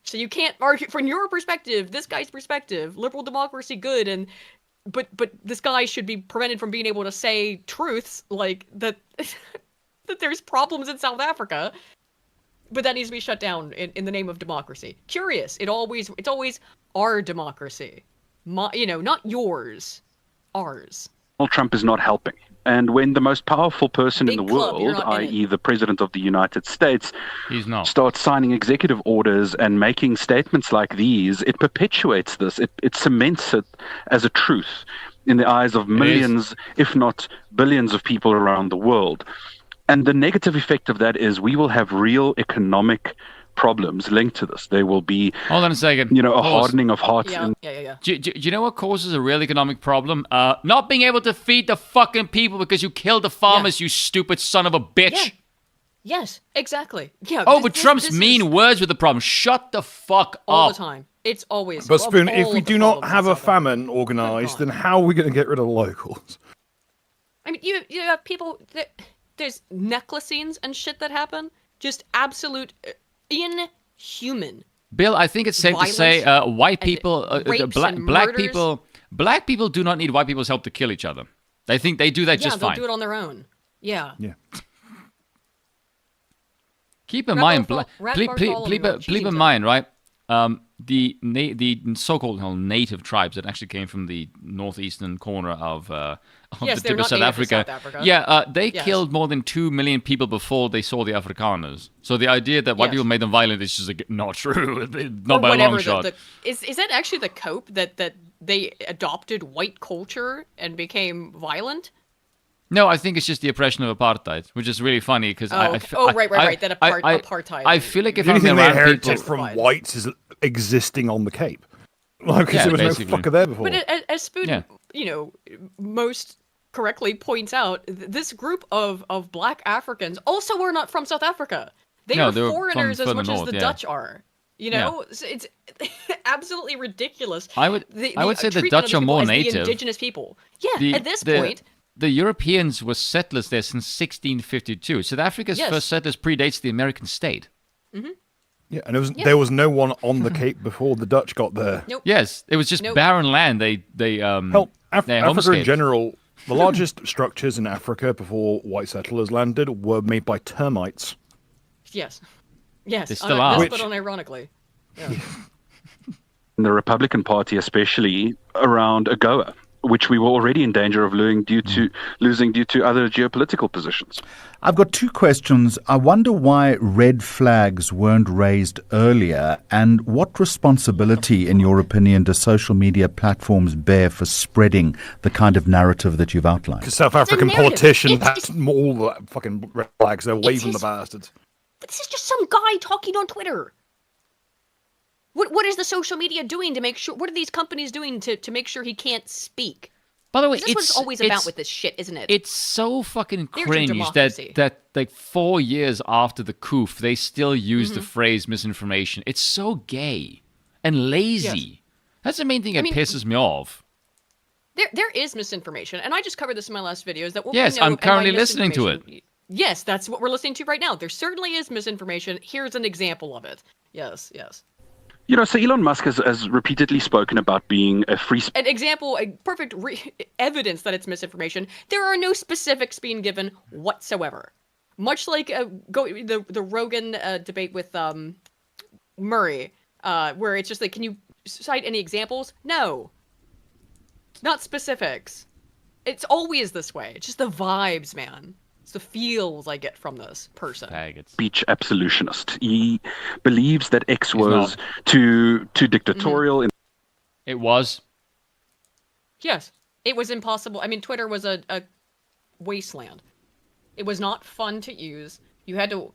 So you can't argue from your perspective, this guy's perspective, liberal democracy, good, but this guy should be prevented from being able to say truths like that that there's problems in South Africa. But that needs to be shut down in the name of democracy. Curious. It's always our democracy. Not yours. Ours. Donald Trump is not helping. And when the most powerful person in the world, i.e. the President of the United States, starts signing executive orders and making statements like these, it perpetuates this. It cements it as a truth in the eyes of millions, if not billions of people around the world. And the negative effect of that is we will have real economic problems linked to this. There will be, hold on a second, a hardening of hearts. Yeah. Do you know what causes a real economic problem? Not being able to feed the fucking people because you killed the farmers, you stupid son of a bitch. Yeah. Yes, exactly. Yeah. Oh, but Trump's mean words were the problem. Shut the fuck up. All the time. It's always. But Spoon, if we do not have a famine organised, then how are we going to get rid of the locals? I mean, you have people. There's necklacings and shit that happen. Just absolute inhuman. Bill, I think it's safe to say white people, black people do not need white people's help to kill each other. They think they do that just fine. Yeah, they'll do it on their own. Yeah. Keep in mind, keep in mind, right? The so-called native tribes that actually came from the northeastern corner of the tip of South Africa. Yeah, they killed more than 2 million people before they saw the Afrikaners. So the idea that white people made them violent is just not true. Not by a long shot. Is that actually the cope that they adopted white culture and became violent? No, I think it's just the oppression of apartheid, which is really funny because right. That apartheid. I feel like if I'm around they inherited people from whites is existing on the Cape, because there was no fucker there before. But as Spoon, most correctly points out, this group of Black Africans also were not from South Africa. They were foreigners as much as the Dutch are. It's absolutely ridiculous. I would say the Dutch are more native. The indigenous people. Yeah, at this point. The Europeans were settlers there since 1652. South Africa's first settlers predates the American state. Mm-hmm. Yeah, and there was no one on the Cape before the Dutch got there. Nope. Yes, it was just barren land. Africa in general, the largest structures in Africa before white settlers landed were made by termites. Yes. They still are. But unironically. Yeah. The Republican Party, especially around AGOA, which we were already in danger of losing due to other geopolitical positions. I've got two questions. I wonder why red flags weren't raised earlier, and what responsibility, in your opinion, do social media platforms bear for spreading the kind of narrative that you've outlined? Because South African politicians had all the fucking red flags. They're waving the bastards. This is just some guy talking on Twitter. What is the social media doing to make sure? What are these companies doing to make sure he can't speak? By the way, that's what it's always about with this shit, isn't it? It's so fucking cringe that like 4 years after the coup, they still use the phrase misinformation. It's so gay and lazy. Yes. That's the main thing that pisses me off. There is misinformation, and I just covered this in my last video. Is that what yes, we know, I'm currently listening to it. Yes, that's what we're listening to right now. There certainly is misinformation. Here's an example of it. Yes. So Elon Musk has repeatedly spoken about being a free... An example, a perfect evidence that it's misinformation. There are no specifics being given whatsoever. Much like the Rogan debate with Murray, where it's just like, can you cite any examples? No. Not specifics. It's always this way. It's just the vibes, man. It's the feels I get from this person. Faggots. Speech absolutionist. He believes that X was too dictatorial. It was. Yes, it was impossible. I mean, Twitter was a wasteland. It was not fun to use. You had to,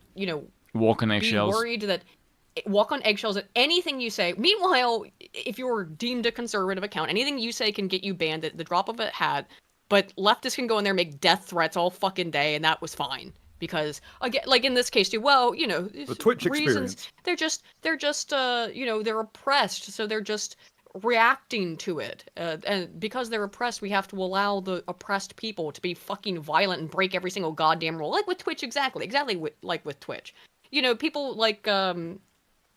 walk on be eggshells. worried that walk on eggshells at anything you say. Meanwhile, if you're deemed a conservative account, anything you say can get you banned at the drop of a hat. But leftists can go in there and make death threats all fucking day, and that was fine. Because again, like in this case too, well, the Twitch experience. They're just they're oppressed, so they're just reacting to it. And because they're oppressed, we have to allow the oppressed people to be fucking violent and break every single goddamn rule. Like with Twitch, exactly like with Twitch. People like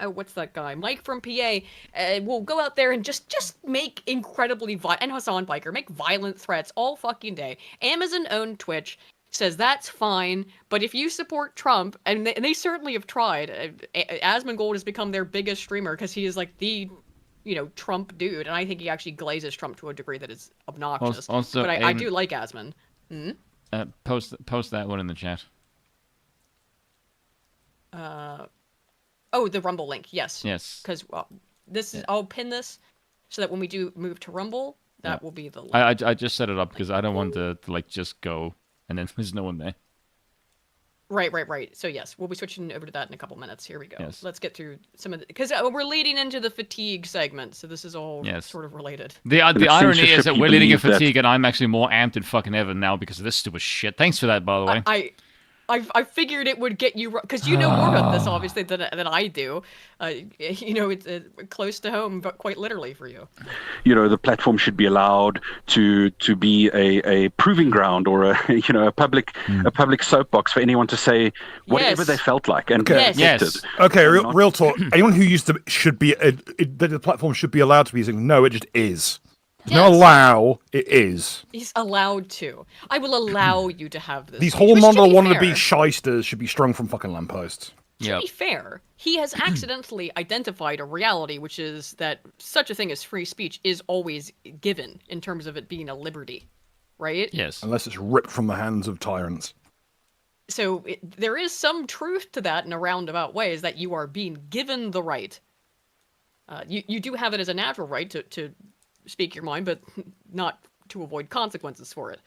what's that guy? Mike from PA will go out there and just make incredibly violent, and Hassan Biker make violent threats all fucking day. Amazon owned Twitch says that's fine, but if you support Trump, and they certainly have tried, Asmongold has become their biggest streamer because he is like the Trump dude, and I think he actually glazes Trump to a degree that is obnoxious. Also, but I do like Asmon. Post that one in the chat. Oh, the Rumble link. Yes. Yes. Because I'll pin this so that when we do move to Rumble, that will be the link. I just set it up because I don't want to just go and then there's no one there. Right. So yes, we'll be switching over to that in a couple minutes. Here we go. Yes. Let's get through some of the, because we're leading into the fatigue segment, so this is all sort of related. The irony is that we're leading into fatigue, and I'm actually more amped than fucking ever now because of this stupid shit. Thanks for that, by the way. I figured it would get you, because you know more about this obviously than I do. It's close to home, but quite literally for you. The platform should be allowed to be a proving ground or a public soapbox for anyone to say whatever they felt like and yes. Okay, real talk. Anyone who used to the platform should be allowed to be saying no, it just is. Yes. No, allow, it is. He's allowed to. I will allow you to have this. These whole model wanted to be shysters should be strung from fucking lampposts. To be fair, he has accidentally identified a reality, which is that such a thing as free speech is always given in terms of it being a liberty, right? Yes. Unless it's ripped from the hands of tyrants. So there is some truth to that in a roundabout way, is that you are being given the right. You do have it as a natural right to speak your mind, but not to avoid consequences for it,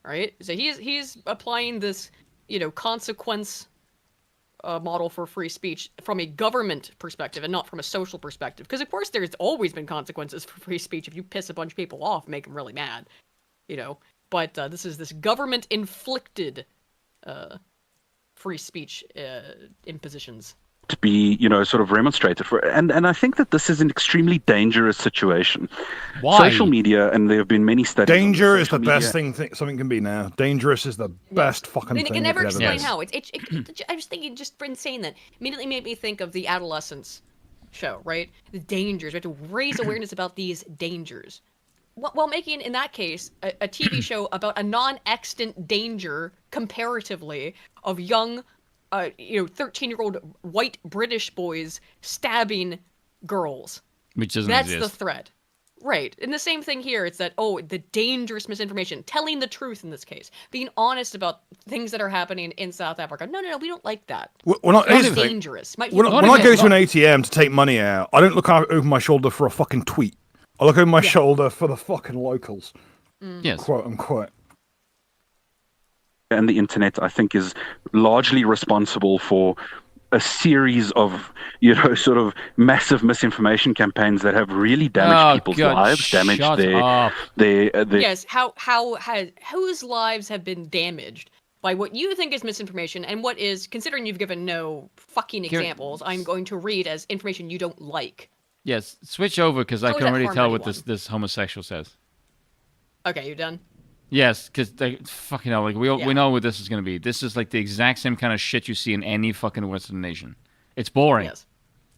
right? So he's applying this, consequence model for free speech from a government perspective and not from a social perspective. Because of course there's always been consequences for free speech if you piss a bunch of people off, make them really mad, But this is this government-inflicted free speech impositions. To be, sort of remonstrated for. And I think that this is an extremely dangerous situation. Why? Social media, and there have been many studies. Danger is the best thing something can be now. Dangerous is the best fucking thing. I can never explain be. how. I was thinking, just for saying that, immediately made me think of the adolescence show, right? The dangers. We have to raise awareness about these dangers. While making, in that case, a TV show about a non-extant danger, comparatively, of young 13-year-old white British boys stabbing girls. Which doesn't exist. exist. The threat. Right. And the same thing here. It's that, the dangerous misinformation. Telling the truth in this case. Being honest about things that are happening in South Africa. No, we don't like that. We're not It's dangerous. When I go to an ATM to take money out, I don't look over my shoulder for a fucking tweet. I look over my shoulder for the fucking locals. Yes. Quote unquote. And the internet, I think, is largely responsible for a series of, sort of massive misinformation campaigns that have really damaged people's lives, damaged their. Yes, whose lives have been damaged by what you think is misinformation, and what is, considering you've given no fucking examples, I'm going to read as information you don't like. Yes, switch over because I can already tell what this homosexual says. Okay, you done? Yes, because they fucking hell, we know what this is going to be. This is like the exact same kind of shit you see in any fucking Western nation. It's boring. Yes.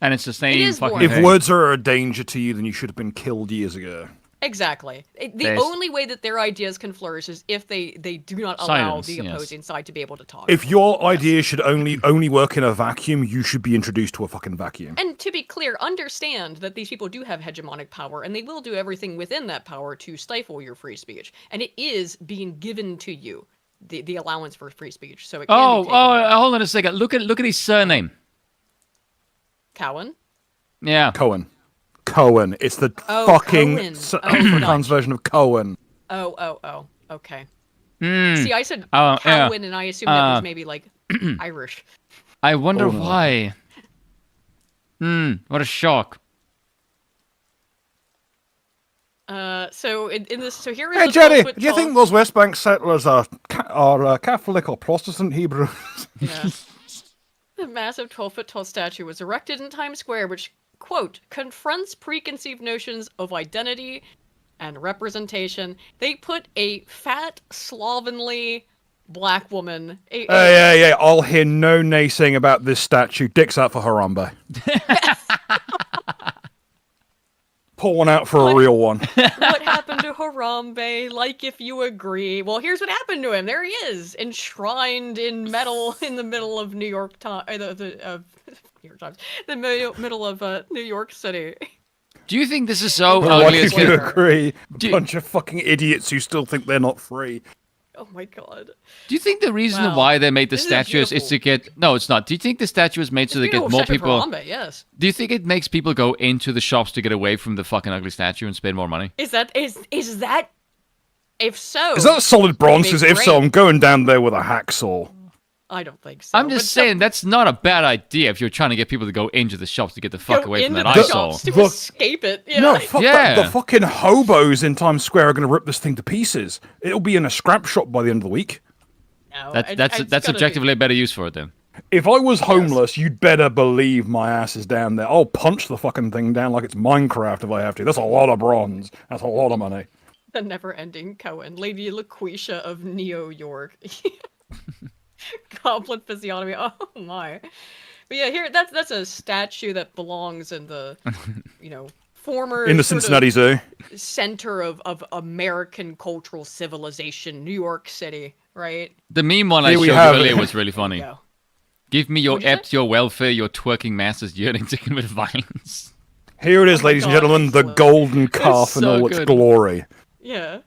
And it's the same fucking If thing. words are a danger to you, then you should have been killed years ago. Exactly. The only way that their ideas can flourish is if they do not allow the opposing side to be able to talk. If your ideas should only work in a vacuum, you should be introduced to a fucking vacuum. And to be clear, understand that these people do have hegemonic power, and they will do everything within that power to stifle your free speech. And it is being given to you. the allowance for free speech. So it can be taken away. Hold on a second. Look at his surname. Cowan? Yeah. Cohen. It's the fucking trans version of Cohen. Oh. Okay. Mm. See, I said yeah. Cowan, and I assumed that was maybe like Irish. I wonder why. What a shock. So in this, so here is. Hey, Jenny, do you think those West Bank settlers are Catholic or Protestant Hebrews? Yeah. The massive 12-foot tall statue was erected in Times Square, which, quote, confronts preconceived notions of identity and representation. They put a fat, slovenly black woman. Yeah. I'll hear no naysaying about this statue. Dicks out for Harambe. Pull one out for a real one. What happened to Harambe? Like, if you agree. Well, here's what happened to him. There he is, enshrined in metal in the middle of New York Times. New York Times. The middle of New York City. Do you think this is so Like, ugly? if you agree, a bunch of fucking idiots who still think they're not free. Oh my god. Do you think the reason why they made the statues is to get... No, it's not. Do you think the statue is made so they get more people... Harambe, yes. Do you think it makes people go into the shops to get away from the fucking ugly statue and spend more money? Is that... If so... Is that solid bronze? Because if so, great. I'm going down there with a hacksaw. I don't think so. I'm just saying, that's not a bad idea if you're trying to get people to go into the shops to get the fuck away from that eyesore. To escape it. Yeah. No, fuck that. The fucking hobos in Times Square are going to rip this thing to pieces. It'll be in a scrap shop by the end of the week. No, that's objectively a better use for it then. If I was homeless, you'd better believe my ass is down there. I'll punch the fucking thing down like it's Minecraft if I have to. That's a lot of bronze. That's a lot of money. The never-ending Cohen. Lady LaQuisha of Neo York. Goblin physiognomy. Oh my. But yeah, here that's a statue that belongs in the, former in the Cincinnati Zoo center of American cultural civilization, New York City, right? The meme one I showed you earlier was really funny. Yeah. Give me your ept, your welfare, your twerking masses yearning to commit violence. Here it is, ladies and gentlemen, the golden calf in all its glory. Yeah.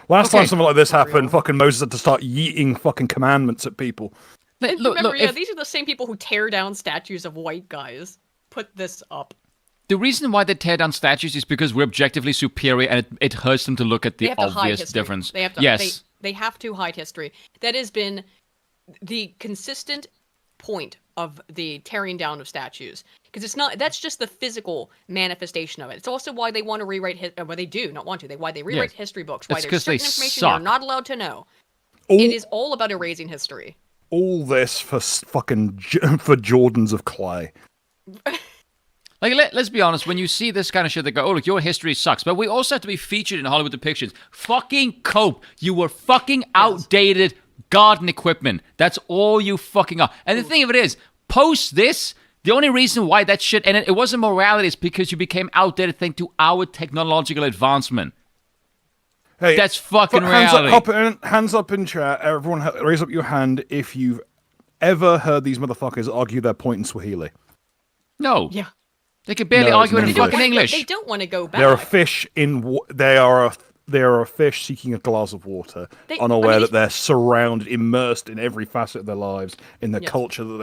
Last time something like this happened, fucking Moses had to start yeeting fucking commandments at people. Remember, these are the same people who tear down statues of white guys. Put this up. The reason why they tear down statues is because we're objectively superior, and it hurts them to look at the obvious difference. They have to, yes. They have to hide history. That has been the consistent point of the tearing down of statues. Because it's not, that's just the physical manifestation of it. It's also why they want to rewrite, well, they do not want to, why they rewrite history books, why there's certain information you're not allowed to know. It is all about erasing history. All this for fucking, for Jordans of clay. Like, let's be honest, when you see this kind of shit, they go, oh, look, your history sucks. But we also have to be featured in Hollywood depictions. Fucking cope. You were fucking outdated garden equipment. That's all you fucking are. And the thing of it is, post this, the only reason why that shit, and it wasn't morality, is because you became outdated thanks to our technological advancement. Hey, that's fucking reality. Hands up in chat. Everyone raise up your hand if you've ever heard these motherfuckers argue their point in Swahili. No. Yeah. They can barely argue in fucking English. They don't want to go back. They're a fish in. They are a fish seeking a glass of water, unaware that they're surrounded, immersed in every facet of their lives, in the culture that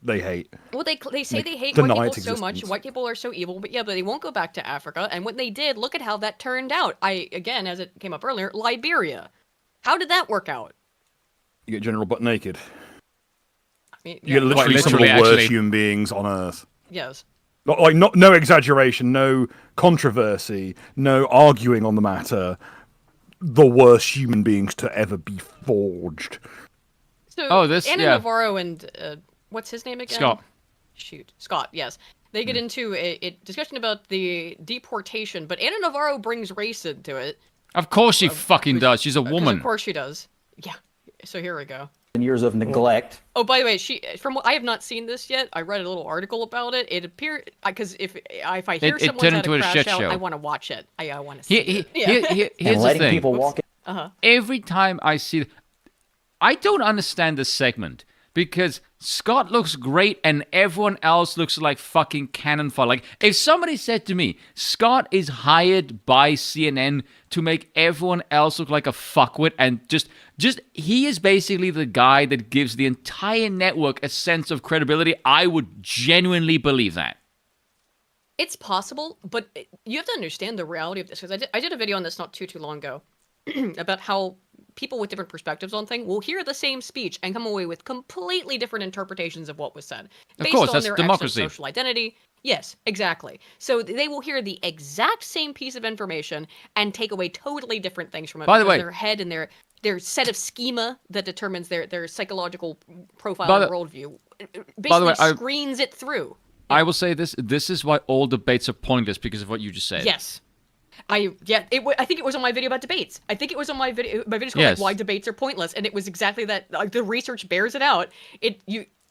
they hate. Well, they say they hate white people so much. White people are so evil, but they won't go back to Africa. And when they did, look at how that turned out. Again, as it came up earlier, Liberia. How did that work out? You get General Butt Naked. I mean, you get literally some of the worst human beings on Earth. Yes. No exaggeration, no controversy, no arguing on the matter. The worst human beings to ever be forged. So, Anna Navarro and what's his name again? Scott. Yes, they get into a discussion about the deportation, but Anna Navarro brings race into it. Of course she fucking does. She's a woman. Of course she does. Yeah. So here we go. Years of neglect. Oh, by the way, from what I have not seen this yet. I read a little article about it. It appeared because if I hear someone's had a crash out, I want to watch it. I want to see it. Here's the thing. People walk in. Every time I see, I don't understand this segment because Scott looks great and everyone else looks like fucking cannon fodder. Like, if somebody said to me, Scott is hired by CNN to make everyone else look like a fuckwit and just he is basically the guy that gives the entire network a sense of credibility, I would genuinely believe that. It's possible, but you have to understand the reality of this, because I did a video on this not too long ago about how people with different perspectives on things will hear the same speech and come away with completely different interpretations of what was said. Of course, that's their democracy. social identity. Yes, exactly. So they will hear the exact same piece of information and take away totally different things from it. By the way, their head and their set of schema that determines their psychological profile and worldview basically screens it through. I will say this. This is why all debates are pointless, because of what you just said. Yes. I think it was on my video about debates. I think it was on my video. My video's called Yes. like, "Why Debates Are Pointless," and it was exactly that. Like, the research bears it out.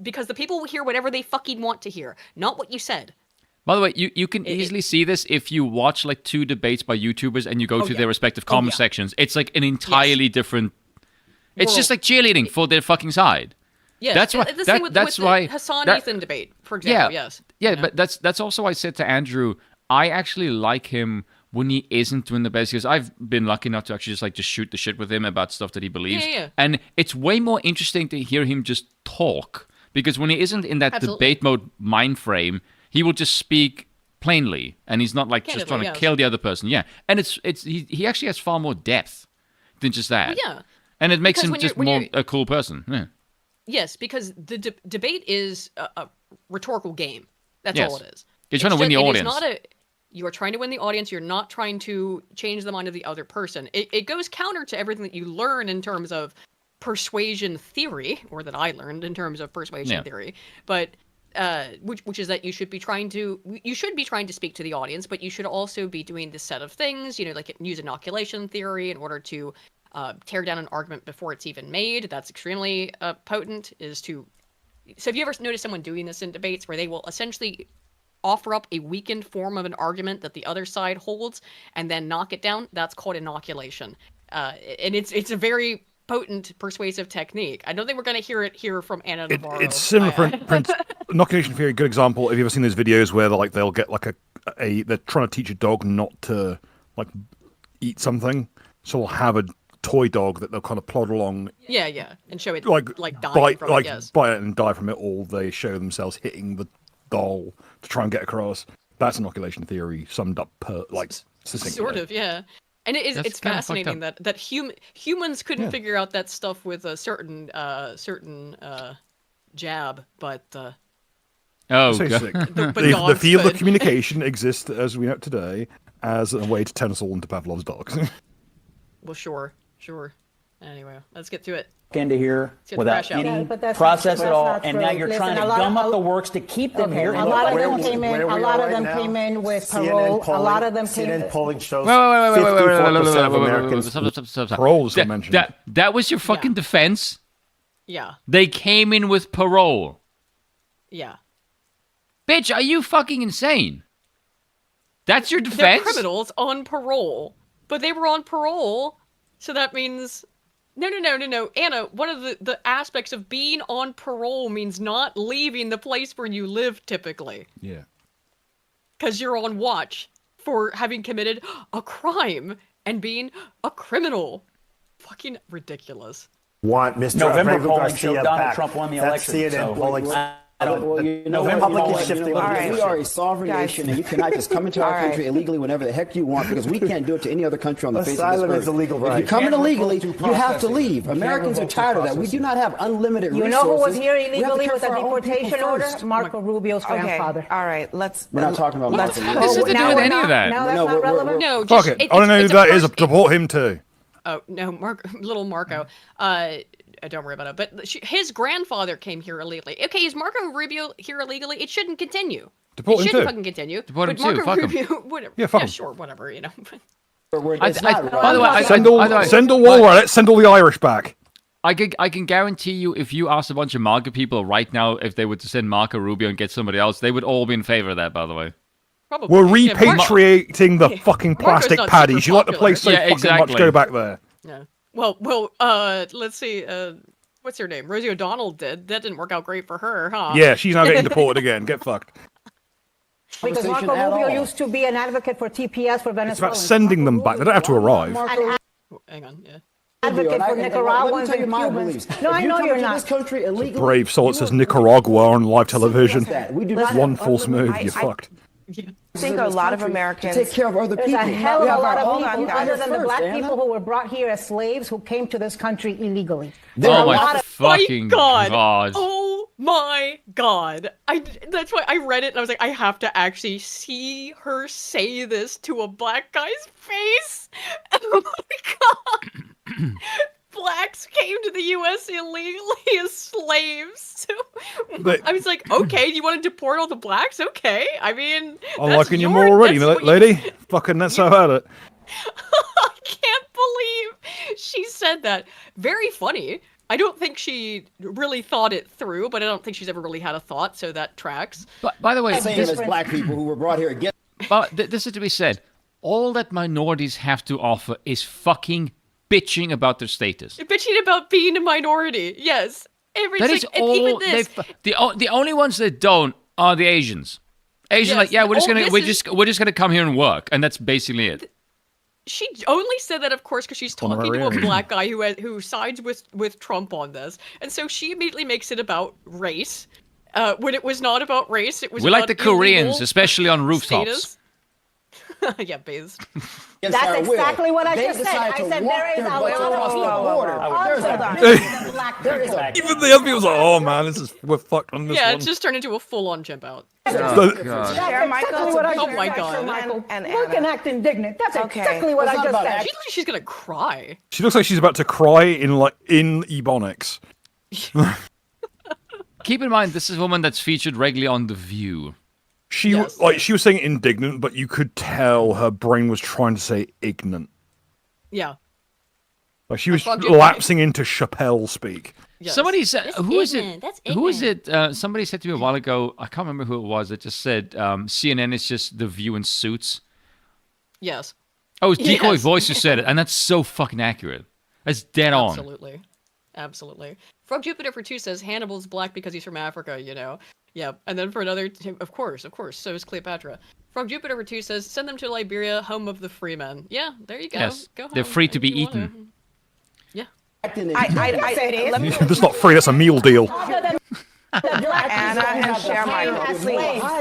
Because the people will hear whatever they fucking want to hear, not what you said. By the way, you can easily see this if you watch like 2 debates by YouTubers and you go to their respective comment sections. It's like an entirely different. It's just like cheerleading for their fucking side. Yeah, that's why. the same with why the Hassan Ethan debate, for example. Yeah, but that's also why I said to Andrew, I actually like him when he isn't doing the best, because I've been lucky enough to actually just shoot the shit with him about stuff that he believes. Yeah. And it's way more interesting to hear him just talk, because when he isn't in that debate mode mind frame, he will just speak plainly, and he's not like just trying to kill the other person. Yeah, and he actually has far more depth than just that. Well, yeah, and it makes because him just more a cool person. Yeah. Yes, because the debate is a rhetorical game. That's all it is. You're trying to win the audience. You are trying to win the audience. You're not trying to change the mind of the other person. It goes counter to everything that you learn in terms of persuasion theory, or that I learned in terms of persuasion theory. But which is that you should be trying to speak to the audience, but you should also be doing this set of things. Like use inoculation theory in order to tear down an argument before it's even made. That's extremely potent. So have you ever noticed someone doing this in debates where they will essentially offer up a weakened form of an argument that the other side holds and then knock it down? That's called inoculation. And it's a very potent persuasive technique. I don't think we're going to hear it here from Anna Navarro. It's similar inoculation theory. Good example. Have you ever seen those videos where they'll get like they're trying to teach a dog not to like eat something, so we'll have a toy dog that they'll kind of plod along. Yeah, and show it like dying from it. Yes. Bite it and die from it, or they show themselves hitting the doll to try and get across. That's inoculation theory summed up succinctly. Sort of, yeah. And it's fascinating that humans couldn't figure out that stuff with a certain jab, but the field of communication exists as we know it today as a way to turn us all into Pavlov's dogs. Well, sure. Anyway, let's get to it. Into here without any process at all, and now you're trying to gum up the works to keep them here. A lot of them came in. A lot of them came in with parole. A lot of them came in. CNN polling shows. Stop. Parole was mentioned. That was your fucking defense. Yeah. They came in with parole. Yeah. Bitch, are you fucking insane? That's your defense? They're criminals on parole. But they were on parole, so that means... No. Anna, one of the aspects of being on parole means not leaving the place where you live, typically. Yeah. Because you're on watch for having committed a crime and being a criminal. Fucking ridiculous. Want Mr. November polling showed Donald Trump won the election. That's CNN polling. Public is shifting. We are a sovereign nation, and you cannot just come into our country illegally whenever the heck you want, because we can't do it to any other country on the face of this earth. Asylum is a legal right. If you come in illegally, you have to leave. Americans are tired of that. We do not have unlimited resources. You know who was here illegally with a deportation order? Marco Rubio's grandfather. All right, let's... We're not talking about Marco. What does this have to do with any of that? Now that's not relevant? No, fuck it. I don't know who that is. Deport him too. Oh, no, little Marco. Don't worry about it. But his grandfather came here illegally. Okay, is Marco Rubio here illegally? It shouldn't continue. Deport him shouldn't too. fucking continue. Deport him Marco too. Fuck Rubio, him. whatever. Yeah, fuck him. Sure, whatever. You know. By the way, send all the Irish back. I can guarantee you, if you asked a bunch of MAGA people right now if they were to send Marco Rubio and get somebody else, they would all be in favor of that. By the way. Probably. We're repatriating the fucking plastic paddies. You like the place so fucking much? Go back there. Yeah. Well. Let's see. what's her name? Rosie O'Donnell did. That didn't work out great for her, huh? Yeah, she's now getting deported again. Get fucked. Because Marco Rubio used to be an advocate for TPS for Venezuela. It's about sending them back. They don't have to arrive. Hang on, yeah. Advocate for Nicaraguans and Cubans. No, I know you're not. It's a brave soul that says Nicaragua on live television. One false move, you're fucked. I think a lot of Americans take care of other people. There's a hell of a lot of Hold on, people, other than the first, black Anna. people who were brought here as slaves who came to this country illegally. Oh my fucking god. Oh my god. That's why I read it and I was like, I have to actually see her say this to a black guy's face. Oh my god. Blacks came to the U.S. illegally as slaves. So I was like, okay, you want to deport all the blacks? Okay. I mean, I'm liking you more already, lady. Fucking that's how I had it. I can't believe she said that. Very funny. I don't think she really thought it through, but I don't think she's ever really had a thought, so that tracks. But by the way, Same as black people who were brought here again. But this is to be said. All that minorities have to offer is fucking bitching about their status. Bitching about being a minority. Yes. That is all. The only ones that don't are the Asians. Asians like, yeah, we're just gonna come here and work, and that's basically it. She only said that, of course, because she's talking to a black guy who sides with Trump on this, and so she immediately makes it about race. When it was not about race, it was. We about like the Koreans, especially on rooftops. Status. Yeah, based. That's exactly what I just said. I said there is a lot of Even the other people was like, oh man, we're fucked on this one. Yeah, it just turned into a full-on jump out. That's exactly what I just Oh my god. Michael. Look and act indignant. That's exactly what I just said. She looks like she's gonna cry. She looks like she's about to cry in Ebonics. Keep in mind, this is a woman that's featured regularly on The View. She was saying indignant, but you could tell her brain was trying to say ignorant. Yeah. Like she was lapsing into Chappelle speak. Yes. Somebody said, That's "Who is ignorant. it? That's Who is ignorant. it?" Somebody said to me a while ago. I can't remember who it was. It just said CNN is just The View in suits. Yes. Oh, it's Decoy Yes. Voice who said it, and that's so fucking accurate. That's dead on. Absolutely. Absolutely. Frog Jupiter for 2 says Hannibal's black because he's from Africa, you know. Yeah, and then for another, of course, so is Cleopatra. Frog Jupiter for 2 says, send them to Liberia, home of the free men. Yeah, there you go. Yes, go home they're free to if be you wanna. eaten. Yeah. That's not free, that's a meal deal. Anna and Cher Michael.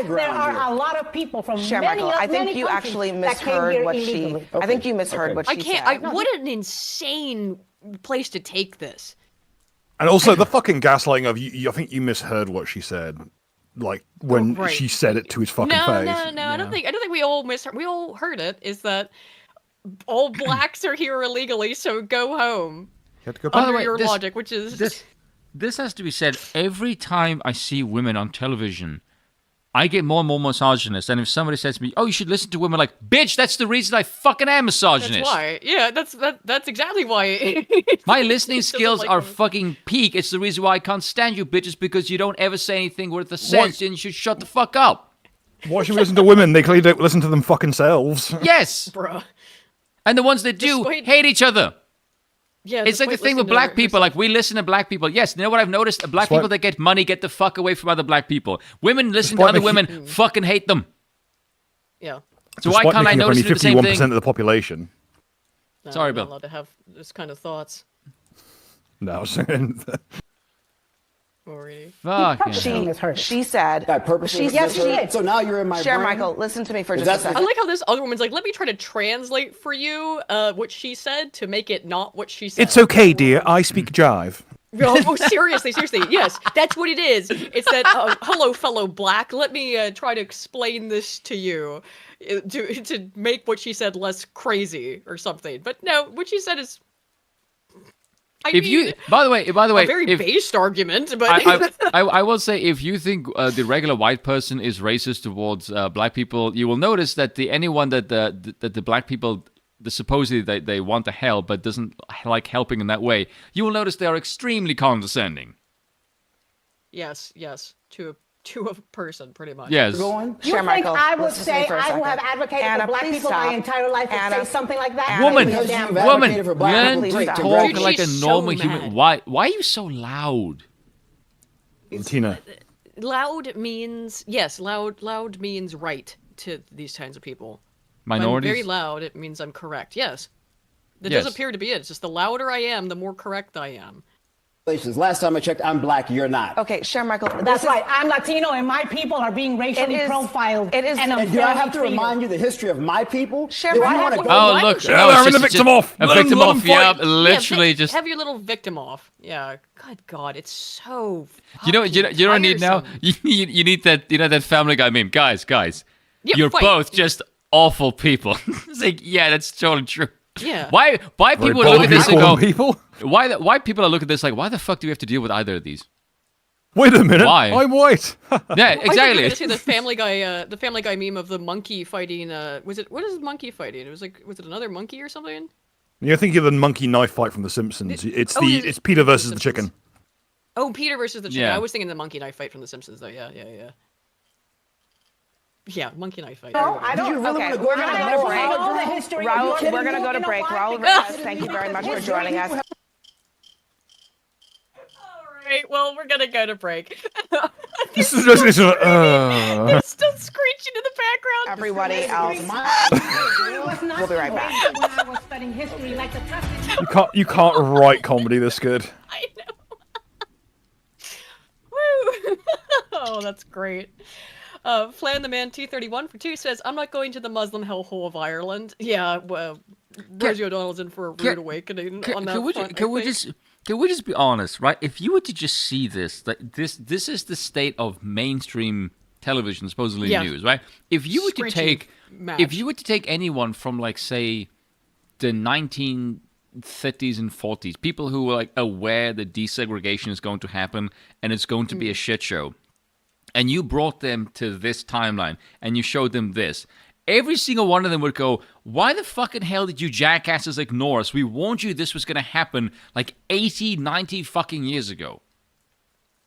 There are a lot of people from Cher many, Michael, I think many you countries actually that came misheard here what illegally. I think you misheard what she said. What an insane place to take this. And also the fucking gaslighting of you. I think you misheard what she said, like when she said it to his fucking face. No. I don't think we all misheard. We all heard it. Is that all blacks are here illegally, so go home. You have to go By back. the way, your logic, which is this has to be said. Every time I see women on television, I get more and more misogynist. And if somebody says to me, "Oh, you should listen to women," like, bitch, that's the reason I fucking am misogynist. That's why. Yeah, that's exactly why. My listening skills are fucking peak. It's the reason why I can't stand you bitches, because you don't ever say anything worth a sense, and you should shut the fuck up. Why should we listen to women? They clearly don't listen to them fucking selves. Yes. Bruh. And the ones that do hate each other. Yeah, it's like the thing with black people. Like, we listen to black people. Yes, you know what I've noticed? Black people that get money get the fuck away from other black people. Women listen to other women, fucking hate them. Yeah. So why can't I notice the same thing? 51% of the population. No, Sorry, I'm Bill. not allowed to have this kind of thoughts. No, Already. She said. Yes, she did. So now you're in my Cher brain? Michael, listen to me for just a second. I like how this other woman's like, let me try to translate for you what she said to make it not what she said. It's okay, dear. I speak jive. Oh, seriously, yes, that's what it is. It's that, hello, fellow black, let me try to explain this to you to make what she said less crazy or something. But no, what she said is... By the way, a very based argument, but I will say, if you think the regular white person is racist towards black people, you will notice that anyone that the black people supposedly they want to help but doesn't like helping in that way, you will notice they are extremely condescending. Yes, to to a person, pretty much. Yes. You think I would say I who have advocated for black people my entire life would say something like that? Woman, Woman, learn to talk like a normal human. Why are you so loud? Tina. Loud means loud means right to these kinds of people. Minorities? If I'm very loud, it means I'm correct. Yes. That Yes. does appear to be it. It's just the louder I am, the more correct I am. Last time I checked, I'm black, you're not. Okay, Sharon Michael. That's right. I'm Latino, and my people are being racially profiled. It is. And do I have to remind you the history of my people? Sharon, Do I want to Oh, look. Yeah, no, it's having just a victim off. A Let him- victim let him off, yeah. fight. Literally just... Have your little victim off. Yeah. Good God, it's so You know what I need now? tiresome. You need that, that Family Guy meme. Guys, Yeah, you're fight. both just awful people. It's like, yeah, that's totally true. Yeah. Why Very people would look at this and bold go, people. why people are looking at this like, why the fuck do we have to deal with either of these? Wait a minute. Why? I'm white. Yeah, I think you're exactly. gonna see the Family Guy meme of the monkey fighting. What is the monkey fighting? It was it another monkey or something? You're thinking of the monkey knife fight from The Simpsons. It's oh, it's Peter versus the chicken. Oh, Peter versus the chicken. Yeah. I was thinking the monkey knife fight from The Simpsons, though. Yeah. Yeah, monkey knife fight. No, I don't. you really Okay, want to go we're down gonna that go road? through all the history. Raul, of we're going to go to break. Raul, thank you very much for joining us. Alright, well, we're gonna go to break. This is just. It's still screeching in the background. Everybody else. We'll be right back. When I was studying history, like the You can't write comedy this good. I know. Woo! Oh, that's great. Flan the Man T31 for 2 says, I'm not going to the Muslim hellhole of Ireland. Yeah, well, Rosie O'Donnell's in for a rude awakening on that front, Can we just be honest, right? If you were to just see this, like this is the state of mainstream television, supposedly news, right? If you were to take anyone from, like, say, the 1930s and 40s, people who were, like, aware that desegregation is going to happen and it's going to be a shit show, and you brought them to this timeline and you showed them this, every single one of them would go, why the fucking hell did you jackasses ignore us? We warned you this was going to happen like 80, 90 fucking years ago.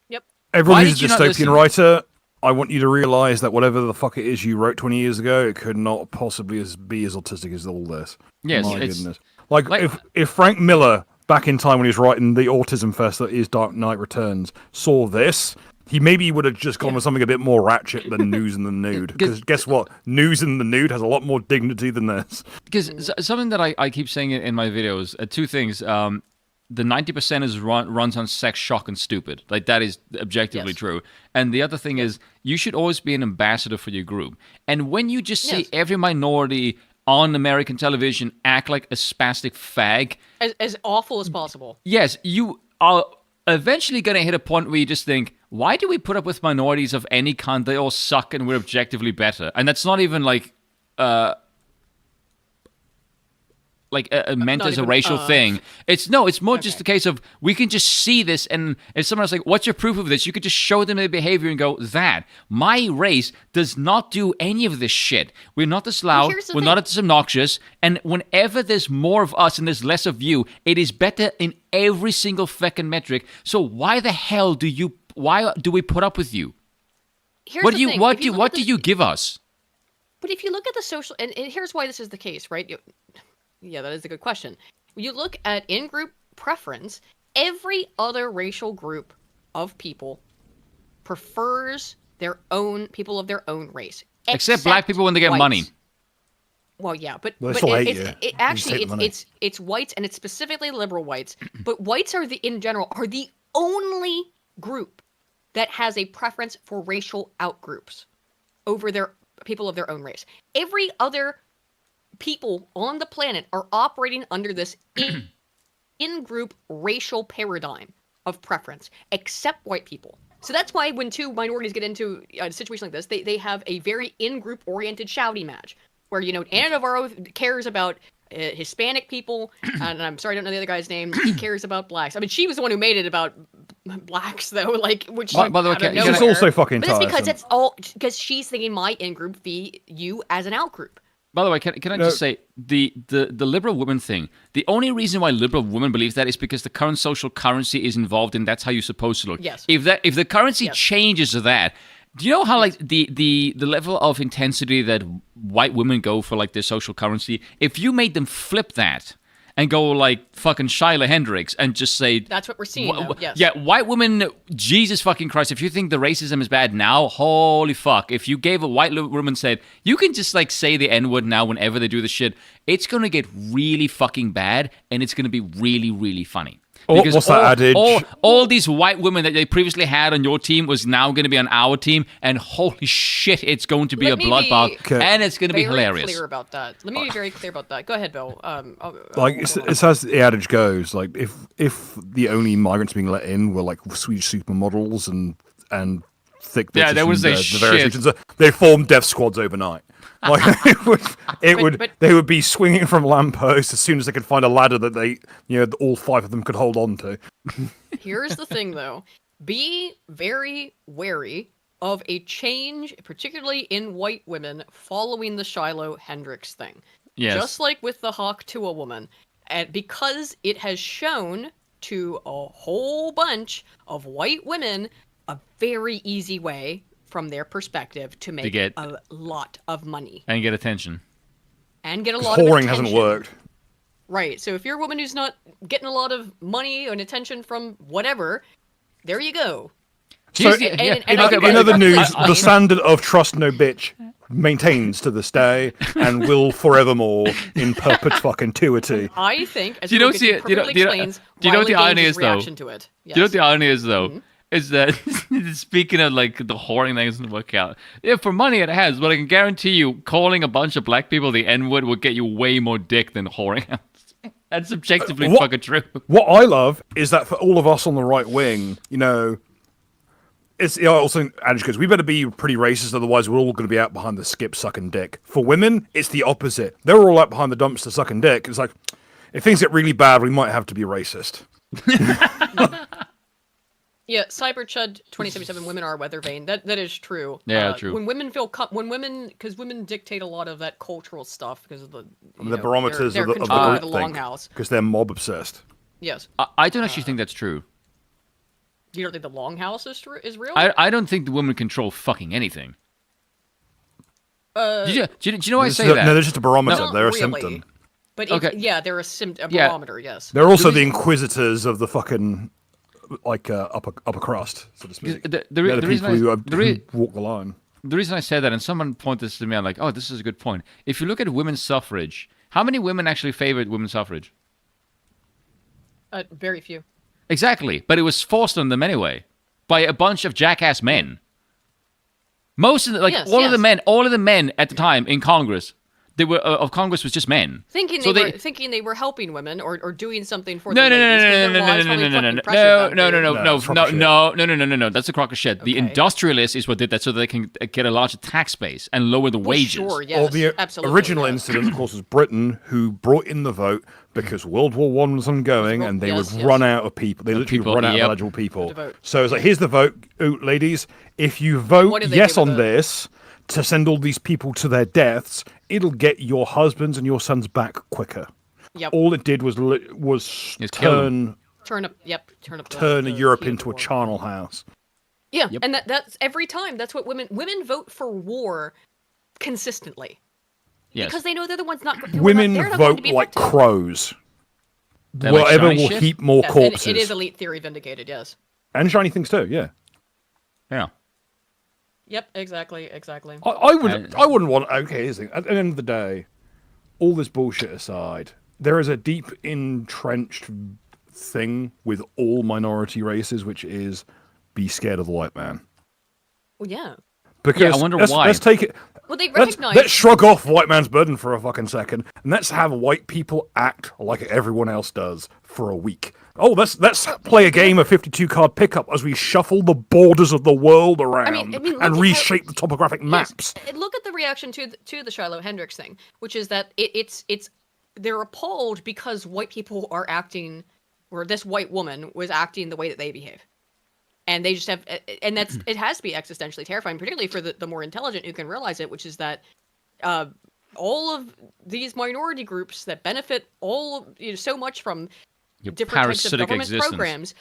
Yep. Everyone Why who's did a you not dystopian listen? writer, I want you to realize that whatever the fuck it is you wrote 20 years ago, it could not possibly be as autistic as all this. Yes, My it's- goodness. Like if Frank Miller, back in time when he was writing the autism fest that is Dark Knight Returns, saw this, he maybe would have just gone with something a bit more ratchet than News and the Nude. Because guess what? News and the Nude has a lot more dignity than this. Because something that I keep saying in my videos, two things. The 90% is runs on sex, shock, and stupid. Like, that is objectively true. And the other thing is, you should always be an ambassador for your group. And when you just see every minority on American television act like a spastic fag, As awful as possible. yes, you are eventually going to hit a point where you just think, why do we put up with minorities of any kind? They all suck and we're objectively better. And that's not even like meant as a racial thing. It's more just the case of, we can just see this, and if someone's like, what's your proof of this? You could just show them their behavior and go, that. My race does not do any of this shit. We're not this loud, we're not this obnoxious, and whenever there's more of us and there's less of you, it is better in every single fucking metric. So why the hell do we put up with you? What do you give us? But if you look at the social, and here's why this is the case, right? Yeah, that is a good question. You look at in-group preference, every other racial group of people prefers their own people of their own race. Except black people when they get whites. money. Well, yeah, but Well, they it's whites, and it's specifically liberal whites. But whites are in general the only group that has a preference for racial outgroups over their people of their own race. Every other people on the planet are operating under this in-group racial paradigm of preference, except white people. So that's why when two minorities get into a situation like this, they have a very in-group oriented shouty match, where, Anna Navarro cares about Hispanic people, and I'm sorry, I don't know the other guy's name. He cares about blacks. I mean, she was the one who made it about blacks, though. Which by the way, she's also fucking tiresome. But it's because she's thinking my in-group v you as an out-group. By the way, can I just say, the liberal woman thing, the only reason why liberal women believe that is because the current social currency is involved, and that's how you're supposed to look. Yes. If the currency changes to that, Do you know how like the level of intensity that white women go for like their social currency? If you made them flip that and go like fucking Shiloh Hendrix and just say That's what we're seeing now, yes. Yeah, white women, Jesus fucking Christ, if you think the racism is bad now, holy fuck. If you gave a white woman said, you can just like say the N-word now whenever they do the shit, it's gonna get really fucking bad and it's gonna be really, really funny. Because what's that adage? All these white women that they previously had on your team was now going to be on our team, and holy shit, it's going to be a bloodbath, and it's going to be hilarious. Clear about that. Let me be very clear about that. Go ahead, Bill. Like it's as the adage goes. Like if the only migrants being let in were like Swedish supermodels and thick bitches, there was from a the various shit. regions, they formed death squads overnight. Like they would be swinging from lampposts as soon as they could find a ladder that they, all 5 of them could hold on to. Here's the thing, though: be very wary of a change, particularly in white women, following the Shiloh Hendrix thing. Yes. Just like with the hawk to a woman, and because it has shown to a whole bunch of white women a very easy way, from their perspective, to make get a lot of money and get attention and get a lot of whoring attention. hasn't worked. Right. So if you're a woman who's not getting a lot of money and attention from whatever, there you go. So, in other news, the standard of trust no bitch maintains to this day and will forevermore in perpetuity. I think, as do you know, explains, do you know what the irony is, though? reaction to it. Yes. Do you know what the irony is, though? Is that, speaking of like the whoring thing doesn't work out. Yeah, for money it has, but I can guarantee you calling a bunch of black people the N-word will get you way more dick than whoring out. That's objectively fucking true. What I love is that for all of us on the right wing, it's also adage goes, we better be pretty racist, otherwise we're all going to be out behind the skip sucking dick. For women, it's the opposite. They're all out behind the dumpster sucking dick. It's like, if things get really bad, we might have to be racist. Yeah, Cyberchud 2077. Women are weather vane. That is true. Yeah, true. When women because women dictate a lot of that cultural stuff because of the barometers their of the control over group the thing, longhouse. because they're mob obsessed. Yes. I don't actually think that's true. You don't think the longhouse is real? I don't think the women control fucking anything. Do you know why I say that? No, they're just a barometer. Not they're a really. symptom. But Okay. they're a barometer. Yes. They're also the inquisitors of the fucking upper crust, so to speak. The They're the reason people I- who walk the line. The reason I said that, and someone pointed this to me, I'm like, oh, this is a good point. If you look at women's suffrage, how many women actually favored women's suffrage? Very few. Exactly, but it was forced on them anyway by a bunch of jackass men. Most of the, all of the men at the time in Congress, they were of Congress was just men. Thinking they were helping women or doing something for No. That's a crock of shit. The industrialists is what did that so that they can get a larger tax base and lower the wages. Sure, yes, The original incident, of course, was Britain, who brought in the vote because World War I was ongoing and they would run out of people. They literally run out of eligible people. So it's like, here's the vote, ladies. If you vote yes on this to send all these people to their deaths, it'll get your husbands and your sons back quicker. Yep. All it did was turn Europe into a charnel house. Yeah, and that's every time. That's what women vote for war consistently. Yes. Because they know they're the ones not. Women they're not vote going to be like affected. crows. They're like Whatever shiny will shit? heap more Yes, corpses. It is elite theory vindicated. Yes. And shiny things too. Yeah. Yeah. Yep. Exactly. I wouldn't want. Okay, here's the thing. At the end of the day, all this bullshit aside, there is a deep entrenched thing with all minority races, which is be scared of the white man. Well, yeah. Because I wonder why. Let's take it. Well, they Let's recognize. shrug off white man's burden for a fucking second, and let's have white people act like everyone else does for a week. Oh, let's play a game of 52 card pickup as we shuffle the borders of the world around and reshape the topographic maps. Yes, look at the reaction to the Shiloh Hendrix thing, which is that they're appalled because white people are acting, or this white woman was acting the way that they behave. And they just have, and it has to be existentially terrifying, particularly for the more intelligent who can realize it, which is that all of these minority groups that benefit so much from different types of government programs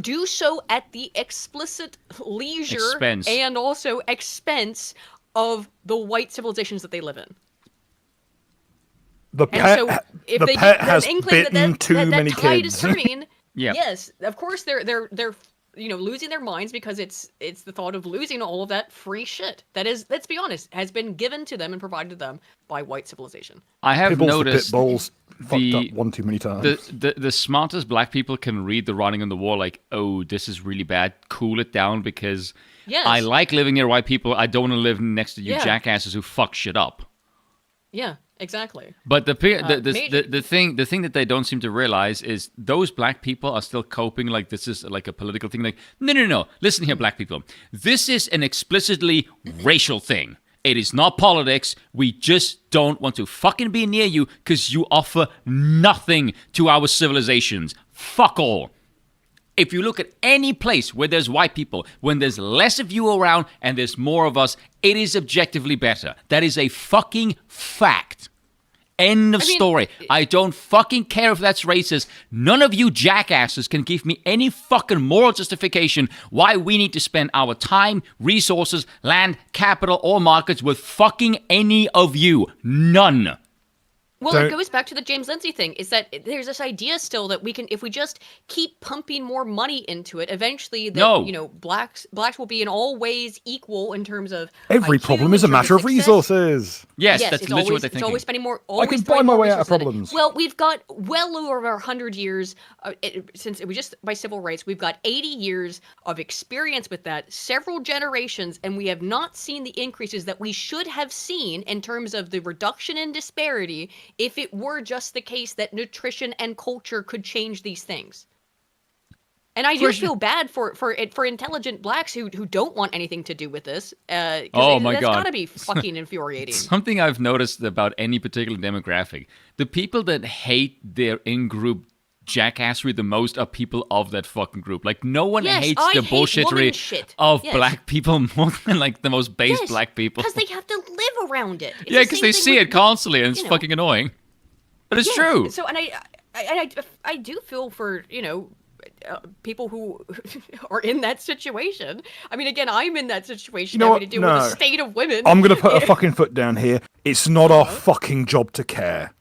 do so at the explicit leisure and also expense of the white civilizations that they live in. The pet has bitten too many tide kids. Is turning, Yeah. Yes, of course they're losing their minds because it's the thought of losing all of that free shit that is, let's be honest, has been given to them and provided to them by white civilization. I have noticed the Pitbulls fucked up one too many times. The smartest black people can read the writing on the wall, like, oh, this is really bad. Cool it down because I like living near white people. I don't want to live next to you jackasses who fuck shit up. Yeah, exactly. But the thing that they don't seem to realize is those black people are still coping like this is like a political thing. Like, no. Listen here, black people. This is an explicitly racial thing. It is not politics. We just don't want to fucking be near you because you offer nothing to our civilizations. Fuck all. If you look at any place where there's white people, when there's less of you around and there's more of us, it is objectively better. That is a fucking fact. End of story. I don't fucking care if that's racist. None of you jackasses can give me any fucking moral justification why we need to spend our time, resources, land, capital, or markets with fucking any of you. None. Well, it goes back to the James Lindsay thing, is that there's this idea still that we can, if we just keep pumping more money into it, eventually blacks will be in all ways equal in terms of every problem is a matter of resources. Yes, that's literally what they're thinking. It's always spending more. I can buy my way out of problems. Well, we've got well over 100 years since it was just by civil rights. We've got 80 years of experience with that, several generations, and we have not seen the increases that we should have seen in terms of the reduction in disparity if it were just the case that nutrition and culture could change these things. And I do feel bad for intelligent blacks who don't want anything to do with this. Oh my God. That's gotta be fucking infuriating. Something I've noticed about any particular demographic, the people that hate their in-group jackassery the most are people of that fucking group. Like, no one hates the bullshittery of black people more than like the most base black people. Because they have to live around it. It's because they see it constantly and it's fucking annoying. But it's true. So, and I do feel for, people who are in that situation. I mean, again, I'm in that situation having to deal with the state of women. I'm going to put a fucking foot down here. It's not our fucking job to care.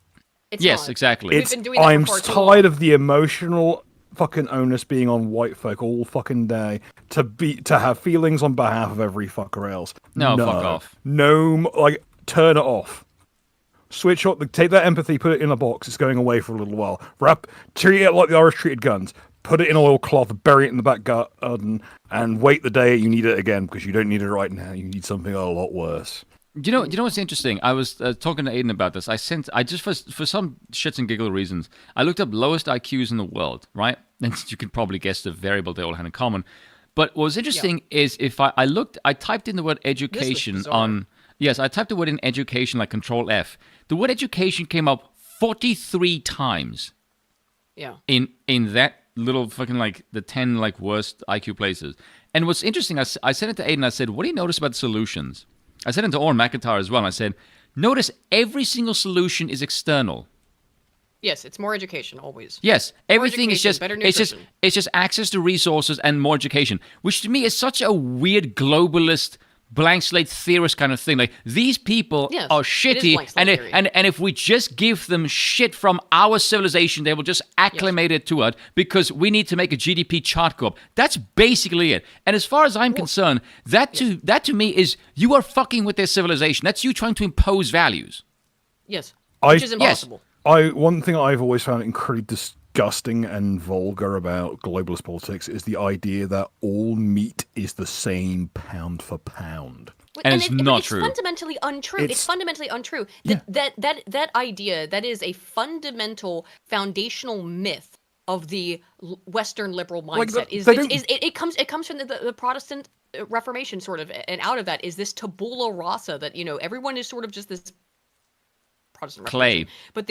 Yes, exactly. I'm tired of the emotional fucking onus being on white folk all fucking day to have feelings on behalf of every fucker else. No, fuck off. No, like, turn it off. Switch off. Take that empathy, put it in a box. It's going away for a little while. Treat it like the Irish treated guns. Put it in oilcloth, bury it in the back garden, and wait the day you need it again because you don't need it right now. You need something a lot worse. You know what's interesting? I was talking to Aiden about this. I just for some shits and giggle reasons, I looked up lowest IQs in the world, right? And you can probably guess the variable they all had in common. But what was interesting is if I typed in the word education on. Yes, I typed the word in education like Control F. The word education came up 43 times. Yeah. In that little fucking like the 10 like worst IQ places. And what's interesting, I sent it to Aiden. I said, "What do you notice about the solutions?" I said it to Oren McIntyre as well. And I said, "Notice every single solution is external." Yes, it's more education always. Yes, everything is just it's just access to resources and more education, which to me is such a weird globalist blank slate theorist kind of thing. Like, these people are shitty, and if we just give them shit from our civilization, they will just acclimate it to it because we need to make a GDP chart go up. That's basically it. And as far as I'm concerned, that to me is you are fucking with their civilization. That's you trying to impose values. Yes, which is impossible. One thing I've always found incredibly disgusting and vulgar about globalist politics is the idea that all meat is the same pound for pound. And it's not true. It's fundamentally untrue. It's fundamentally untrue. That idea, that is a fundamental foundational myth of the Western liberal mindset. It comes from the Protestant Reformation, sort of, and out of that is this tabula rasa that everyone is sort of just this Protestant Clay. Reformation, but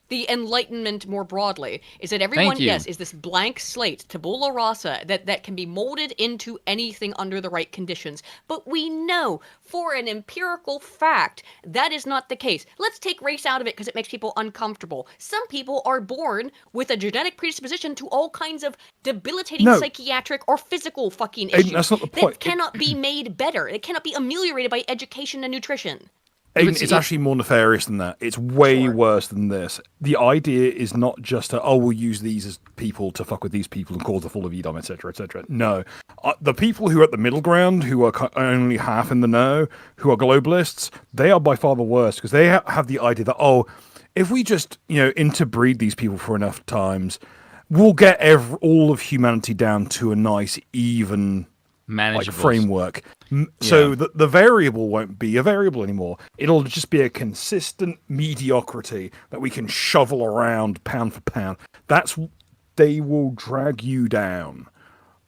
the Enlightenment more broadly is that everyone, yes, is this blank slate, tabula rasa, that can be molded into anything under the right conditions. But we know for an empirical fact that is not the case. Let's take race out of it because it makes people uncomfortable. Some people are born with a genetic predisposition to all kinds of debilitating psychiatric or physical fucking issues. That's not the point. That cannot be made better. It cannot be ameliorated by education and nutrition. It's actually more nefarious than that. It's way worse than this. The idea is not just we'll use these as people to fuck with these people and cause the fall of Edom, etc., etc. No. The people who are at the middle ground, who are only half in the know, who are globalists, they are by far the worst, because they have the idea that, if we just, interbreed these people for enough times, we'll get all of humanity down to a nice, even framework. So the variable won't be a variable anymore. It'll just be a consistent mediocrity that we can shovel around pound for pound. They will drag you down.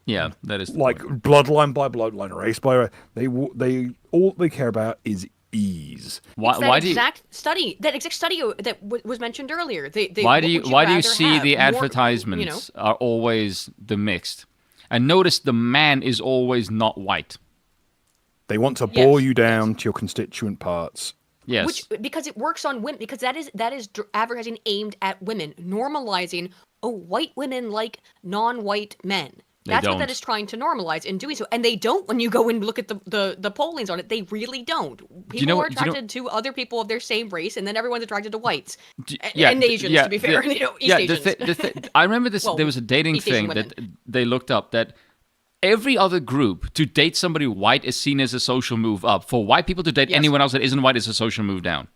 Yeah, that is like bloodline by bloodline, race by race. All they care about is ease. That exact study that was mentioned earlier. Why do you see the advertisements are always the mixed? And notice the man is always not white. They want to bore you down to your constituent parts. Yes. Because it works on women. Because that is advertising aimed at women, normalizing white women like non-white men. That's what that is trying to normalize in doing so. And they don't when you go and look at the pollings on it. They really don't. People are attracted to other people of their same race, and then everyone's attracted to whites. And Asians, to be fair. East Asians. I remember this. There was a dating thing that they looked up that every other group to date somebody white is seen as a social move up. For white people to date anyone else that isn't white is a social move down.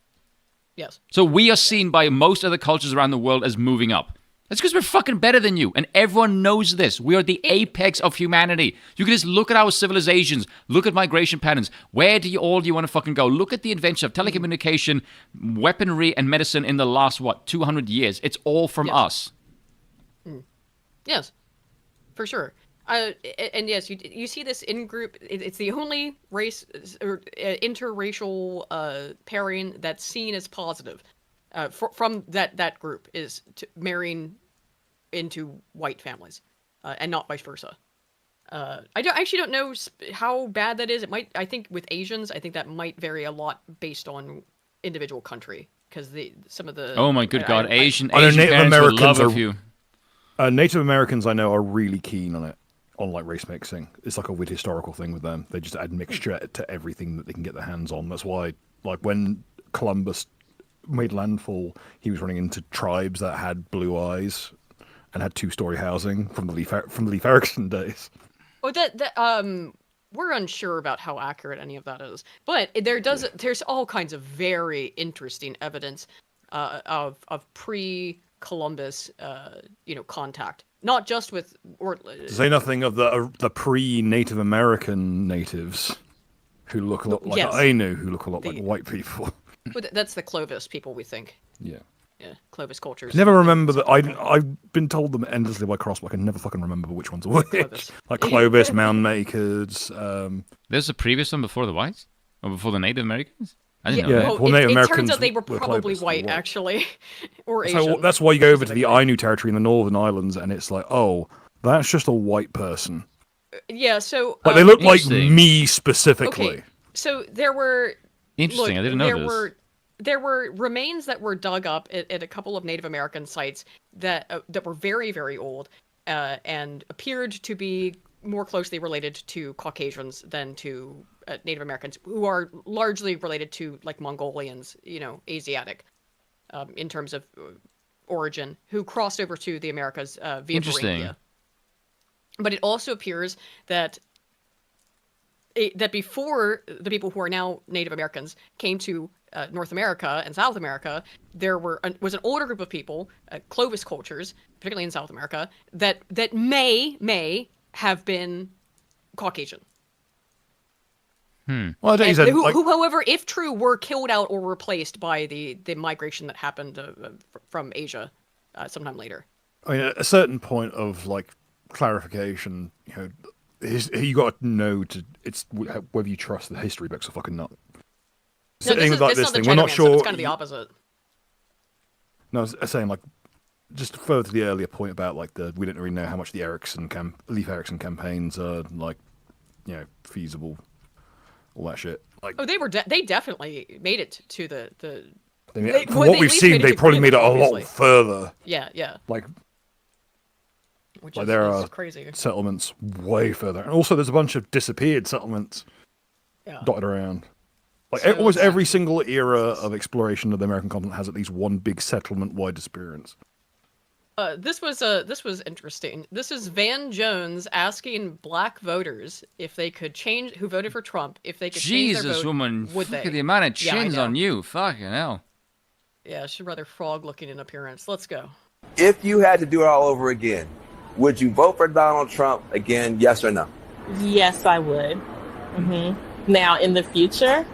Yes. So we are seen by most other cultures around the world as moving up. That's because we're fucking better than you, and everyone knows this. We are the apex of humanity. You can just look at our civilizations, look at migration patterns. Where do you want to fucking go? Look at the invention of telecommunication, weaponry, and medicine in the last, 200 years. It's all from us. Yes, for sure. And yes, you see this in group. It's the only race or interracial pairing that's seen as positive. From that group is marrying into white families, and not vice versa. I actually don't know how bad that is. It might. I think with Asians, I think that might vary a lot based on individual country, because some of the. Oh my good God, Asian Native parents Americans will love you. Native Americans I know are really keen on it, on like race mixing. It's like a weird historical thing with them. They just add mixture to everything that they can get their hands on. That's why, like when Columbus made landfall, he was running into tribes that had blue eyes and had two-story housing from the Leif Erikson days. We're unsure about how accurate any of that is, but there's all kinds of very interesting evidence of pre-Columbus contact, not just with to say nothing of the pre-Native American natives who look a lot like Ainu, who look a lot like white people. That's the Clovis people, we think. Yeah, Clovis cultures. I never remember that. I've been told them endlessly by cross, but I can never fucking remember which ones are which. Like Clovis, Mound Makers. There's a previous one before the whites? Or before the Native Americans? I didn't know that. Well, Native Americans turns out they were probably Clovis, white, actually. Or Asian. So that's why you go over to the Ainu territory in the Northern Islands, and it's like, that's just a white person. Yeah, so... But they look like me specifically. Okay, so there were... Interesting, I didn't know this. There were remains that were dug up at a couple of Native American sites that were very, very old and appeared to be more closely related to Caucasians than to Native Americans, who are largely related to like Mongolians, Asiatic, in terms of origin, who crossed over to the Americas via Varangia. But it also appears that before the people who are now Native Americans came to North America and South America, there was an older group of people, Clovis cultures, particularly in South America, that may have been Caucasian. Well, who, however, if true, were killed out or replaced by the migration that happened from Asia sometime later. I mean, at a certain point of like clarification, you got to know it's whether you trust the history books or fucking not. No, this is not the we're not sure. It's kind of the opposite. No, I was saying like just further to the earlier point about like we don't really know how much the Leif Erikson campaigns are like, feasible, all that shit. Like, oh, they definitely made it to the. From what we've seen, they probably made it a lot further. Yeah. Which there are crazy settlements way further, and also there's a bunch of disappeared settlements dotted around. Like almost every single era of exploration of the American continent has at least one big settlement-wide experience. This was interesting. This is Van Jones asking black voters if they could change, who voted for Trump, if they could change their vote. Jesus, woman! Would Look they? at the amount of chins on you. Fucking hell. Yeah, she's rather frog-looking in appearance. Let's go. If you had to do it all over again, would you vote for Donald Trump again? Yes or no? Yes, I would. Now, in the future,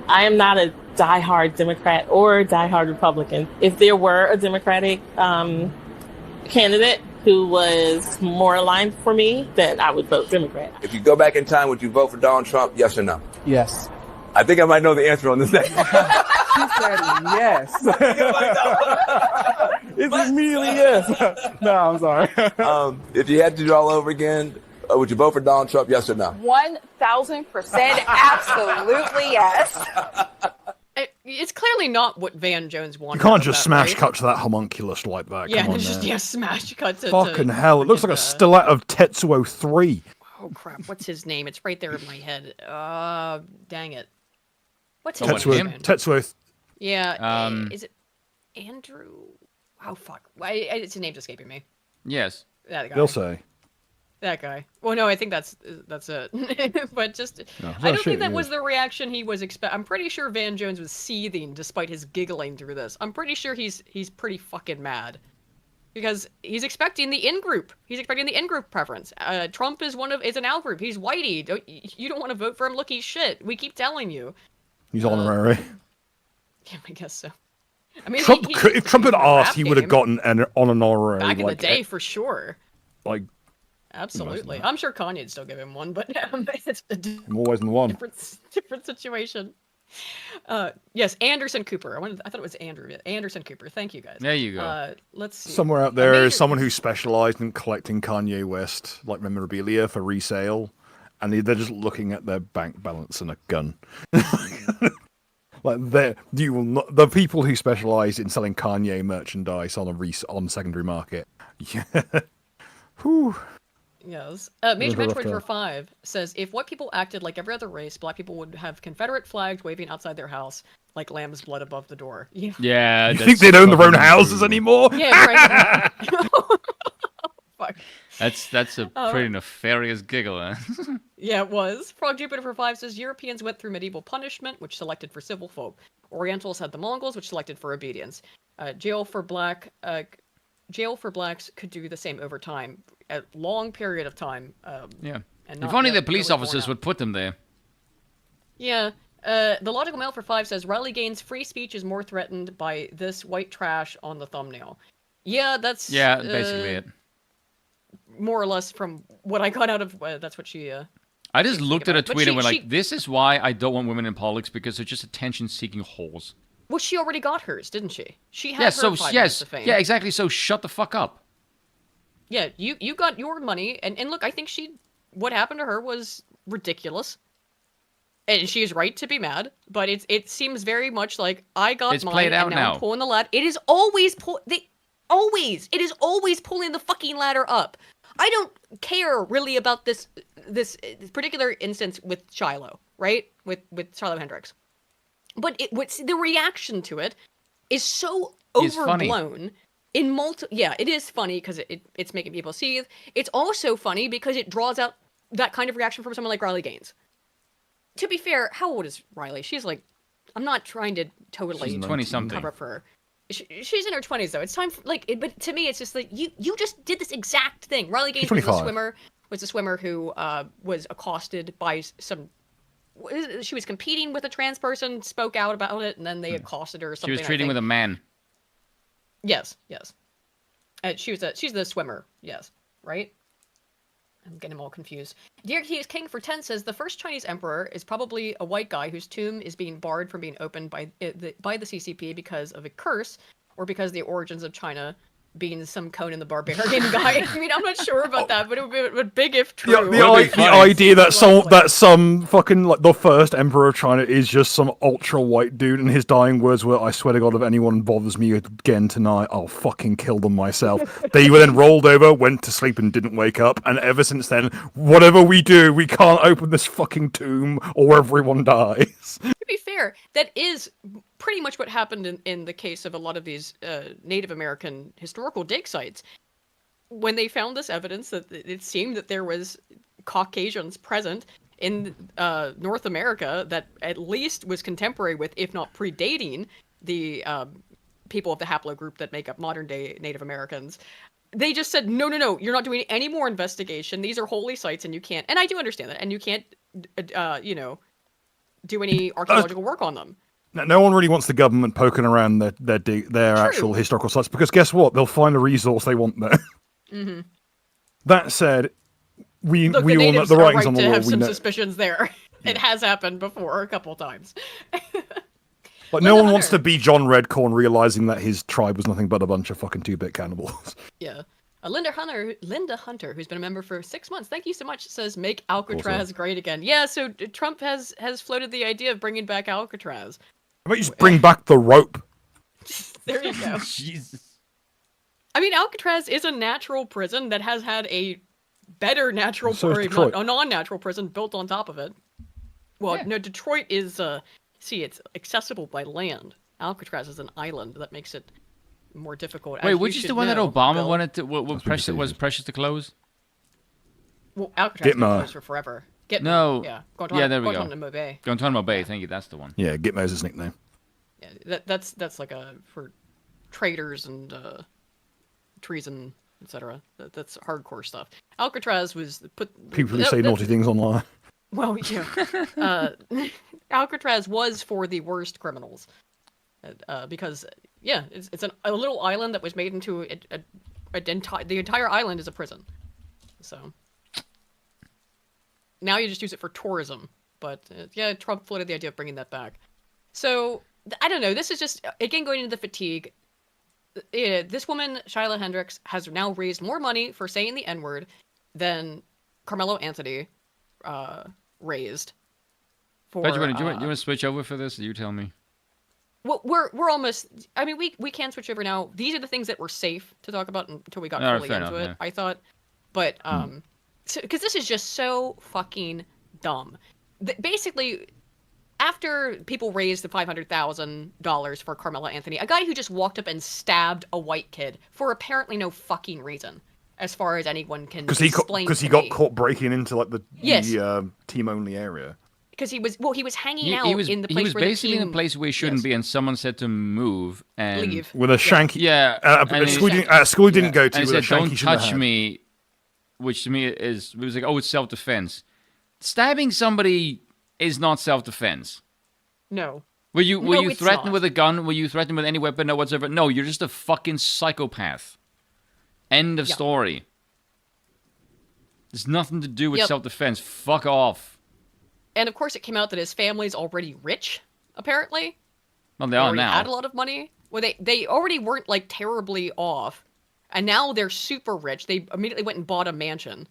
I am not a diehard Democrat or diehard Republican. If there were a Democratic candidate who was more aligned for me, then I would vote Democrat. If you go back in time, would you vote for Donald Trump? Yes or no? Yes. I think I might know the answer on this next. She said yes. It's immediately yes. No, I'm sorry. If you had to do it all over again, would you vote for Donald Trump? Yes or no? 1,000% absolutely yes. It's clearly not what Van Jones wanted. You can't just smash cut to that homunculus like that. Yeah, Come on, smash cut to. Fucking hell! It looks like a stiletto of Tetsuo 3. Oh crap! What's his name? It's right there in my head. Dang it! What's his name? Tetsuo. Yeah. Is it Andrew? Oh fuck! His name's escaping me. Yes. That guy. They'll say. That guy. Well, no, I think that's it. But just, I don't think that was the reaction he was expecting. I'm pretty sure Van Jones was seething despite his giggling through this. I'm pretty sure he's pretty fucking mad because he's expecting the in-group. He's expecting the in-group preference. Trump is an out-group. He's whitey. You don't want to vote for him. Look, he's shit. We keep telling you. He's honorary. Yeah, I guess so. I mean, Trump, if Trump had asked, he would have gotten an honorary. Back in the day, for sure. Like. Absolutely. I'm sure Kanye'd still give him one, but it's more ways than one. Different situation. Yes, Anderson Cooper. I thought it was Andrew. Anderson Cooper. Thank you, guys. There you go. Let's see. Somewhere out there is someone who specialized in collecting Kanye West like memorabilia for resale, and they're just looking at their bank balance and a gun. Like the people who specialize in selling Kanye merchandise on secondary market. Yeah. Whew. Yes. Major Metroid for 5 says, if white people acted like every other race, black people would have Confederate flags waving outside their house like lamb's blood above the door. Yeah. You think they'd own their own houses anymore? Yeah, right. Fuck. That's a pretty nefarious giggle, huh? Yeah, it was. Frog Jupiter for 5 says, Europeans went through medieval punishment, which selected for civil folk. Orientals had the Mongols, which selected for obedience. Jail for blacks could do the same over time, a long period of time. Yeah. And if only the police officers would put them there. Yeah. The Logical Mail for 5 says, Riley Gaines' free speech is more threatened by this white trash on the thumbnail. Yeah, that's... Yeah, basically it. More or less from what I got out of... that's what she... I just looked at a tweet and went like, this is why I don't want women in politics, because they're just attention-seeking whores. Well, she already got hers, didn't she? She had her 5 minutes of fame. Yeah, exactly. So shut the fuck up. Yeah, you got your money, and look, I think what happened to her was ridiculous, and she is right to be mad. But it seems very much like I got it's mine, played out and now now. I'm pulling the ladder. It is always it is always pulling the fucking ladder up. I don't care really about this particular instance with Shiloh, right? With Shiloh Hendrix. But what's the reaction to it is so overblown in yeah, it is funny because it's making people seethe. It's also funny because it draws out that kind of reaction from someone like Riley Gaines. To be fair, how old is Riley? She's like, I'm not trying to totally 20-something. cover up for her. She's in her 20s though. It's time for, but to me it's just like you just did this exact thing. Riley Gaines was a swimmer who was accosted by some. She was competing with a trans person, spoke out about it, and then they accosted her or something. She was treating with a man. Yes. She's the swimmer. Yes, right. I'm getting them all confused. Dear He is King for 10 says the first Chinese emperor is probably a white guy whose tomb is being barred from being opened by the CCP because of a curse or because the origins of China being some Conan the Barbarian guy. I mean, I'm not sure about that, but it would be big if true. The idea that some fucking like the first emperor of China is just some ultra white dude, and his dying words were, "I swear to God, if anyone bothers me again tonight, I'll fucking kill them myself." They were then rolled over, went to sleep, and didn't wake up. And ever since then, whatever we do, we can't open this fucking tomb, or everyone dies. To be fair, that is pretty much what happened in the case of a lot of these Native American historical dig sites. When they found this evidence that it seemed that there was Caucasians present in North America that at least was contemporary with, if not predating, the people of the haplogroup that make up modern-day Native Americans, they just said, no, you're not doing any more investigation. These are holy sites, and you can't... And I do understand that. And you can't, do any archaeological work on them. No one really wants the government poking around their actual historical sites, because guess what? They'll find a resource they want there. Mm-hmm. That said, we Look, all the know natives the are writings right on the to wall. have We some know. suspicions there. It has happened before a couple times. Like, no one wants to be John Redcorn realizing that his tribe was nothing but a bunch of fucking 2-bit cannibals. Yeah. Linda Hunter, who's been a member for 6 months, thank you so much, says, make Alcatraz great again. Yeah, so Trump has floated the idea of bringing back Alcatraz. How about you just bring back the rope? There you go. Jesus. I mean, Alcatraz is a natural prison that has had a better natural, So is or Detroit. not, a non-natural prison built on top of it. Well, no, Detroit is, it's accessible by land. Alcatraz is an island that makes it more difficult. Wait, which is the one that Obama wanted to? What was precious to close? Well, Alcatraz Gitmo. was closed for forever. Gitmo. No. Yeah. Yeah, there we go. Guantanamo Bay. Guantanamo Bay. Thank you. That's the one. Yeah, Gitmo's his nickname. Yeah, that's like for traitors and treason, etc. That's hardcore stuff. Alcatraz was People who say naughty things online. Well, yeah. Alcatraz was for the worst criminals. Because, yeah, it's a little island that was made into the entire island is a prison. So now you just use it for tourism. But, yeah, Trump floated the idea of bringing that back. So, I don't know. This is just, again, going into the fatigue. This woman, Shiloh Hendrix, has now raised more money for saying the N-word than Carmelo Anthony raised. Do you want to switch over for this? You tell me. Well, we're almost. I mean, we can switch over now. These are the things that were safe to talk about until we got fully into it. Yeah. I thought, but because this is just so fucking dumb. Basically, after people raised the $500,000 for Carmelo Anthony, a guy who just walked up and stabbed a white kid for apparently no fucking reason, as far as anyone can explain. Because he got caught breaking into like the team only area. Because he was hanging out in the place he was where basically the team... in a place where he shouldn't be, and someone said to move and leave with a shanky. Yeah, a school he didn't go to. And with he said, a shanky "Don't should have touch had." me," which to me it was like, "Oh, it's self-defense." Stabbing somebody is not self-defense. No. Were you it's threatened not. with a gun? Were you threatened with any weapon or whatsoever? No, you're just a fucking psychopath. End of story. There's nothing to do with self-defense. Fuck off. And of course, it came out that his family's already rich, apparently. Well, they are now. Had a lot of money. Well, they already weren't, like, terribly off. And now they're super rich. They immediately went and bought a mansion,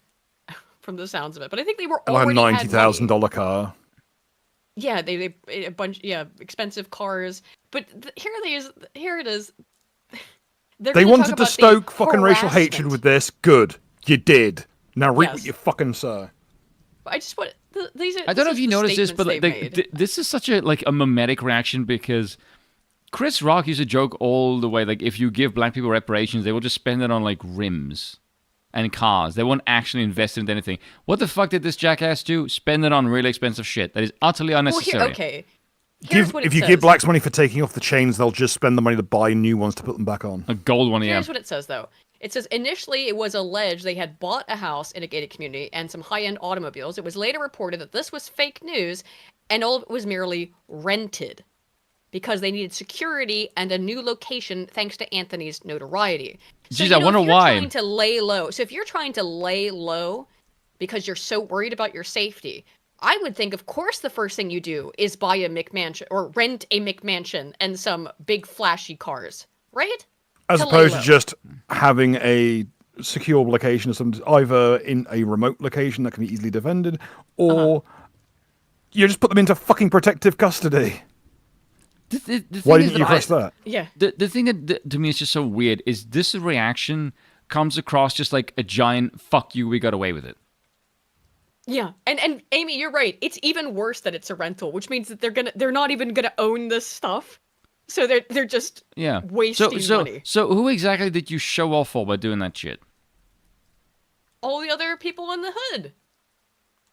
from the sounds of it. But I think they were already a $90,000 car. Yeah, they a bunch, expensive cars. But here it is. They wanted to stoke fucking racial hatred with this. Good. You did. Now reap what you fucking sow. I just want... I don't know if you noticed this, but this is such a mimetic reaction because Chris Rock used to joke all the way, like, if you give black people reparations, they will just spend it on, like, rims and cars. They won't actually invest in anything. What the fuck did this jackass do? Spend it on really expensive shit that is utterly unnecessary. Okay. If you give blacks money for taking off the chains, they'll just spend the money to buy new ones to put them back on. A gold one, Here's what it says, though. It says, initially it was alleged they had bought a house in a gated community and some high-end automobiles. It was later reported that this was fake news and all of it was merely rented because they needed security and a new location thanks to Anthony's notoriety. So, Jeez, I wonder why. Trying to lay low. So if you're trying to lay low because you're so worried about your safety, I would think, of course, the first thing you do is buy a McMansion or rent a McMansion and some big flashy cars. right? As opposed to just having a secure location or something, either in a remote location that can be easily defended, or you just put them into fucking protective custody. Why didn't you press that? Yeah. The thing that to me is just so weird is this reaction comes across just like a giant "fuck you, we got away with it." Yeah, and Amy, you're right. It's even worse that it's a rental, which means that they're not even gonna own this stuff, so they're just wasting money. So who exactly did you show off for by doing that shit? All the other people in the hood.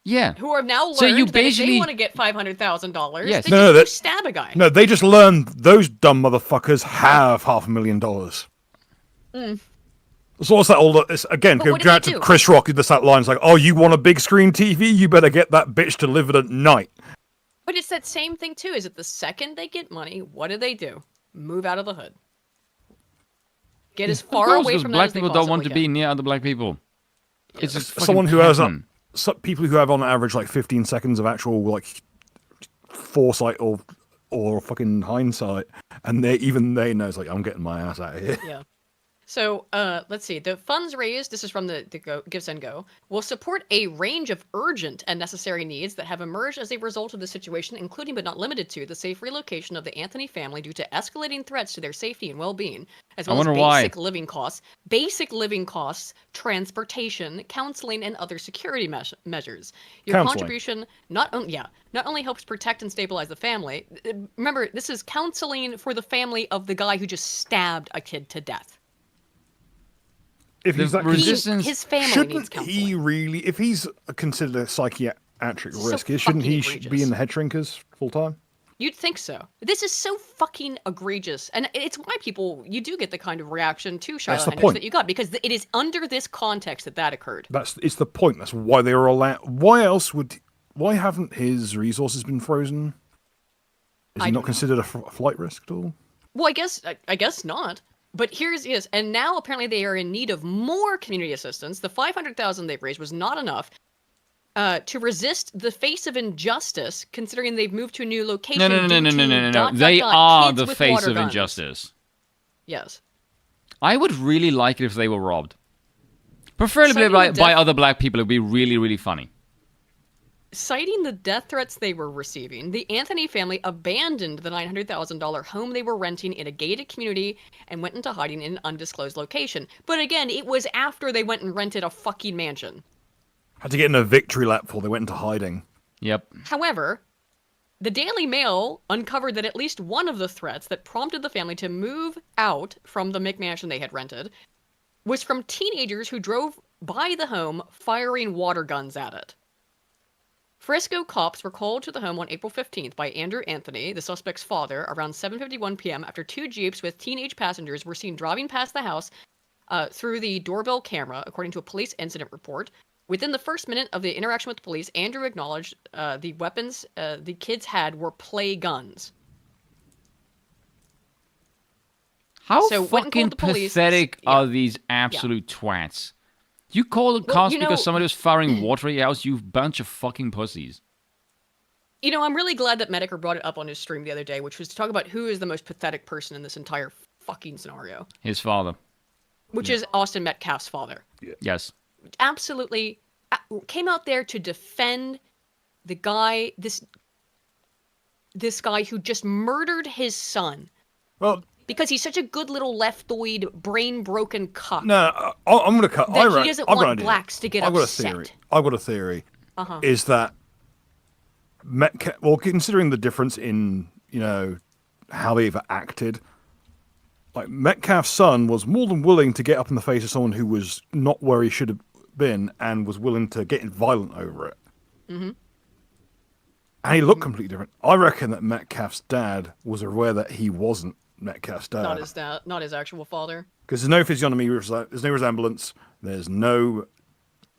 Yeah. Who have now learned So you that basically if they want to get $500,000, Yes. they just go stab a guy. No, they just learned those dumb motherfuckers have $500,000. Mm. So what's that all? Again, But go what do they out to do? Chris Rock. This that line's like, "Oh, you want a big screen TV? You better get that bitch delivered at night." But it's that same thing too. Is that the second they get money, what do? Move out of the hood. Get as far away from that black as they people don't want to possibly be near other black people. It's just fucking Someone who has pattern. people who have on average like 15 seconds of actual like foresight or fucking hindsight, and they know it's like, I'm getting my ass out of here. Yeah. So, let's see. The funds raised, this is from the Give, Send, Go, will support a range of urgent and necessary needs that have emerged as a result of the situation, including but not limited to the safe relocation of the Anthony family due to escalating threats to their safety and well-being, as well as basic living costs, transportation, counseling, and other security measures. Your contribution not only helps protect and stabilize the family. Remember, this is counseling for the family of the guy who just stabbed a kid to death. If he's that his family shouldn't needs counseling. he really? If he's considered a psychiatric So risk, shouldn't he fucking be in egregious. the head shrinkers full time? You'd think so. This is so fucking egregious, and it's why you do get the kind of reaction to Shiloh the Hendrix point. that you got, because it is under this context that occurred. It's the point. That's why they were allowed. Why haven't his resources been frozen? Is he not considered a flight risk at all? Well, I guess not. But and now apparently they are in need of more community assistance. The $500,000 they've raised was not enough to resist the face of injustice, considering they've moved to a new location. No. They are the face of injustice. Yes. I would really like it if they were robbed. Preferably by other black people. It would be really, really funny. Citing the death threats they were receiving, the Anthony family abandoned the $900,000 home they were renting in a gated community and went into hiding in an undisclosed location. But again, it was after they went and rented a fucking mansion. Had to get in a victory lap before they went into hiding. Yep. However, the Daily Mail uncovered that at least one of the threats that prompted the family to move out from the McMansion they had rented was from teenagers who drove by the home firing water guns at it. Frisco cops were called to the home on April 15th by Andrew Anthony, the suspect's father, around 7:51 p.m. after two Jeeps with teenage passengers were seen driving past the house through the doorbell camera, according to a police incident report. Within the first minute of the interaction with the police, Andrew acknowledged the weapons the kids had were play guns. How fucking pathetic are these absolute twats? You call the cops because somebody was firing water at your house, you bunch of fucking pussies. You know, I'm really glad that Medicare brought it up on his stream the other day, which was to talk about who is the most pathetic person in this entire fucking scenario. His father. Which is Austin Metcalf's father. Yes. Absolutely came out there to defend the guy, this guy who just murdered his son. Well, because he's such a good little leftoid, brain-broken cuck. No, I'm going to cut. He doesn't want blacks to get upset. I've got a theory. Is that considering the difference in how they've acted, like Metcalf's son was more than willing to get up in the face of someone who was not where he should have been and was willing to get violent over it. Mm-hmm. And he looked completely different. I reckon that Metcalf's dad was aware that he wasn't Metcalf's dad. Not his dad, not his actual father. Because there's no physiognomy, there's no resemblance, there's no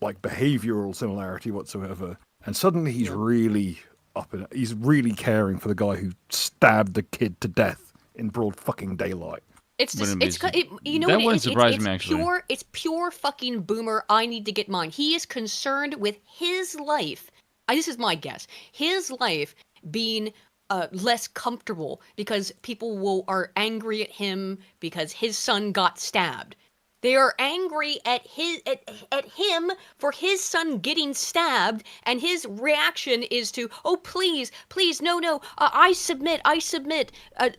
behavioural similarity whatsoever. And suddenly he's really up in it. He's really caring for the guy who stabbed the kid to death in broad fucking daylight. It's just, that wouldn't surprise me, actually. It's pure fucking boomer. I need to get mine. He is concerned with his life. This is my guess. His life being less comfortable because people are angry at him because his son got stabbed. They are angry at him for his son getting stabbed, and his reaction is to, oh please, no, I submit.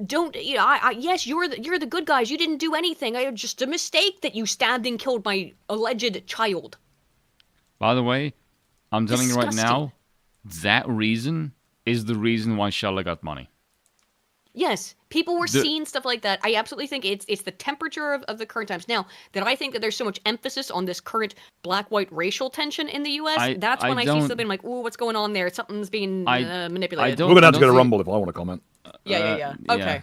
Don't, yes, you're the good guys. You didn't do anything. I just a mistake that you stabbed and killed my alleged child. By the way, I'm telling you right now, that reason is the reason why Shiloh got money. Yes, people were seeing stuff like that. I absolutely think it's the temperature of the current times. Now, that I think that there's so much emphasis on this current black-white racial tension in the U.S., that's when I see something like, ooh, what's going on there? Something's being manipulated. We're going to have to go to Rumble if I want to comment. Yeah. Okay.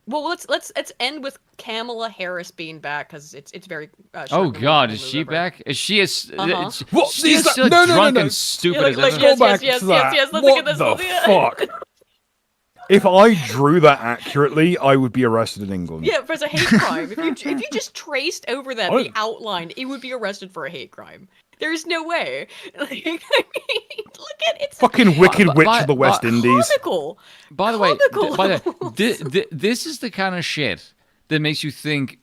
Well, let's end with Kamala Harris being back because it's very. Oh God, is she back? Is she as? What? She's still drunk and stupid as ever. Yes. Let's look at this. What the fuck? If I drew that accurately, I would be arrested in England. Yeah, for a hate crime. If you just traced over the outline, it would be arrested for a hate crime. There's no way. Like, I mean, look at it. Fucking Wicked Witch of the West Indies. Comical. By the way, this is the kind of shit that makes you think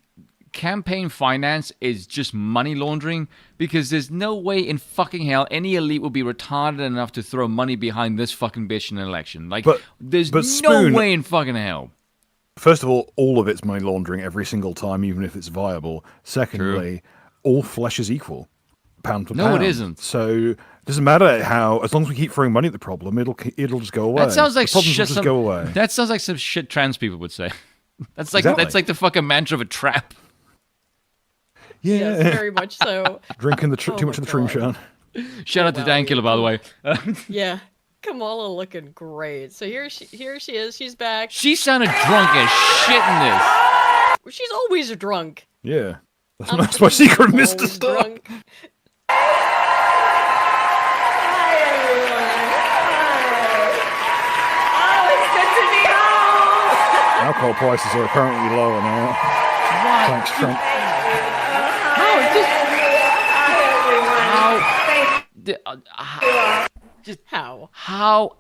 campaign finance is just money laundering, because there's no way in fucking hell any elite will be retarded enough to throw money behind this fucking bitch in an election. Like, there's no way in fucking hell. First of all of it's money laundering every single time, even if it's viable. Secondly, all flesh is equal, pound for pound. No, it isn't. So it doesn't matter how, as long as we keep throwing money at the problem, it'll just go away. That sounds like the problems shit. will just go away. That sounds like some shit trans people would say. That's like Exactly. that's like the fucking mantra of a trap. Yeah, yes, very much so. Drinking too much of the Troomshine. Shout out to Dan Killer, by the way. Yeah, Kamala looking great. So here she is. She's back. She sounded drunk as shit in this. She's always drunk. Yeah, that's my secret, Mr. Stark. Drunk. Alcohol prices are apparently lower now. Thanks, Trump. How?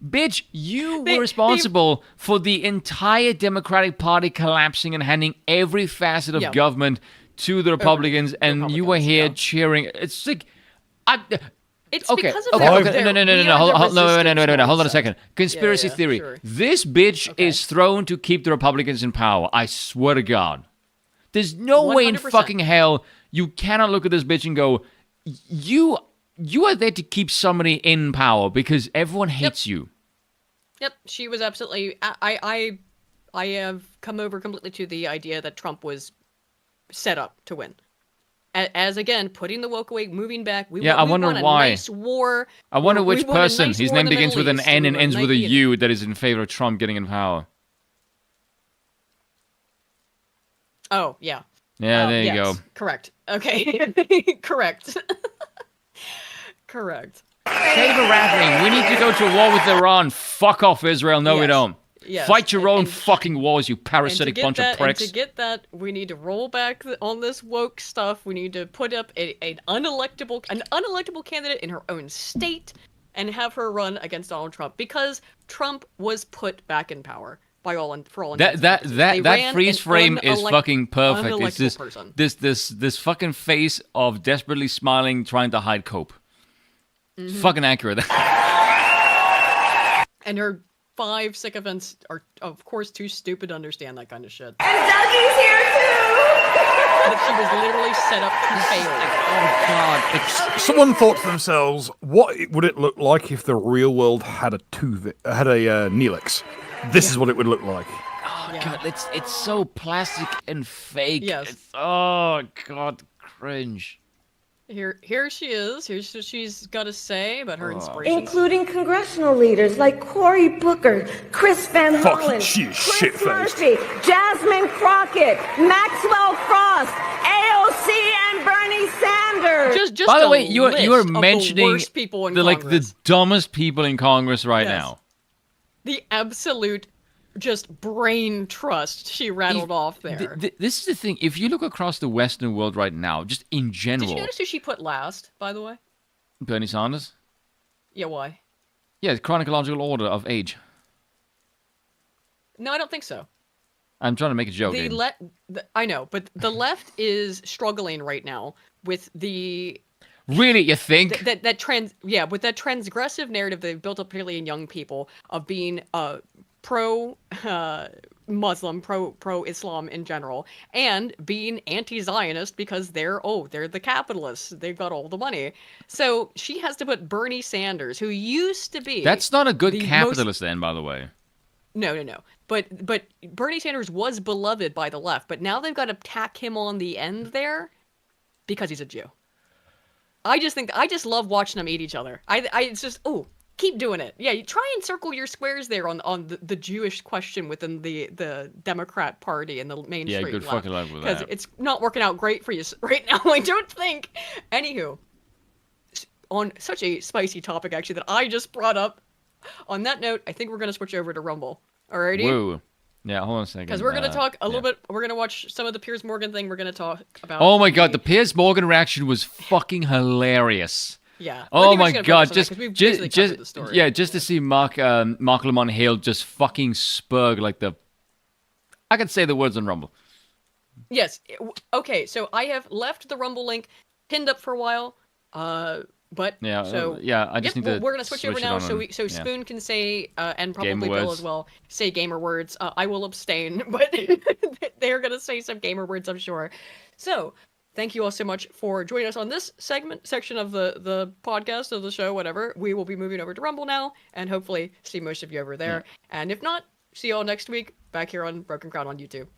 Bitch, you were responsible for the entire Democratic Party collapsing and handing every facet of government to the Republicans, and you were here cheering. It's like, It's okay. because of No. Hold on a second. Conspiracy theory. Sure. This bitch is thrown to keep the Republicans in power. I swear to God. There's no way in 100%. fucking hell you cannot look at this bitch and go, you are there to keep somebody in power because everyone hates you. Yep, she was absolutely. I have come over completely to the idea that Trump was set up to win. As again, putting the woke away, moving back. I wonder why. Nice war. I wonder which we want a person, nice his war in name the begins Middle with an East. N and We ends want with a nice- U, that is in favor of Trump getting in power. Oh, yeah. Yeah, there you go. Correct. Okay. Correct. Correct. Saber rattling. We need to go to war with Iran. Fuck off, Israel. No, we don't. Yes. Fight your own fucking wars, you parasitic bunch of pricks. And to get that, we need to roll back on this woke stuff. We need to put up an unelectable candidate in her own state and have her run against Donald Trump, because Trump was put back in power by all for all intents and purposes. They That ran freeze an frame is fucking perfect. unelectable It's person. this fucking face of desperately smiling, trying to hide cope. It's fucking accurate. And her 5 sycophants are, of course, too stupid to understand that kind of shit. And Dougie's here too! She was literally set up to fail. Oh God! Someone thought to themselves, what would it look like if the real world had a Neelix? This is what it would look like. Oh God! It's so plastic and fake. Yes. Oh God! Cringe. Here she is. Here's what she's got to say about her inspirations. Including congressional leaders like Cory Booker, Chris Van Fuck, Hollen, she is Chris shit-faced. Murphy, Jasmine Crockett, Maxwell Frost, AOC, and Bernie Sanders. Just By the a way, you are list of mentioning the worst people in the Congress. dumbest people in Congress right Yes. now. The absolute just brain trust she rattled off there. This is the thing. If you look across the Western world right now, just in general, Did you notice who she put last, by the way? Bernie Sanders. Yeah, why? Yeah, chronological order of age. No, I don't think so. I'm trying to make a joke. I know, but the left is struggling right now with the Really, you think? with that transgressive narrative they've built up, particularly in young people, of being pro Muslim, pro Islam in general, and being anti-Zionist because they're the capitalists. They've got all the money. So she has to put Bernie Sanders, who used to be That's not a good capitalist, then, by the way. No. But Bernie Sanders was beloved by the left, but now they've got to tack him on the end there because he's a Jew. I just love watching them eat each other. It's just keep doing it. Yeah, you try and circle your squares there on the Jewish question within the Democrat Party and the mainstream Yeah, good left, fucking luck with that. because it's not working out great for you right now. I don't think. Anywho, on such a spicy topic actually that I just brought up. On that note, I think we're gonna switch over to Rumble. Alrighty. Woo. Yeah, hold on a second. Because we're gonna talk a little bit. We're gonna watch some of the Piers Morgan thing. We're gonna talk about. Oh my god, the Piers Morgan reaction was fucking hilarious. Yeah. Oh my god, just to see Mark Lamont Hale just fucking spurg like the. I can say the words on Rumble. Yes. Okay. So I have left the Rumble link pinned up for a while. But I just need to. We're gonna switch over now, so Spoon can say and probably Bill as well say gamer words. I will abstain, but they're gonna say some gamer words, I'm sure. So thank you all so much for joining us on this section of the podcast of the show. Whatever, we will be moving over to Rumble now, and hopefully see most of you over there. Yeah. And if not, see you all next week back here on Broken Crown on YouTube.